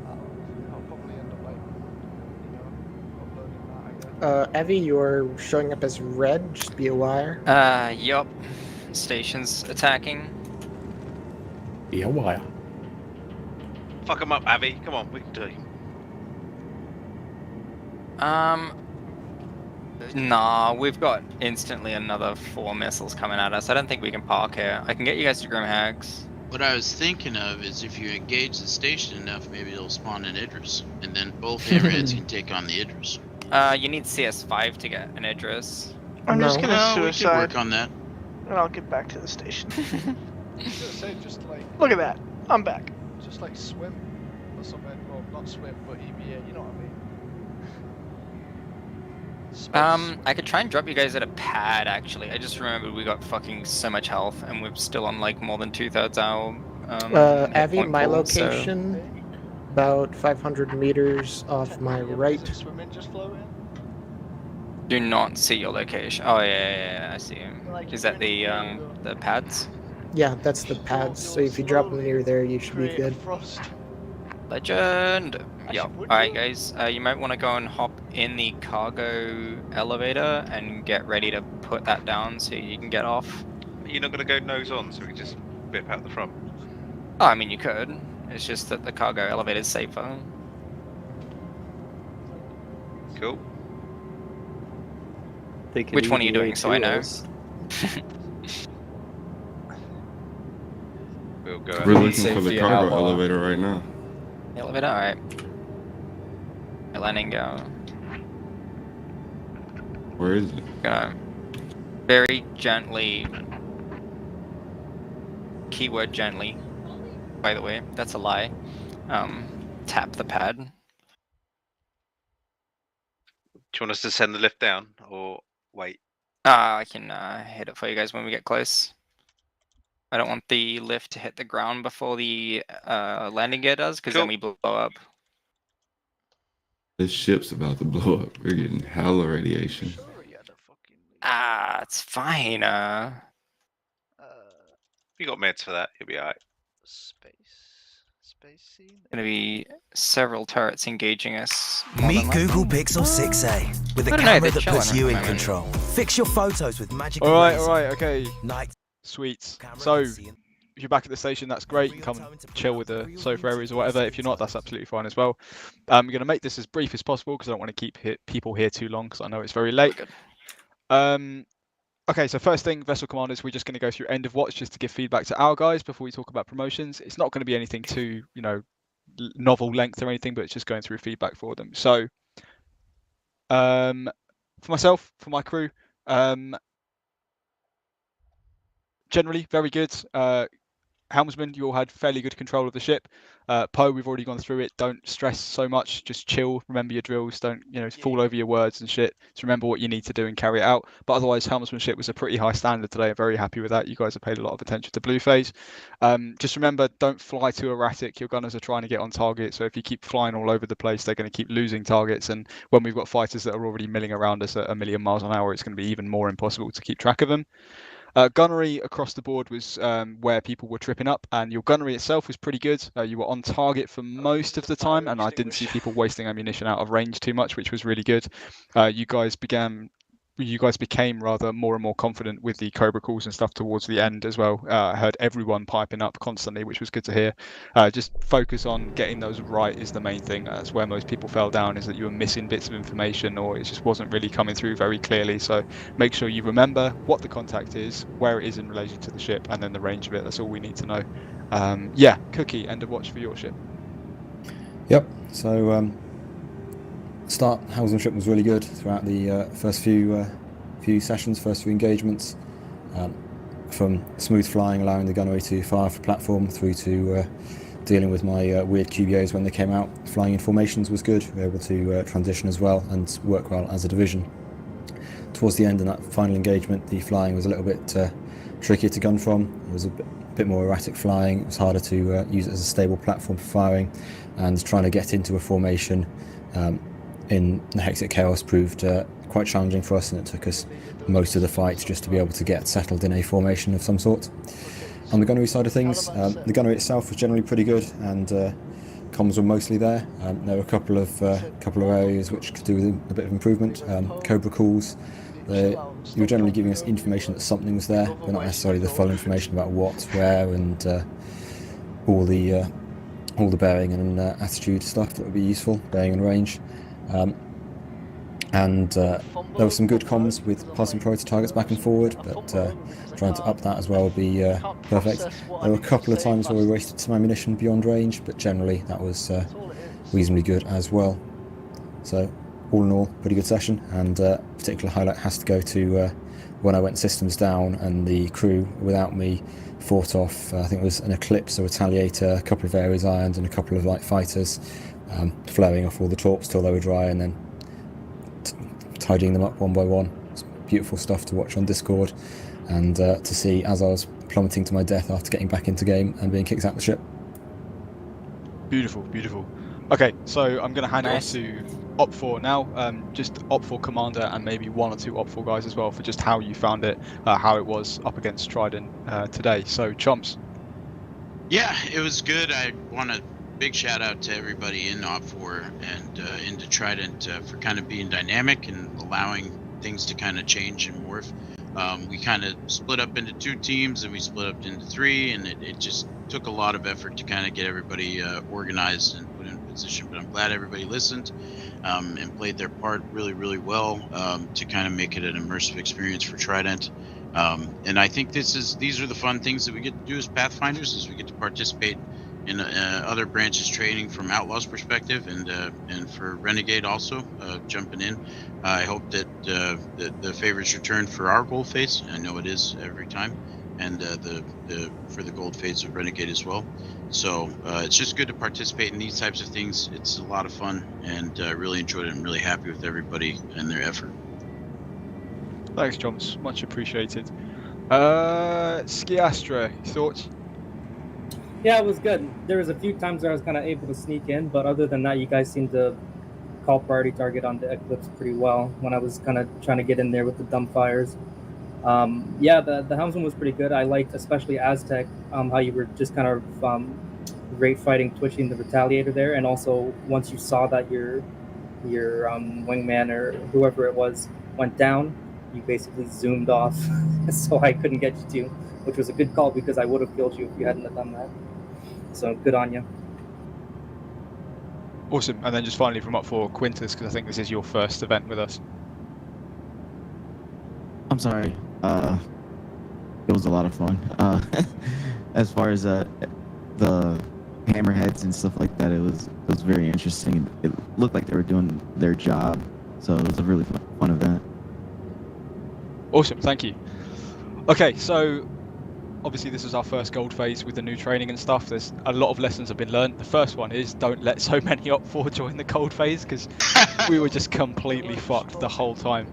Speaker 10: I'll probably end up like, uploading that, I guess.
Speaker 2: Evie, you're showing up as red. Just be aware.
Speaker 3: Yup. Station's attacking.
Speaker 5: Be aware.
Speaker 8: Fuck him up, Avi. Come on, we can do it.
Speaker 3: Nah, we've got instantly another 4 missiles coming at us. I don't think we can park here. I can get you guys to Grim Hags.
Speaker 12: What I was thinking of is if you engage the station enough, maybe it'll spawn an Idris, and then both hammerheads can take on the Idris.
Speaker 3: You need CS5 to get an Idris.
Speaker 11: I'm just gonna
Speaker 12: No, we
Speaker 11: suicide.
Speaker 12: can work on that.
Speaker 11: And I'll get back to the station.
Speaker 10: I was gonna say, just like...
Speaker 11: Look at that. I'm back.
Speaker 10: Just like swim or something. Well, not swim, but EVA, you know what I mean?
Speaker 3: I could try and drop you guys at a pad, actually. I just remembered we got fucking so much health, and we're still on, like, more than 2/3 our, hit
Speaker 2: Avi,
Speaker 3: point
Speaker 2: my
Speaker 3: pool, so-
Speaker 2: location, about 500 meters off my right.
Speaker 10: Swimming, just floating.
Speaker 3: Do not see your location. Oh, yeah, I see him. Is that the pads?
Speaker 2: Yeah, that's the pads. So if you drop them near there, you should be good.
Speaker 3: Legend! Yep. Alright, guys, you might want to go and hop in the cargo elevator and get ready to put that down so you can get off.
Speaker 8: You're not going to go nose on, so we can just whip out the front.
Speaker 3: Oh, I mean, you could. It's just that the cargo elevator is safer.
Speaker 8: Cool.
Speaker 3: Which one are you doing, so I know?
Speaker 8: We'll go
Speaker 21: We're looking for the cargo elevator right now.
Speaker 3: Elevator, alright. Landing go.
Speaker 21: Where is it?
Speaker 3: Go. Very gently. Keyword gently. By the way, that's a lie. Tap the pad.
Speaker 8: Do you want us to send the lift down, or wait?
Speaker 3: I can hit it for you guys when we get close. I don't want the lift to hit the ground before the landing gear does, because then we blow up.
Speaker 21: This ship's about to blow up. We're getting hella radiation.
Speaker 3: It's fine.
Speaker 8: We got meds for that. You'll be alright.
Speaker 3: Gonna be several turrets engaging us.
Speaker 24: Meet Google Pixel 6a with a
Speaker 3: I don't know,
Speaker 24: camera
Speaker 3: they're
Speaker 24: that
Speaker 3: chilling
Speaker 24: puts
Speaker 3: at
Speaker 24: you
Speaker 3: the
Speaker 24: in
Speaker 3: moment.
Speaker 24: control. Fix your photos with magic.
Speaker 7: Alright, okay. Sweet. So, if you're back at the station, that's great. Come and chill with the sofa areas or whatever. If you're not, that's absolutely fine as well. I'm going to make this as brief as possible because I don't want to keep people here too long because I know it's very late. Okay, so first thing, vessel commanders, we're just going to go through end of watch just to give feedback to our guys before we talk about promotions. It's not going to be anything too, novel length or anything, but it's just going through feedback for them. So, for myself, for my crew, generally very good. Helmsman, you all had fairly good control of the ship. Poe, we've already gone through it. Don't stress so much. Just chill. Remember your drills. Don't fall over your words and shit. Just remember what you need to do and carry it out. But otherwise, helmsmanship was a pretty high standard today. I'm very happy with that. You guys have paid a lot of attention to blue phase. Just remember, don't fly too erratic. Your gunners are trying to get on target. So if you keep flying all over the place, they're going to keep losing targets. And when we've got fighters that are already milling around us at 1,000,000 miles an hour, it's going to be even more impossible to keep track of them. Gunnery across the board was where people were tripping up, and your gunnery itself was pretty good. You were on target for most of the time, and I didn't see people wasting ammunition out of range too much, which was really good. You guys became rather more and more confident with the Cobra calls and stuff towards the end as well. I heard everyone piping up constantly, which was good to hear. Just focus on getting those right is the main thing. That's where most people fell down, is that you were missing bits of information or it just wasn't really coming through very clearly. So make sure you remember what the contact is, where it is in relation to the ship, and then the range of it. That's all we need to know. Yeah, Cookie, end of watch for your ship.
Speaker 25: Yep, so start helmsmanship was really good throughout the first few sessions, first few engagements, from smooth flying, allowing the gunnery to fire off the platform, through to dealing with my weird QBOs when they came out. Flying in formations was good. We were able to transition as well and work well as a division. Towards the end in that final engagement, the flying was a little bit trickier to gun from. It was a bit more erratic flying. It was harder to use it as a stable platform for firing, and trying to get into a formation in the Hexit Chaos proved quite challenging for us, and it took us most of the fight just to be able to get settled in a formation of some sort. On the gunnery side of things, the gunnery itself was generally pretty good, and comms were mostly there. There were a couple of areas which could do with a bit of improvement. Cobra calls, you were generally giving us information that something was there, but not necessarily the full information about what, where, and all the bearing and attitude stuff that would be useful, bearing and range. There were some good comms with passing priority targets back and forward, but trying to up that as well would be perfect. There were a couple of times where we wasted some ammunition beyond range, but generally that was reasonably good as well. So all in all, pretty good session, and particular highlight has to go to when I went systems down and the crew, without me, fought off, I think it was an Eclipse, a Retaliator, a couple of Ares Irons and a couple of light fighters, flaring off all the torps till they were dry and then tidying them up one by one. It's beautiful stuff to watch on Discord, and to see as I was plummeting to my death after getting back into game and being kicked out the ship.
Speaker 7: Beautiful, beautiful. Okay, so I'm going to hand it off to Op4 now, just Op4 Commander and maybe one or two Op4 guys as well for just how you found it, how it was up against Trident today. So, Chomps.
Speaker 12: Yeah, it was good. I want a big shout out to everybody in Op4 and into Trident for kind of being dynamic and allowing things to kind of change and morph. We kind of split up into 2 teams and we split up into 3, and it just took a lot of effort to kind of get everybody organized and put in position, but I'm glad everybody listened and played their part really, really well to kind of make it an immersive experience for Trident. And I think these are the fun things that we get to do as Pathfinders, is we get to participate in other branches training from Outlaw's perspective, and for Renegade also jumping in. I hope that the favors return for our gold phase. I know it is every time, and for the gold phase of Renegade as well. So it's just good to participate in these types of things. It's a lot of fun, and I really enjoyed it. I'm really happy with everybody and their effort.
Speaker 7: Thanks, Chomps. Much appreciated. Skiastra, thoughts?
Speaker 17: Yeah, it was good. There was a few times where I was kind of able to sneak in, but other than that, you guys seemed to call priority target on the Eclipse pretty well when I was kind of trying to get in there with the dump fires. Yeah, the helmsman was pretty good. I liked, especially Aztec, how you were just kind of great fighting, twitching the Retaliator there, and also once you saw that your wingman or whoever it was went down, you basically zoomed off, so I couldn't get you to, which was a good call because I would have killed you if you hadn't have done that. So good on you.
Speaker 7: Awesome. And then just finally from Op4, Quintus, because I think this is your first event with us.
Speaker 1: I'm sorry. It was a lot of fun. As far as the hammerheads and stuff like that, it was very interesting. It looked like they were doing their job, so it was a really fun event.
Speaker 7: Awesome, thank you. Okay, so obviously this is our first gold phase with the new training and stuff. There's a lot of lessons have been learned. The first one is don't let so many Op4 join the gold phase, because we were just completely fucked the whole time.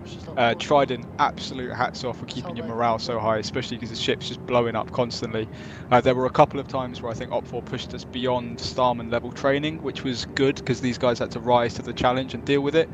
Speaker 7: Trident, absolute hats off for keeping your morale so high, especially because the ship's just blowing up constantly. There were a couple of times where I think Op4 pushed us beyond Starman level training, which was good because these guys had to rise to the challenge and deal with it.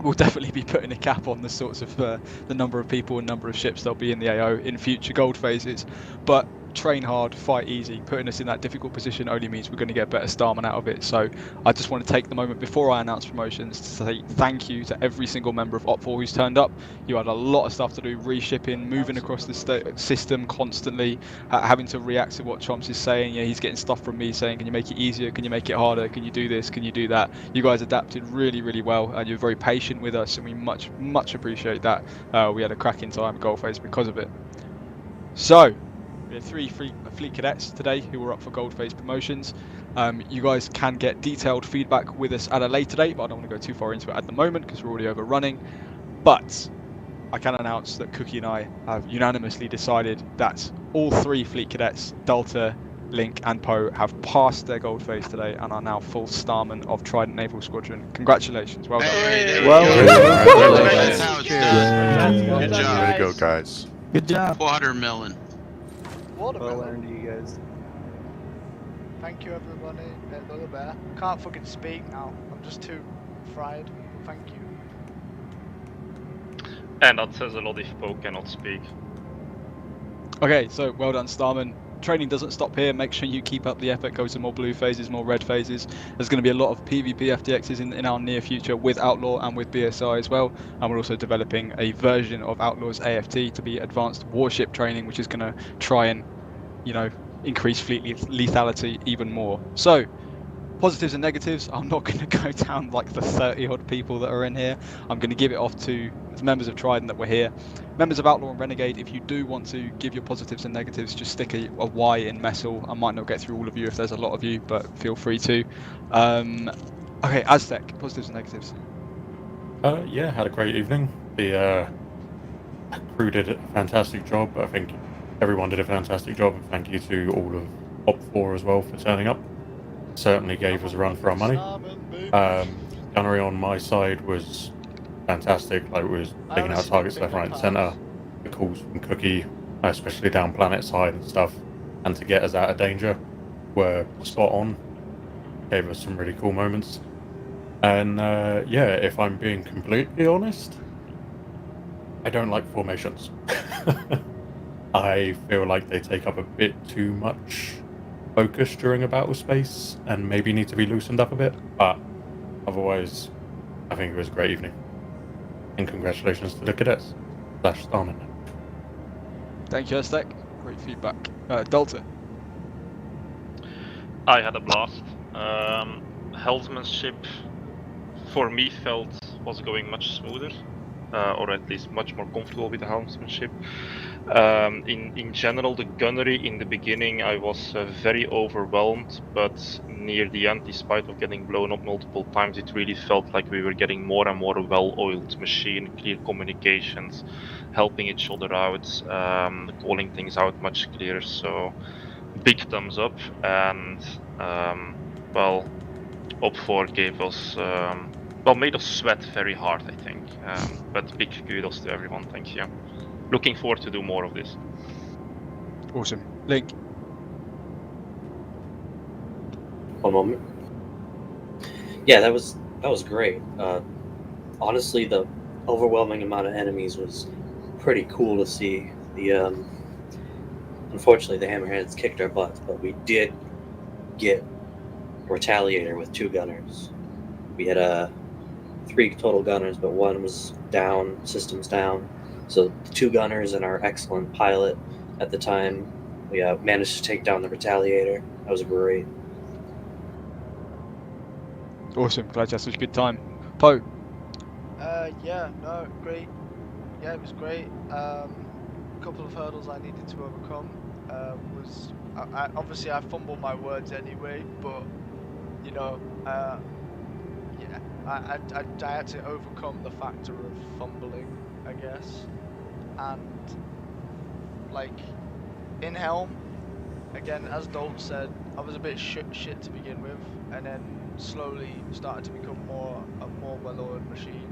Speaker 7: We'll definitely be putting a cap on the sorts of the number of people and number of ships there'll be in the AO in future gold phases, but train hard, fight easy. Putting us in that difficult position only means we're going to get better Starman out of it. So I just want to take the moment before I announce promotions to say thank you to every single member of Op4 who's turned up. You had a lot of stuff to do, reshipping, moving across the system constantly, having to react to what Chomps is saying. Yeah, he's getting stuff from me saying, can you make it easier? Can you make it harder? Can you do this? Can you do that? You guys adapted really, really well, and you're very patient with us, and we much appreciate that. We had a cracking time at gold phase because of it. So we had 3 fleet cadets today who were up for gold phase promotions. You guys can get detailed feedback with us at a later date, but I don't want to go too far into it at the moment because we're already overrunning. But I can announce that Cookie and I have unanimously decided that all 3 fleet cadets, Delta, Link and Poe, have passed their gold phase today and are now full Starman of Trident Naval Squadron. Congratulations, well done.
Speaker 12: Hey,
Speaker 23: Well
Speaker 12: That's how it's done.
Speaker 23: Good job. Way to go, guys.
Speaker 1: Good job.
Speaker 12: Watermelon.
Speaker 10: Watermelon.
Speaker 19: Well earned to you guys.
Speaker 10: Thank you, everybody. Little bear. Can't fucking speak now. I'm just too fried. Thank you.
Speaker 9: And that says a lot if Poe cannot speak.
Speaker 7: Okay, so well done, Starman. Training doesn't stop here. Make sure you keep up the effort. Go to more blue phases, more red phases. There's going to be a lot of PvP FTXs in our near future with Outlaw and with BSI as well. And we're also developing a version of Outlaw's AFT to be advanced warship training, which is going to try and, you know, increase fleet lethality even more. So, positives and negatives. I'm not going to go down like the 30 odd people that are in here. I'm going to give it off to the members of Trident that were here. Members of Outlaw and Renegade, if you do want to give your positives and negatives, just stick a Y in Messel. I might not get through all of you if there's a lot of you, but feel free to. Okay, Aztec, positives and negatives.
Speaker 5: Yeah, had a great evening. The crew did a fantastic job. I think everyone did a fantastic job, and thank you to all of Op 4 as well for turning up. Certainly gave us a run for our money. Gunnery on my side was fantastic. Like, was taking out targets left, right, and centre. The calls from Cookie, especially down planet side and stuff, and to get us out of danger, were spot on. Gave us some really cool moments. And yeah, if I'm being completely honest, I don't like formations. I feel like they take up a bit too much focus during a battle space and maybe need to be loosened up a bit, but otherwise I think it was a great evening, and congratulations to the cadets / Starman.
Speaker 7: Thank you, Aztec. Great feedback. Delta.
Speaker 9: I had a blast. Helmsmanship for me was going much smoother, or at least much more comfortable with the helmsmanship. In general, the gunnery in the beginning, I was very overwhelmed, but near the end, despite of getting blown up multiple times, it really felt like we were getting more and more well-oiled machine, clear communications, helping each other out, calling things out much clearer. So big thumbs up, and well, Op 4 gave us made us sweat very hard, I think. But big kudos to everyone. Thank you. Looking forward to do more of this.
Speaker 7: Awesome. Link.
Speaker 14: One moment. Yeah, that was great. Honestly, the overwhelming amount of enemies was pretty cool to see. The unfortunately, the Hammerheads kicked our butts, but we did get Retaliator with 2 gunners. We had 3 total gunners, but one was down, systems down. So the 2 gunners and our excellent pilot at the time, we managed to take down the Retaliator. That was great.
Speaker 7: Awesome. Glad you had such a good time. Poe.
Speaker 10: Yeah, no, great. Yeah, it was great. A couple of hurdles I needed to overcome. Obviously I fumbled my words anyway, but you know, yeah, I had to overcome the factor of fumbling, I guess. And like in Helm, again, as Dolt said, I was a bit shit to begin with, and then slowly started to become a more well-oiled machine.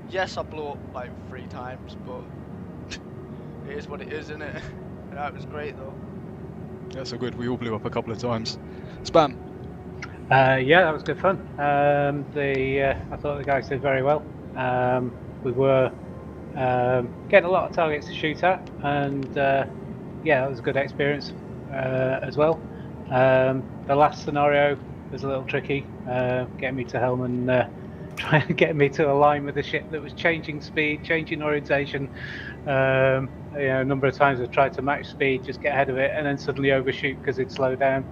Speaker 10: Yes, I blew up like 3 times, but it is what it is, isn't it? Yeah, it was great though.
Speaker 7: Yeah, so good. We all blew up a couple of times. Spam.
Speaker 6: Yeah, that was good fun. I thought the guys did very well. We were getting a lot of targets to shoot at, and yeah, that was a good experience as well. The last scenario was a little tricky, getting me to helm and trying to get me to align with the ship that was changing speed, changing orientation. You know, a number of times I've tried to match speed, just get ahead of it, and then suddenly overshoot because it'd slow down.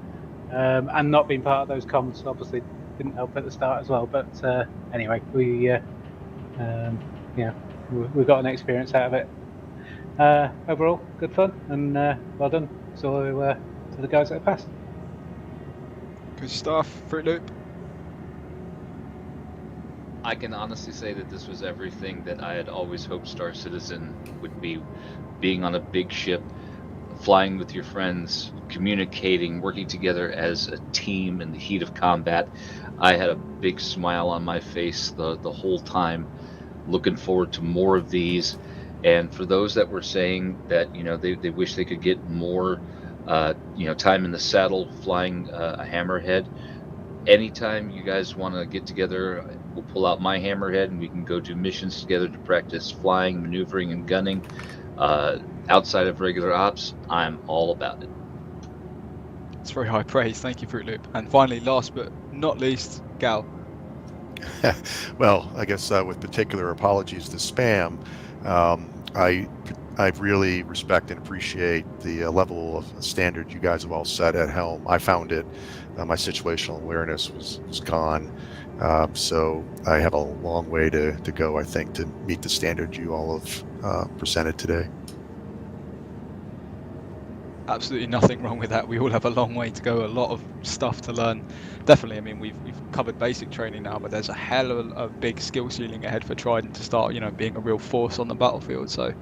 Speaker 6: And not being part of those comms obviously didn't help at the start as well. But anyway, we got an experience out of it. Overall, good fun, and well done to the guys that have passed.
Speaker 7: Good stuff. Fruit Loop.
Speaker 15: I can honestly say that this was everything that I had always hoped Star Citizen would be. Being on a big ship, flying with your friends, communicating, working together as a team in the heat of combat. I had a big smile on my face the whole time, looking forward to more of these. And for those that were saying that, you know, they wish they could get more, you know, time in the saddle flying a Hammerhead, anytime you guys want to get together, we'll pull out my hammerhead and we can go do missions together to practice flying, maneuvering, and gunning. Outside of regular ops, I'm all about it.
Speaker 7: It's very high praise. Thank you, Fruit Loop. And finally, last but not least, Gal.
Speaker 23: Well, I guess with particular apologies to Spam, I really respect and appreciate the level of standard you guys have all set at Helm. I found it, my situational awareness was gone. So I have a long way to go, I think, to meet the standard you all have presented today.
Speaker 7: Absolutely nothing wrong with that. We all have a long way to go, a lot of stuff to learn. Definitely, I mean, we've covered basic training now, but there's a hell of a big skill ceiling ahead for Trident to start, being a real force on the battlefield. So,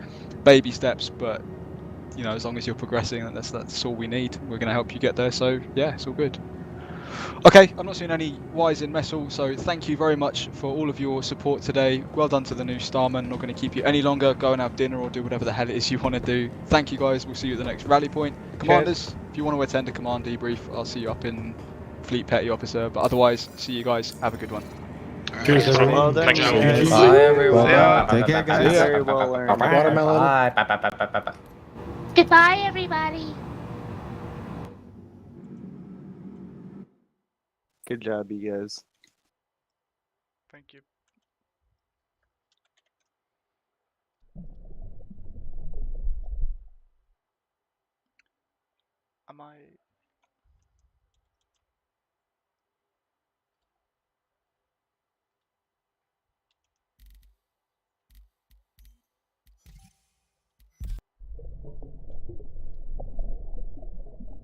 Speaker 7: baby steps, but as long as you're progressing, and that's all we need. We're going to help you get there. So yeah, it's all good. Okay, I'm not seeing any Ys in Messel, so thank you very much for all of your support today. Well done to the new Starman. Not going to keep you any longer. Go and have dinner or do whatever the hell it is you want to do. Thank you guys. We'll see you at the next rally point. Commanders, if you want to attend a command debrief, I'll see you up in Fleet Petty Officer. But otherwise, see you guys. Have a good one.
Speaker 5: Cheers, everyone.
Speaker 19: Well done,
Speaker 5: Thanks,
Speaker 19: guys.
Speaker 5: Bye,
Speaker 19: everyone.
Speaker 1: Take care, guys.
Speaker 19: Very well learned.
Speaker 2: Watermelon.
Speaker 13: Goodbye, everybody.
Speaker 19: Good job, you guys.
Speaker 10: Thank you. Am I